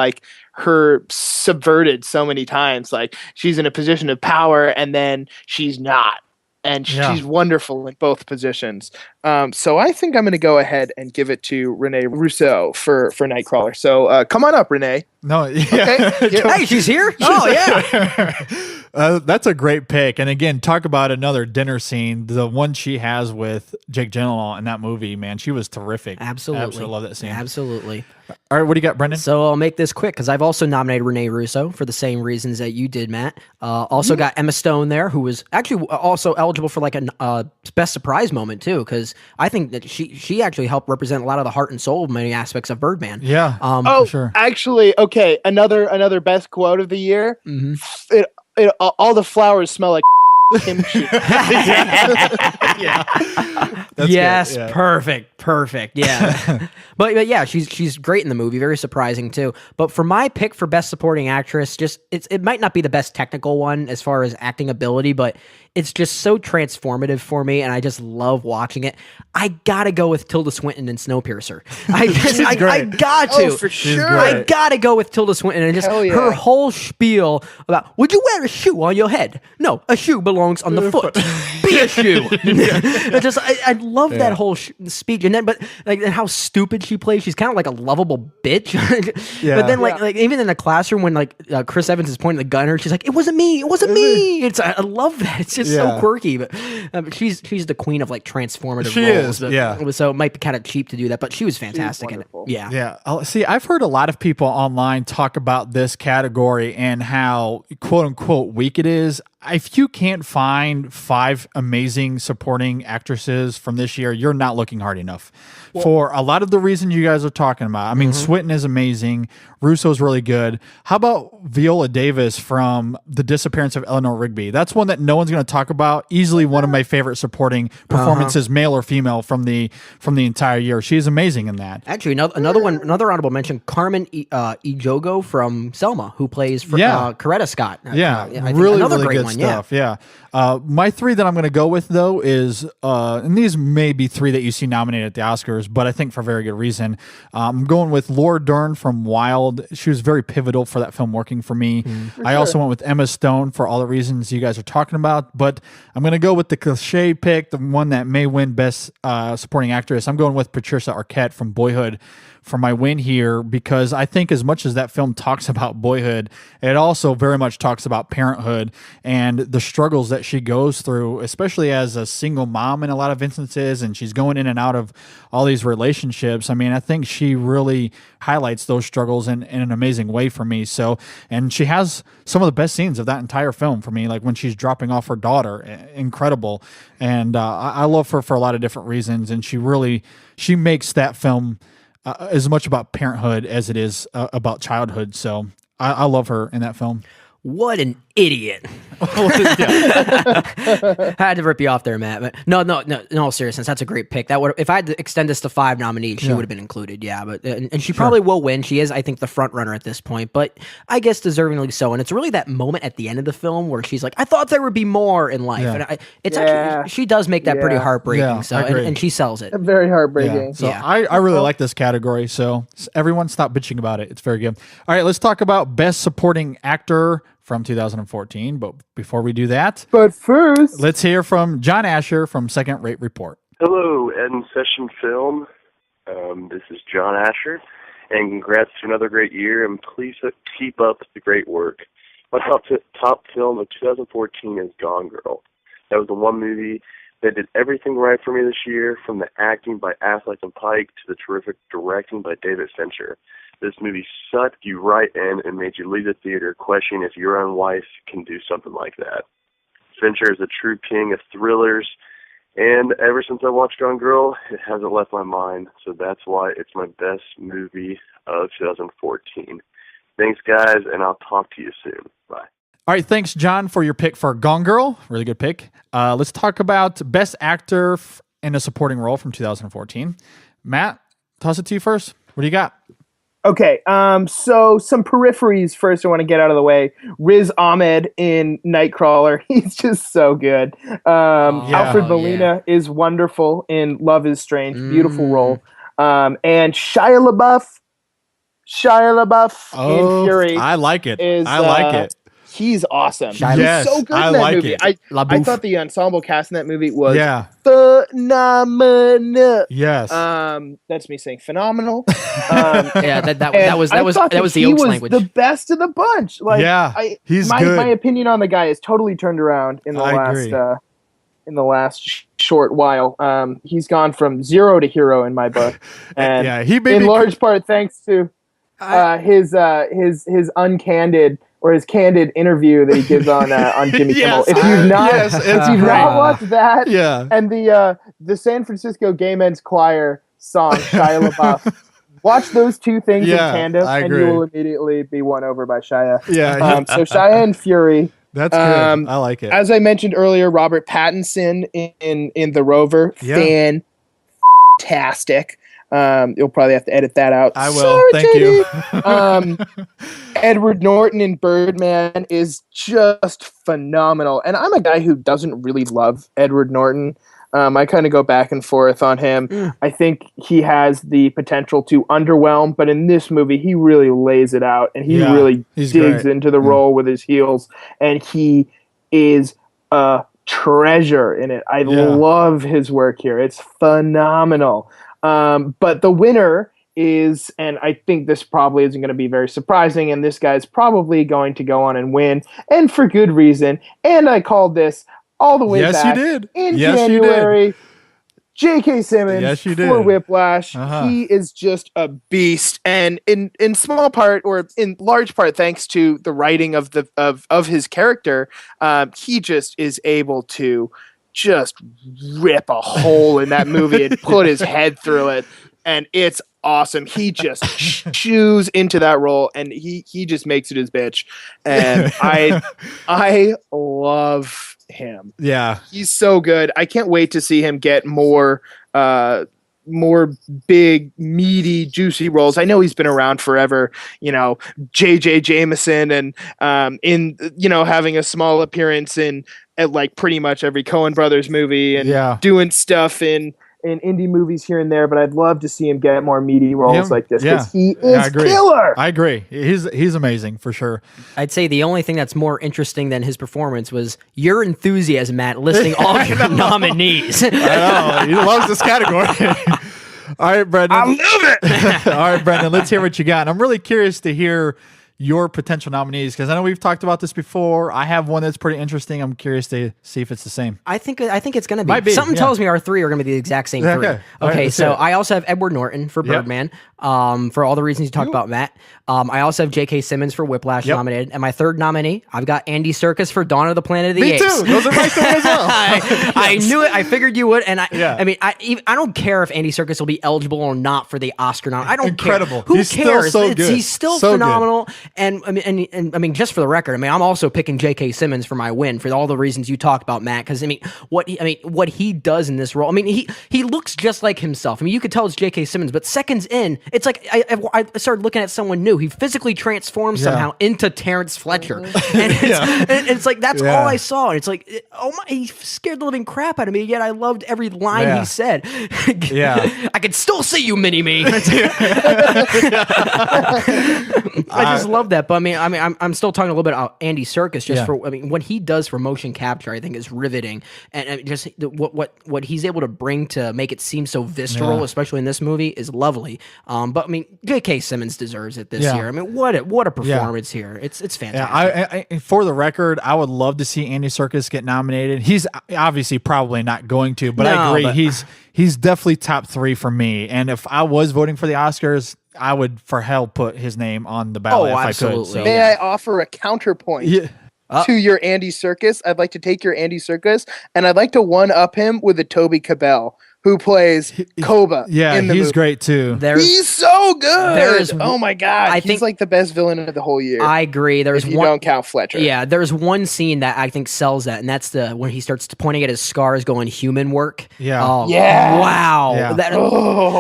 [SPEAKER 6] her subverted so many times. She's in a position of power and then she's not. And she's wonderful in both positions. So I think I'm going to go ahead and give it to Renee Russo for Nightcrawler. So come on up, Renee.
[SPEAKER 4] No,
[SPEAKER 6] Okay.
[SPEAKER 5] Hey, she's here? Oh, yeah.
[SPEAKER 4] That's a great pick. And again, talk about another dinner scene. The one she has with Jake Gyllenhaal in that movie, man, she was terrific.
[SPEAKER 5] Absolutely.
[SPEAKER 4] Love that scene.
[SPEAKER 5] Absolutely.
[SPEAKER 4] All right, what do you got, Brendan?
[SPEAKER 5] So I'll make this quick because I've also nominated Renee Russo for the same reasons that you did, Matt. Also got Emma Stone there, who was actually also eligible for a best surprise moment too, because I think that she actually helped represent a lot of the heart and soul of many aspects of Birdman.
[SPEAKER 4] Yeah.
[SPEAKER 5] For sure.
[SPEAKER 6] Actually, okay. Another best quote of the year. All the flowers smell like kimchi.
[SPEAKER 5] Yes,
[SPEAKER 4] good, yeah.
[SPEAKER 5] perfect. Yeah, but yeah, she's great in the movie. Very surprising too. But for my pick for best supporting actress, it might not be the best technical one as far as acting ability, but it's just so transformative for me, and I just love watching it. I gotta go with Tilda Swinton in Snowpiercer. I got to.
[SPEAKER 6] Oh, for sure.
[SPEAKER 5] I gotta go with Tilda Swinton and just her whole spiel about, would you wear a shoe on your head? No, a shoe belongs on the foot. Be a shoe. I love that whole speech, and then and how stupid she plays. She's kind of like a lovable bitch. But then even in the classroom when Chris Evans is pointing the gun at her, she's like, it wasn't me. I love that. It's just so quirky, but she's the queen of transformative roles. So it might be kind of cheap to do that, but she was fantastic in it. Yeah.
[SPEAKER 4] See, I've heard a lot of people online talk about this category and how quote unquote weak it is. If you can't find 5 amazing supporting actresses from this year, you're not looking hard enough. For a lot of the reasons you guys are talking about. I mean, Swinton is amazing. Russo's really good. How about Viola Davis from The Disappearance of Eleanor Rigby? That's one that no one's going to talk about. Easily one of my favorite supporting performances, male or female, from the entire year. She's amazing in that.
[SPEAKER 5] Actually, another honorable mention, Carmen Ejogo from Selma, who plays Coretta Scott.
[SPEAKER 4] Really great one. Stuff. Yeah. My 3 that I'm going to go with though is, and these may be 3 that you see nominated at the Oscars, but I think for very good reason. I'm going with Laura Dern from Wild. She was very pivotal for that film working for me. I also went with Emma Stone for all the reasons you guys are talking about, but I'm going to go with the cliche pick, the one that may win best supporting actress. I'm going with Patricia Arquette from Boyhood for my win here, because I think as much as that film talks about boyhood, it also very much talks about parenthood and the struggles that she goes through, especially as a single mom in a lot of instances, and she's going in and out of all these relationships. I mean, I think she really highlights those struggles in an amazing way for me. So, and she has some of the best scenes of that entire film for me, like when she's dropping off her daughter, incredible. And I love her for a lot of different reasons, and she makes that film as much about parenthood as it is about childhood. So I love her in that film.
[SPEAKER 5] What an idiot. I had to rip you off there, Matt. But no, seriousness, that's a great pick. That would, if I had to extend this to 5 nominees, she would have been included. Yeah, but and she probably will win. She is, I think, the front runner at this point, but I guess deservingly so. And it's really that moment at the end of the film where she's like, "I thought there would be more in life," and it's actually she does make that pretty heartbreaking.
[SPEAKER 4] Yeah,
[SPEAKER 5] so and she sells it.
[SPEAKER 6] Very heartbreaking.
[SPEAKER 4] So I really like this category. So everyone stop bitching about it. It's very good. All right, let's talk about Best Supporting Actor from 2014. But before we do that,
[SPEAKER 6] first,
[SPEAKER 4] let's hear from John Asher from Second Rate Report.
[SPEAKER 1] Hello, InSession Film. This is John Asher, and congrats to another great year, and please keep up the great work. My top film of 2014 is Gone Girl. That was the one movie that did everything right for me this year, from the acting by Affleck and Pike to the terrific directing by David Fincher. This movie sucked you right in and made you leave the theater questioning if your own wife can do something like that. Fincher is a true king of thrillers, and ever since I watched Gone Girl, it hasn't left my mind, so that's why it's my best movie of 2014. Thanks, guys, and I'll talk to you soon. Bye.
[SPEAKER 4] All right, thanks, John, for your pick for Gone Girl. Really good pick. Let's talk about Best Actor in a Supporting Role from 2014. Matt, toss it to you first. What do you got?
[SPEAKER 6] Okay, so some peripheries first I want to get out of the way. Riz Ahmed in Nightcrawler. He's just so good. Alfred Molina is wonderful in Love is Strange. Beautiful role. And Shia LaBeouf in Fury.
[SPEAKER 4] I like it.
[SPEAKER 6] I
[SPEAKER 4] like it.
[SPEAKER 6] He's awesome.
[SPEAKER 4] Yes,
[SPEAKER 6] He's so good
[SPEAKER 4] I
[SPEAKER 6] in that
[SPEAKER 4] like
[SPEAKER 6] movie.
[SPEAKER 4] it.
[SPEAKER 6] I thought the ensemble cast in that movie was
[SPEAKER 4] phenomenal. Yes.
[SPEAKER 6] That's me saying phenomenal.
[SPEAKER 5] That was the Oaks language.
[SPEAKER 6] The best of the bunch. Like,
[SPEAKER 4] he's
[SPEAKER 6] my,
[SPEAKER 4] good.
[SPEAKER 6] My opinion on the guy is totally turned around in the last short while. He's gone from zero to hero in my book, and in large part thanks to his uncandid or his candid interview that he gives on Jimmy Kimmel. If you've not watched that, and the San Francisco Gay Men's Choir song Shia LaBeouf, watch those two things in tandem, and you will immediately be won over by Shia. So Shia and Fury.
[SPEAKER 4] That's good. I like it.
[SPEAKER 6] As I mentioned earlier, Robert Pattinson in The Rover, fantastic. You'll probably have to edit that out.
[SPEAKER 4] I will. Thank you.
[SPEAKER 6] Edward Norton in Birdman is just phenomenal. And I'm a guy who doesn't really love Edward Norton. I kind of go back and forth on him. I think he has the potential to underwhelm, but in this movie, he really lays it out, and he really digs into the role with his heels, and he is a treasure in it. I love his work here. It's phenomenal. But the winner is, and I think this probably isn't going to be very surprising, and this guy's probably going to go on and win, and for good reason. And I called this all the way back in January. J.K. Simmons for Whiplash. He is just a beast, and in small part or in large part, thanks to the writing of his character, he just is able to just rip a hole in that movie and put his head through it, and it's awesome. He just chews into that role, and he just makes it his bitch, and I love him. He's so good. I can't wait to see him get more big, meaty, juicy roles. I know he's been around forever, J.J. Jameson, and having a small appearance at like pretty much every Coen Brothers movie, and doing stuff in indie movies here and there, but I'd love to see him get more meaty roles like this, because he is killer.
[SPEAKER 4] I agree. He's amazing for sure.
[SPEAKER 5] I'd say the only thing that's more interesting than his performance was your enthusiasm, Matt, listing all of your nominees.
[SPEAKER 4] I know. He loves this category. All right, Brendan.
[SPEAKER 6] I love it.
[SPEAKER 4] All right, Brendan, let's hear what you got. And I'm really curious to hear your potential nominees, because I know we've talked about this before. I have one that's pretty interesting. I'm curious to see if it's the same.
[SPEAKER 5] I think it's going to be. Something tells me our three are going to be the exact same three. Okay, right, so I also have Edward Norton for Birdman, for all the reasons you talked about, Matt. I also have J.K. Simmons for Whiplash nominated, and my third nominee, I've got Andy Serkis for Dawn of the Planet of the Apes.
[SPEAKER 4] Me too. Those are my three as well.
[SPEAKER 5] I knew it. I figured you would, and I mean, I don't care if Andy Serkis will be eligible or not for the Oscar nom. I don't care. Who
[SPEAKER 4] He's
[SPEAKER 5] cares?
[SPEAKER 4] Still so good.
[SPEAKER 5] He's still
[SPEAKER 4] so
[SPEAKER 5] phenomenal.
[SPEAKER 4] Good.
[SPEAKER 5] And I mean, just for the record, I mean, I'm also picking J.K. Simmons for my win for all the reasons you talked about, Matt. Because what he does in this role, I mean, he looks just like himself. I mean, you could tell it's J.K. Simmons, but seconds in, it's like I started looking at someone new. He physically transforms somehow into Terrence Fletcher, and it's like that's all I saw. And it's like, oh my, he scared the living crap out of me. Yet I loved every line he said. I could still see you, Mini-Me. I just love that. But I mean, I'm still talking a little bit about Andy Serkis for what he does for motion capture. I think is riveting, and just what he's able to bring to make it seem so visceral, especially in this movie, is lovely. But I mean, J.K. Simmons deserves it this year. I mean, what a performance here. It's fantastic.
[SPEAKER 4] I for the record, I would love to see Andy Serkis get nominated. He's obviously probably not going to, but I agree. He's definitely top 3 for me. And if I was voting for the Oscars, I would for hell put his name on the ballot if
[SPEAKER 5] absolutely.
[SPEAKER 4] I could. So.
[SPEAKER 6] May I offer a counterpoint to your Andy Serkis? I'd like to take your Andy Serkis, and I'd like to one-up him with a Toby Cabell, who plays Koba. In the
[SPEAKER 4] he's
[SPEAKER 6] movie.
[SPEAKER 4] Great too.
[SPEAKER 6] He's so good. Oh my god, he's like the best villain of the whole year.
[SPEAKER 5] I agree.
[SPEAKER 6] If you don't count Fletcher.
[SPEAKER 5] Yeah, there's one scene that I think sells that, and that's when he starts pointing at his scars, going human work.
[SPEAKER 4] Yeah.
[SPEAKER 5] Oh,
[SPEAKER 6] yeah.
[SPEAKER 5] Wow.
[SPEAKER 6] Yeah.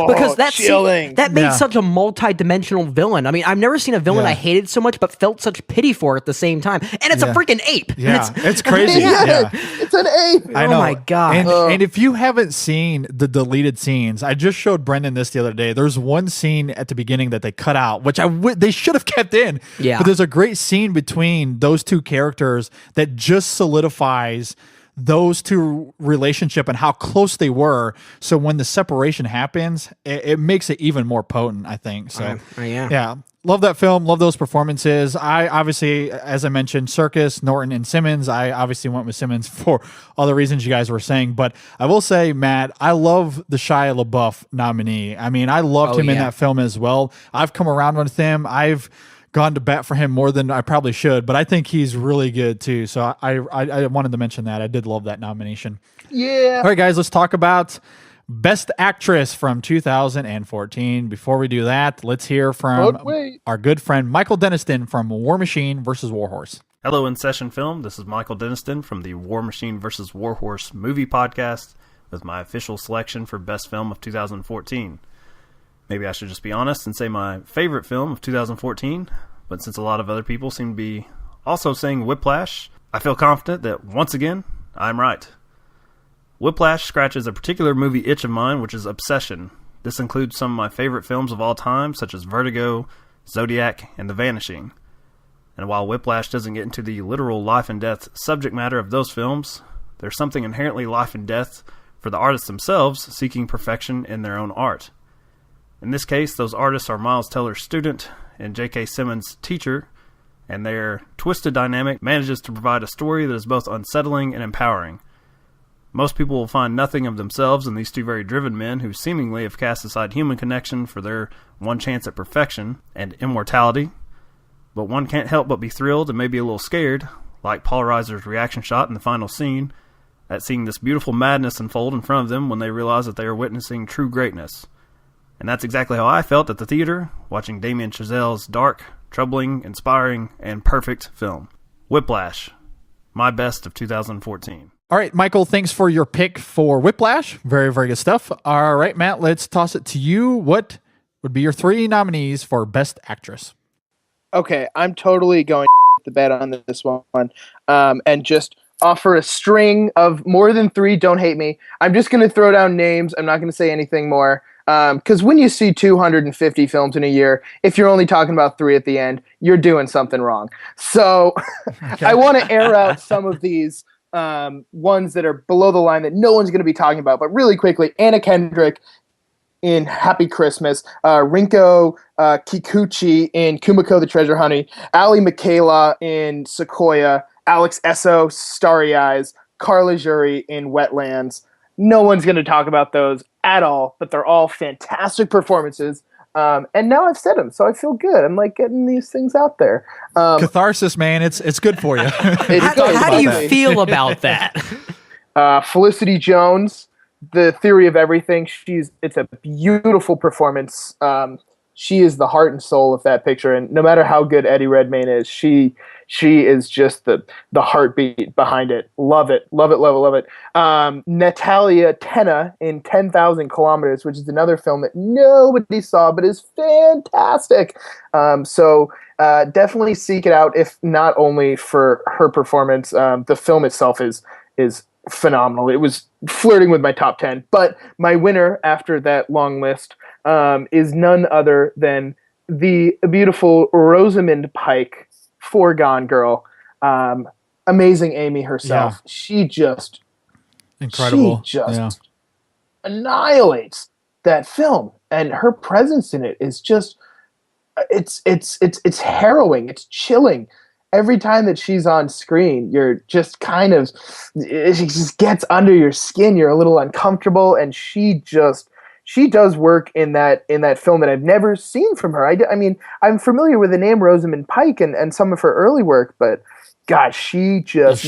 [SPEAKER 5] Because that
[SPEAKER 6] chilling.
[SPEAKER 5] That made such a multi-dimensional villain. I mean, I've never seen a villain I hated so much, but felt such pity for at the same time. And it's a freaking ape.
[SPEAKER 4] Yeah, it's crazy.
[SPEAKER 6] It's an ape.
[SPEAKER 4] I know.
[SPEAKER 5] Oh my god.
[SPEAKER 4] And if you haven't seen the deleted scenes, I just showed Brendan this the other day. There's one scene at the beginning that they cut out, which they should have kept in.
[SPEAKER 5] Yeah.
[SPEAKER 4] But there's a great scene between those two characters that just solidifies those two relationship and how close they were. So when the separation happens, it makes it even more potent, I think. So yeah. Love that film. Love those performances. I obviously, as I mentioned, Serkis, Norton, and Simmons. I obviously went with Simmons for all the reasons you guys were saying. But I will say, Matt, I love the Shia LaBeouf nominee. I mean, I loved him in that film as well. I've come around with him. I've gone to bat for him more than I probably should, but I think he's really good too. So I wanted to mention that. I did love that nomination.
[SPEAKER 6] Yeah.
[SPEAKER 4] All right, guys, let's talk about Best Actress from 2014. Before we do that, let's hear from our good friend Michael Deniston from War Machine vs. Warhorse.
[SPEAKER 2] Hello, InSession Film. This is Michael Deniston from the War Machine vs. Warhorse movie podcast with my official selection for Best Film of 2014. Maybe I should just be honest and say my favorite film of 2014, but since a lot of other people seem to be also saying Whiplash, I feel confident that once again, I'm right. Whiplash scratches a particular movie itch of mine, which is Obsession. This includes some of my favorite films of all time, such as Vertigo, Zodiac, and The Vanishing. And while Whiplash doesn't get into the literal life and death subject matter of those films, there's something inherently life and death for the artists themselves seeking perfection in their own art. In this case, those artists are Miles Teller's student and J.K. Simmons' teacher, and their twisted dynamic manages to provide a story that is both unsettling and empowering. Most people will find nothing of themselves in these two very driven men who seemingly have cast aside human connection for their one chance at perfection and immortality, but one can't help but be thrilled and maybe a little scared, like Paul Reiser's reaction shot in the final scene, at seeing this beautiful madness unfold in front of them when they realize that they are witnessing true greatness. And that's exactly how I felt at the theater, watching Damien Chazelle's dark, troubling, inspiring, and perfect film. Whiplash, my best of 2014.
[SPEAKER 4] All right, Michael, thanks for your pick for Whiplash. Very, very good stuff. All right, Matt, let's toss it to you. What would be your 3 nominees for Best Actress?
[SPEAKER 6] Okay, I'm totally going the bet on this one, and just offer a string of more than 3. Don't hate me. I'm just going to throw down names. I'm not going to say anything more. Because when you see 250 films in a year, if you're only talking about 3 at the end, you're doing something wrong. So I want to air out some of these ones that are below the line that no one's going to be talking about. But really quickly, Anna Kendrick in Happy Christmas, Rinko Kikuchi in Kumiko the Treasure Hunter, Ali Michaela in Sequoia, Alex Esso, Starry Eyes, Carla Juri in Wetlands. No one's going to talk about those at all, but they're all fantastic performances. And now I've said them, so I feel good. I'm like getting these things out there.
[SPEAKER 4] Catharsis, man. It's good for you.
[SPEAKER 5] How do you feel about that?
[SPEAKER 6] Felicity Jones, The Theory of Everything. It's a beautiful performance. she is the heart and soul of that picture. And no matter how good Eddie Redmayne is, she is just the heartbeat behind it. Love it. Natalia Tena in 10,000 Kilometers, which is another film that nobody saw but is fantastic. So definitely seek it out, if not only for her performance. The film itself is phenomenal. It was flirting with my top 10. But my winner after that long list is none other than the beautiful Rosamund Pike, for Gone Girl. Amazing Amy herself.
[SPEAKER 4] Yeah.
[SPEAKER 6] She just
[SPEAKER 4] incredible.
[SPEAKER 6] She just annihilates that film, and her presence in it is just it's harrowing. It's chilling. Every time that she's on screen, you're just kind of, it just gets under your skin. You're a little uncomfortable, and she does work in that film that I've never seen from her. I mean, I'm familiar with the name Rosamund Pike and some of her early work, but God, she knocks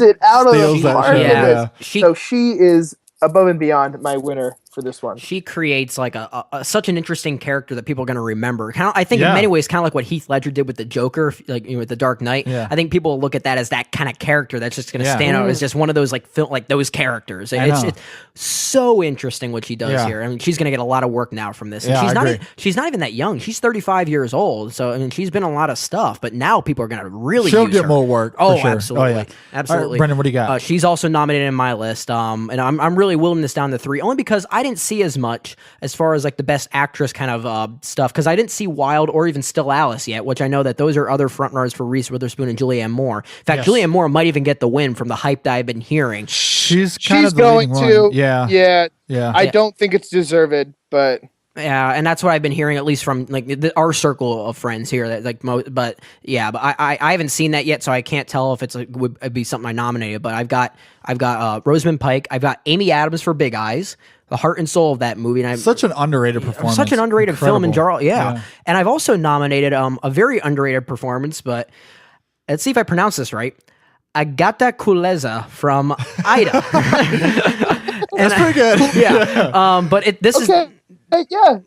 [SPEAKER 6] it out of the park.
[SPEAKER 5] Yeah.
[SPEAKER 6] So she is above and beyond my winner for this one.
[SPEAKER 5] She creates like such an interesting character that people are going to remember. I think in many ways, kind of like what Heath Ledger did with the Joker, like with the Dark Knight. Yeah. I think people will look at that as that kind of character that's just going to stand out as just one of those like those characters. It's so interesting what she does here. I mean, she's going to get a lot of work now from this. And she's not even that young. She's 35 years old. So I mean, she's been in a lot of stuff, but now people are going to really
[SPEAKER 4] She'll
[SPEAKER 5] use
[SPEAKER 4] get
[SPEAKER 5] her.
[SPEAKER 4] more work.
[SPEAKER 5] Oh,
[SPEAKER 4] for sure.
[SPEAKER 5] absolutely.
[SPEAKER 4] Oh, yeah.
[SPEAKER 5] Absolutely.
[SPEAKER 4] All right, Brendan, what do you got?
[SPEAKER 5] She's also nominated in my list. And I'm really willing this down to 3, only because I didn't see as much as far as like the best actress kind of stuff, because I didn't see Wild or even Still Alice yet, which I know that those are other frontrunners for Reese Witherspoon and Julianne Moore. In fact, Julianne Moore might even get the win from the hype that I've been hearing.
[SPEAKER 4] She's
[SPEAKER 6] going to.
[SPEAKER 4] Yeah.
[SPEAKER 6] I don't think it's deserved, but
[SPEAKER 5] yeah, and that's what I've been hearing, at least from like our circle of friends here. That like, but I haven't seen that yet, so I can't tell if would be something I nominated. But I've got Rosamund Pike, I've got Amy Adams for Big Eyes, the heart and soul of that movie, and
[SPEAKER 4] such an underrated performance,
[SPEAKER 5] such an underrated film in general.
[SPEAKER 4] Yeah,
[SPEAKER 5] and I've also nominated a very underrated performance, but let's see if I pronounce this right. Agata Kuleza from Ida.
[SPEAKER 4] That's pretty good.
[SPEAKER 5] Yeah. But this is.
[SPEAKER 6] Yeah.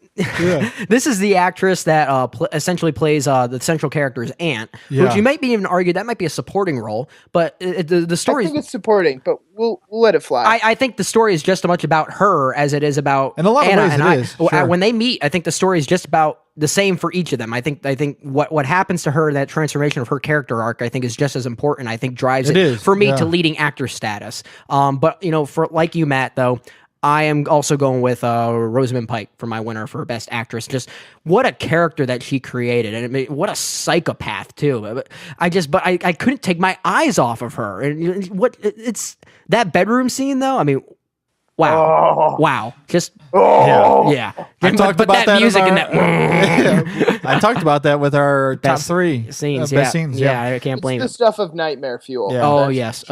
[SPEAKER 5] This is the actress that essentially plays the central character's aunt, which you might be even argue that might be a supporting role, but the story.
[SPEAKER 6] I think it's supporting, but we'll let it fly.
[SPEAKER 5] I think the story is just as much about her as it is about
[SPEAKER 4] in a lot
[SPEAKER 5] Anna
[SPEAKER 4] of ways. It is. Sure.
[SPEAKER 5] When they meet, I think the story is just about the same for each of them. I think what happens to her, that transformation of her character arc, I think is just as important. I think drives it for me to leading actor status. But for like you, Matt, though, I am also going with Rosamund Pike for my winner for Best Actress. Just what a character that she created, and what a psychopath too. I couldn't take my eyes off of her. And it's that bedroom scene though. I mean, wow, just yeah.
[SPEAKER 4] I talked about that
[SPEAKER 5] music
[SPEAKER 4] in
[SPEAKER 5] that.
[SPEAKER 4] I talked about that with our top
[SPEAKER 5] Best
[SPEAKER 4] 3
[SPEAKER 5] scenes.
[SPEAKER 4] Best scenes.
[SPEAKER 5] Yeah, I can't blame
[SPEAKER 6] it's the stuff of Nightmare Fuel.
[SPEAKER 4] Yeah.
[SPEAKER 5] Oh yes,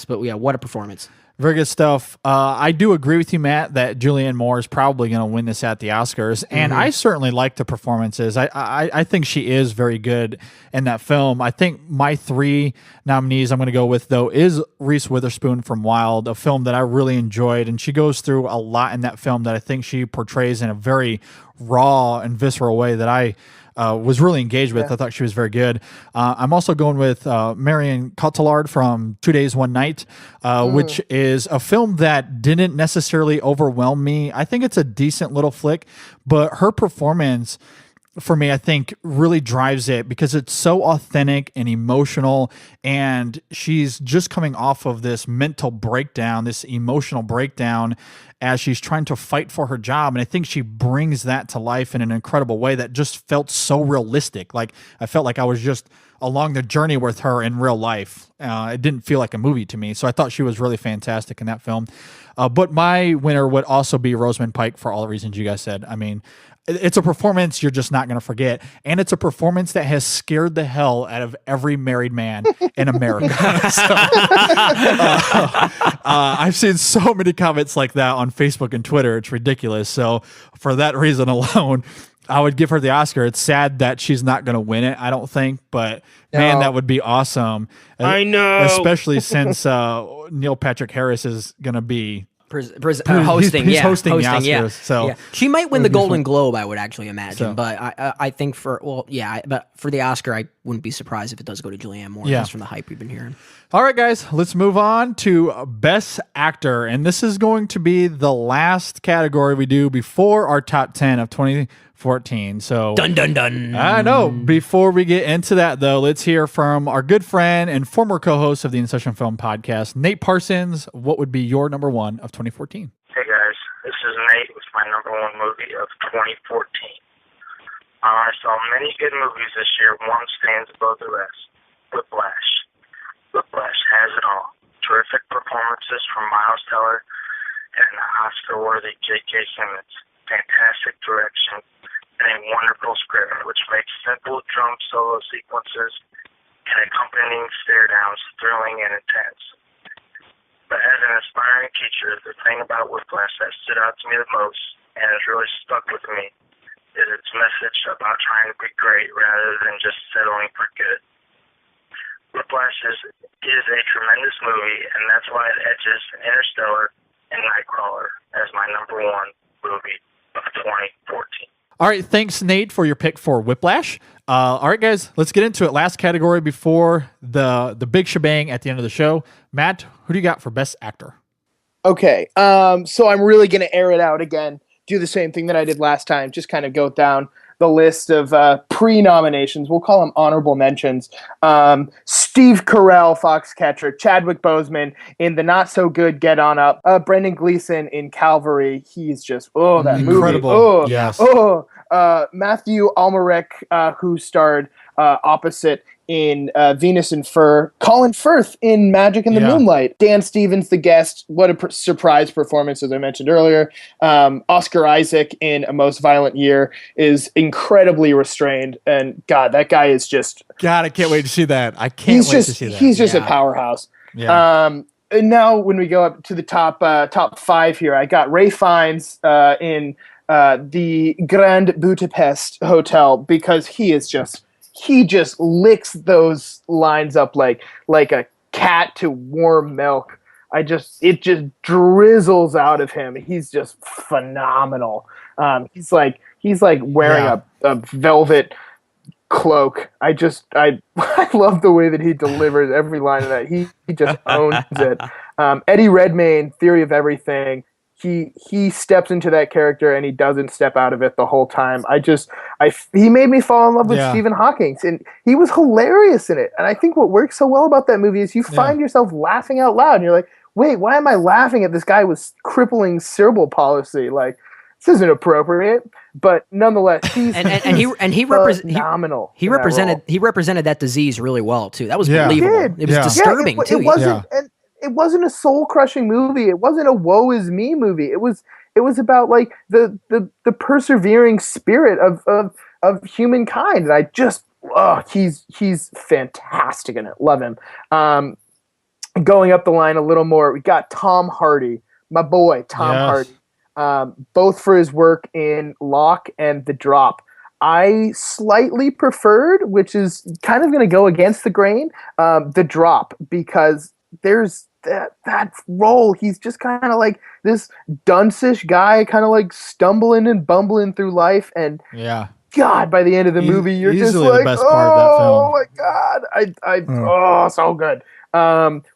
[SPEAKER 5] but yeah, what a performance.
[SPEAKER 4] Very good stuff. I do agree with you, Matt, that Julianne Moore is probably going to win this at the Oscars, and I certainly like the performances. I think she is very good in that film. I think my 3 nominees I'm going to go with, though, is Reese Witherspoon from Wild, a film that I really enjoyed, and she goes through a lot in that film that I think she portrays in a very raw and visceral way that I was really engaged with. I thought she was very good. I'm also going with Marion Cotillard from 2 Days, One Night, which is a film that didn't necessarily overwhelm me. I think it's a decent little flick, but her performance for me, I think, really drives it because it's so authentic and emotional, and she's just coming off of this mental breakdown, this emotional breakdown, as she's trying to fight for her job. And I think she brings that to life in an incredible way that just felt so realistic. Like, I felt like I was just along the journey with her in real life. It didn't feel like a movie to me. So I thought she was really fantastic in that film. But my winner would also be Rosamund Pike for all the reasons you guys said. I mean, it's a performance you're just not going to forget. And it's a performance that has scared the hell out of every married man in America. I've seen so many comments like that on Facebook and Twitter. It's ridiculous. So for that reason alone, I would give her the Oscar. It's sad that she's not going to win it, I don't think. But, man, that would be awesome.
[SPEAKER 6] I know.
[SPEAKER 4] Especially since Neil Patrick Harris is going to be
[SPEAKER 5] hosting.
[SPEAKER 4] He's
[SPEAKER 5] Yeah,
[SPEAKER 4] hosting the
[SPEAKER 5] hosting. Yeah.
[SPEAKER 4] Oscars, so
[SPEAKER 5] yeah. She might win
[SPEAKER 4] it
[SPEAKER 5] the
[SPEAKER 4] would be
[SPEAKER 5] Golden
[SPEAKER 4] fun.
[SPEAKER 5] Globe, I would actually imagine.
[SPEAKER 4] So-
[SPEAKER 5] But I think but for the Oscar, I wouldn't be surprised if it does go to Julianne Moore.
[SPEAKER 4] Yeah.
[SPEAKER 5] Just from the hype we've been hearing.
[SPEAKER 4] All right, guys, let's move on to Best Actor. And this is going to be the last category we do before our top 10 of 2014. So,
[SPEAKER 5] dun, dun, dun.
[SPEAKER 4] I know. Before we get into that, though, let's hear from our good friend and former co-host of the InSession Film Podcast, Nate Parsons. What would be your number one of 2014?
[SPEAKER 3] Hey, guys. This is Nate with my number one movie of 2014. I saw many good movies this year. One stands above the rest. Whiplash. Whiplash has it all. Terrific performances from Miles Teller and an Oscar-worthy J.K. Simmons. Fantastic direction and a wonderful script, which makes simple drum solo sequences and accompanying stare-downs thrilling and intense. But as an aspiring teacher, the thing about Whiplash that stood out to me the most and has really stuck with me is its message about trying to be great rather than just settling for good. Whiplash is a tremendous movie, and that's why it edges Interstellar and Nightcrawler as my number one movie of 2014.
[SPEAKER 4] All right, thanks, Nate, for your pick for Whiplash. All right, guys, let's get into it. Last category before the big shebang at the end of the show. Matt, who do you got for Best Actor?
[SPEAKER 6] Okay, so I'm really going to air it out again, do the same thing that I did last time, just kind of go down the list of pre-nominations. We'll call them honorable mentions. Steve Carell, Foxcatcher, Chadwick Boseman in the not-so-good Get On Up, Brendan Gleeson in Calvary. He's just, that
[SPEAKER 4] incredible.
[SPEAKER 6] movie.
[SPEAKER 4] Yes.
[SPEAKER 6] Matthew Almeric, who starred opposite in Venus and Fur, Colin Firth in Magic in the Moonlight, Dan Stevens, The Guest, what a surprise performance, as I mentioned earlier. Oscar Isaac in A Most Violent Year is incredibly restrained, and God, that guy is just...
[SPEAKER 4] God, I can't wait to see that. I can't wait to see that.
[SPEAKER 6] He's just a powerhouse.
[SPEAKER 4] Yeah.
[SPEAKER 6] And now when we go up to the top five here, I got Ray Fiennes in the Grand Budapest Hotel, because he just licks those lines up like a cat to warm milk. It just drizzles out of him. He's just phenomenal. He's like wearing a velvet cloak. I love the way that he delivers every line of that. He just owns it. Eddie Redmayne, Theory of Everything. He steps into that character and he doesn't step out of it the whole time. He made me fall in love with Stephen Hawking, and he was hilarious in it. And I think what works so well about that movie is you find yourself laughing out loud, and you're like, wait, why am I laughing at this guy with crippling cerebral palsy? Like, this isn't appropriate. But nonetheless, he's
[SPEAKER 5] phenomenal. He represented that disease really well too. That was believable. It was disturbing too.
[SPEAKER 6] It wasn't. And it wasn't a soul-crushing movie. It wasn't a woe is me movie. It was about like the persevering spirit of humankind. And I just he's fantastic in it. Love him. Going up the line a little more, we got Tom Hardy, my boy Tom Hardy. Both for his work in Locke and The Drop. I slightly preferred, which is kind of going to go against the grain, The Drop, because there's that role. He's just kind of like this dunce-ish guy, kind of like stumbling and bumbling through life, and God, by the end of the movie, you're just like,
[SPEAKER 4] the best part of that film.
[SPEAKER 6] My God, so good.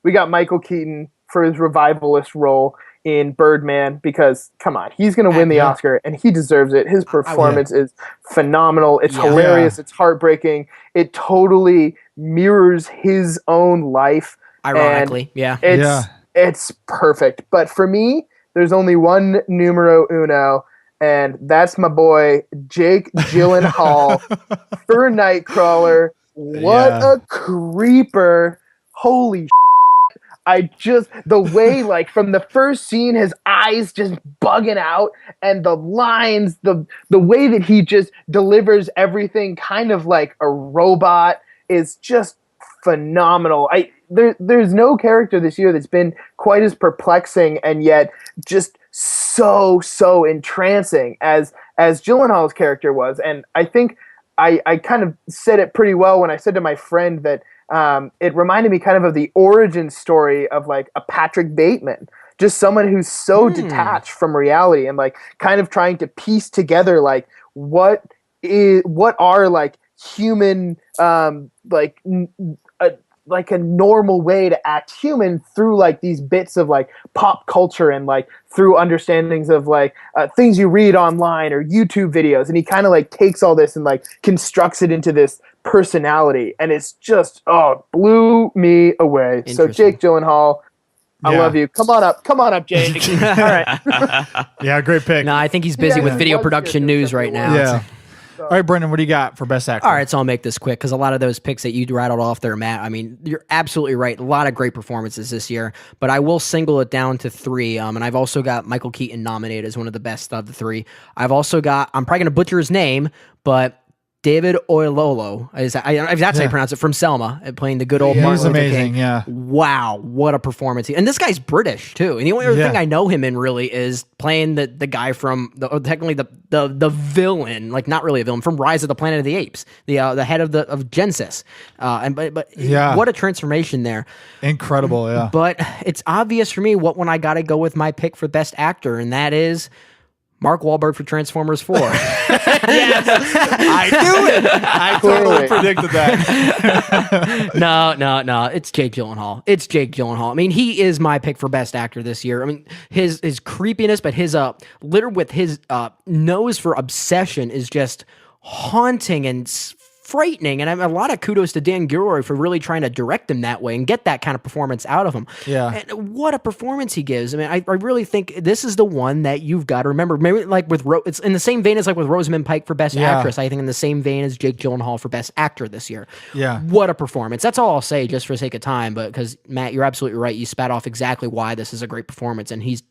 [SPEAKER 6] We got Michael Keaton for his revivalist role in Birdman, because come on, he's going to win the Oscar and he deserves it. His performance is phenomenal. It's hilarious. It's heartbreaking. It totally mirrors his own life.
[SPEAKER 5] Ironically,
[SPEAKER 6] it's perfect. But for me, there's only one numero uno, and that's my boy Jake Gyllenhaal for Nightcrawler. What a creeper! Holy the way, like, from the first scene, his eyes just bugging out, and the lines, the way that he just delivers everything kind of like a robot is just phenomenal. There's no character this year that's been quite as perplexing and yet just so entrancing as Gyllenhaal's character was. And I think I kind of said it pretty well when I said to my friend that it reminded me kind of the origin story of like a Patrick Bateman. just someone who's so detached from reality and like kind of trying to piece together like what are like human like a normal way to act human through like these bits of like pop culture and like through understandings of like things you read online or YouTube videos. And he kind of like takes all this and like constructs it into this personality. And it's just, blew me away. So Jake Gyllenhaal, I love you. Come on up, Jake. All right.
[SPEAKER 4] Yeah, great pick.
[SPEAKER 5] No, I think he's busy with video production news right now.
[SPEAKER 4] Yeah. All right, Brendan, what do you got for Best Actor?
[SPEAKER 5] All right, so I'll make this quick because a lot of those picks that you rattled off there, Matt, I mean, you're absolutely right. A lot of great performances this year, but I will single it down to 3. And I've also got Michael Keaton nominated as one of the best of the 3. I've also got, I'm probably going to butcher his name, but David Oyelowo, that's how you pronounce it, from Selma, playing the good old Martin Luther
[SPEAKER 4] amazing,
[SPEAKER 5] King.
[SPEAKER 4] yeah.
[SPEAKER 5] Wow, what a performance. And this guy's British, too. And the only other thing I know him in, really, is playing the guy from, technically the villain, like not really a villain, from Rise of the Planet of the Apes, the head of Genesis. But what a transformation there.
[SPEAKER 4] Incredible, yeah.
[SPEAKER 5] But it's obvious for me when I got to go with my pick for Best Actor, and that is Mark Wahlberg for Transformers 4.
[SPEAKER 4] Yes, I knew it. I totally predicted that.
[SPEAKER 5] No. It's Jake Gyllenhaal. I mean, he is my pick for Best Actor this year. I mean, his creepiness, but his littered with his nose for obsession is just haunting and frightening. And a lot of kudos to Dan Gilroy for really trying to direct him that way and get that kind of performance out of him.
[SPEAKER 4] Yeah.
[SPEAKER 5] And what a performance he gives. I mean, I really think this is the one that you've got to remember. Maybe like with it's in the same vein as like with Rosamund Pike for Best Actress. I think in the same vein as Jake Gyllenhaal for Best Actor this year.
[SPEAKER 4] Yeah.
[SPEAKER 5] What a performance. That's all I'll say just for the sake of time. But because Matt, you're absolutely right. You spat off exactly why this is a great performance, and he's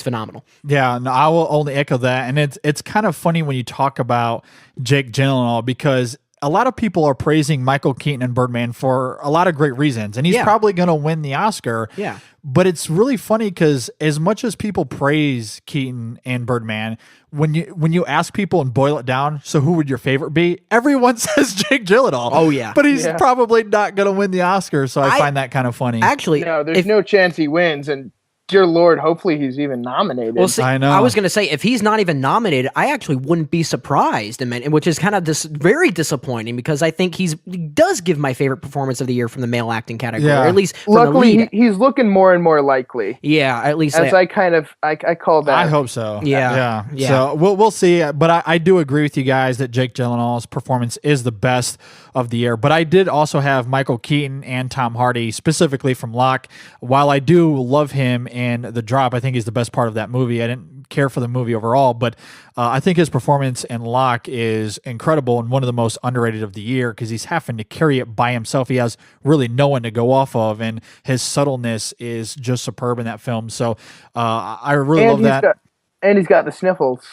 [SPEAKER 5] phenomenal.
[SPEAKER 4] Yeah, no, I will only echo that. And it's kind of funny when you talk about Jake Gyllenhaal because a lot of people are praising Michael Keaton and Birdman for a lot of great reasons, and he's probably going to win the Oscar.
[SPEAKER 5] Yeah.
[SPEAKER 4] But it's really funny because as much as people praise Keaton and Birdman, when you ask people and boil it down, so who would your favorite be? Everyone says Jake Gyllenhaal.
[SPEAKER 5] Oh, yeah.
[SPEAKER 4] But he's probably not going to win the Oscar, so I find that kind of funny.
[SPEAKER 5] Actually,
[SPEAKER 6] no, there's no chance he wins, and dear Lord, hopefully he's even nominated.
[SPEAKER 5] Well, see,
[SPEAKER 4] I know.
[SPEAKER 5] I was going to say, if he's not even nominated, I actually wouldn't be surprised, which is kind of very disappointing because I think he does give my favorite performance of the year from the male acting category, or at least from
[SPEAKER 6] luckily,
[SPEAKER 5] the lead.
[SPEAKER 6] he's looking more and more likely.
[SPEAKER 5] Yeah, at least
[SPEAKER 6] as I call that.
[SPEAKER 4] I hope so.
[SPEAKER 5] Yeah.
[SPEAKER 4] So we'll see. But I do agree with you guys that Jake Gyllenhaal's performance is the best of the year. But I did also have Michael Keaton and Tom Hardy, specifically from Locke. While I do love him in The Drop, I think he's the best part of that movie. I didn't care for the movie overall, but I think his performance in Locke is incredible and one of the most underrated of the year because he's having to carry it by himself. He has really no one to go off of, and his subtleness is just superb in that film. So I really love that.
[SPEAKER 6] And he's got the sniffles.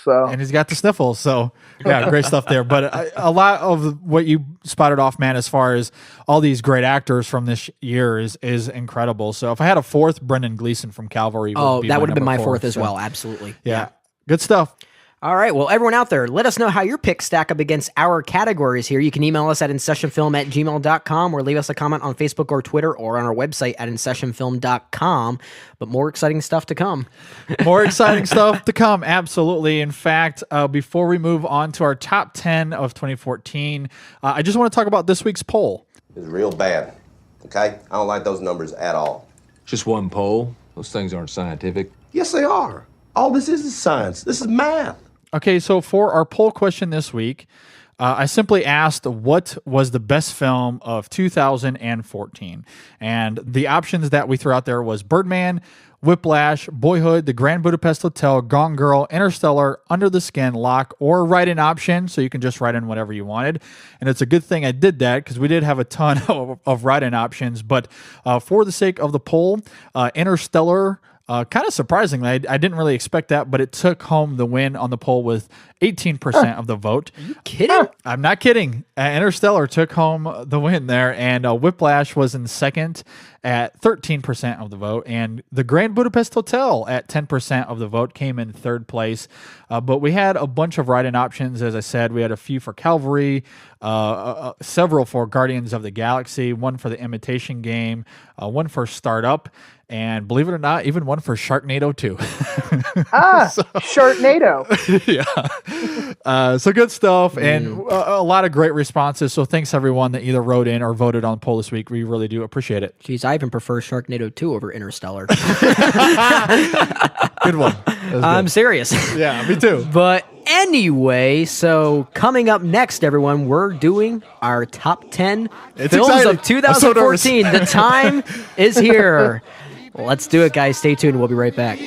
[SPEAKER 4] So yeah, great stuff there. But a lot of what you spotted off, man, as far as all these great actors from this year is incredible. So if I had a fourth, Brendan Gleeson from Calvary.
[SPEAKER 5] That would have been my fourth as
[SPEAKER 4] so.
[SPEAKER 5] well. Absolutely.
[SPEAKER 4] Yeah. Good stuff.
[SPEAKER 5] All right. Well, everyone out there, let us know how your picks stack up against our categories here. You can email us at InSessionFilm@gmail.com or leave us a comment on Facebook or Twitter or on our website at InSessionFilm.com. But more exciting stuff to come.
[SPEAKER 4] More exciting stuff to come. Absolutely. In fact, before we move on to our top 10 of 2014, I just want to talk about this week's poll.
[SPEAKER 7] It's real bad. Okay? I don't like those numbers at all.
[SPEAKER 8] Just one poll? Those things aren't scientific.
[SPEAKER 7] Yes, they are. All this is science. This is math.
[SPEAKER 4] Okay, so for our poll question this week, I simply asked what was the best film of 2014. And the options that we threw out there was Birdman, Whiplash, Boyhood, The Grand Budapest Hotel, Gone Girl, Interstellar, Under the Skin, Locke, or write-in option, so you can just write in whatever you wanted. And it's a good thing I did that because we did have a ton of write-in options. But for the sake of the poll, Interstellar, kind of surprisingly, I didn't really expect that, but it took home the win on the poll with 18% of the vote.
[SPEAKER 5] Are you kidding?
[SPEAKER 4] I'm not kidding. Interstellar took home the win there, and Whiplash was in second at 13% of the vote, and The Grand Budapest Hotel at 10% of the vote came in third place. But we had a bunch of write-in options, as I said. We had a few for Calvary, several for Guardians of the Galaxy, one for The Imitation Game, one for Startup, and believe it or not, even one for Sharknado 2.
[SPEAKER 6] Sharknado.
[SPEAKER 4] Yeah. So good stuff, and a lot of great responses. So thanks everyone that either wrote in or voted on the poll this week. We really do appreciate it.
[SPEAKER 5] Jeez, I even prefer Sharknado 2 over Interstellar.
[SPEAKER 4] Good one.
[SPEAKER 5] I'm serious.
[SPEAKER 4] Yeah, me too.
[SPEAKER 5] But anyway, so coming up next, everyone, we're doing our top 10 films
[SPEAKER 4] exciting.
[SPEAKER 5] of 2014. The time is here. Let's do it, guys. Stay tuned. We'll be right back.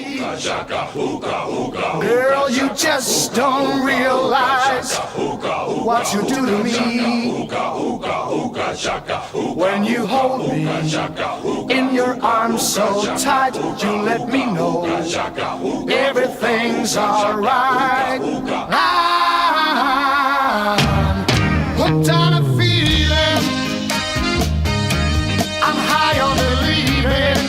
[SPEAKER 9] Girl, you just don't realize what you do to me when you hold me in your arms so tight. You let me know everything's alright. I'm hooked on a feeling. I'm high on believing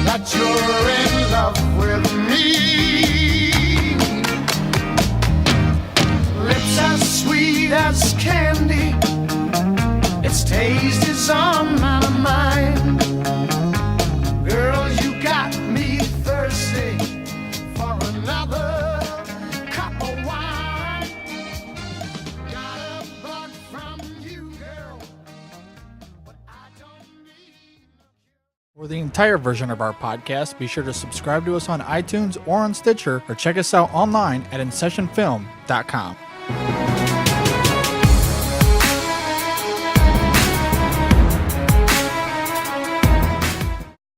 [SPEAKER 9] that you're in love with me. Lips as sweet as candy, its taste is on my mind. Girl, you got me thirsty for another cup of wine. Got a bug from you, girl.
[SPEAKER 4] For the entire version of our podcast, be sure to subscribe to us on iTunes or on Stitcher, or check us out online at InSessionFilm.com.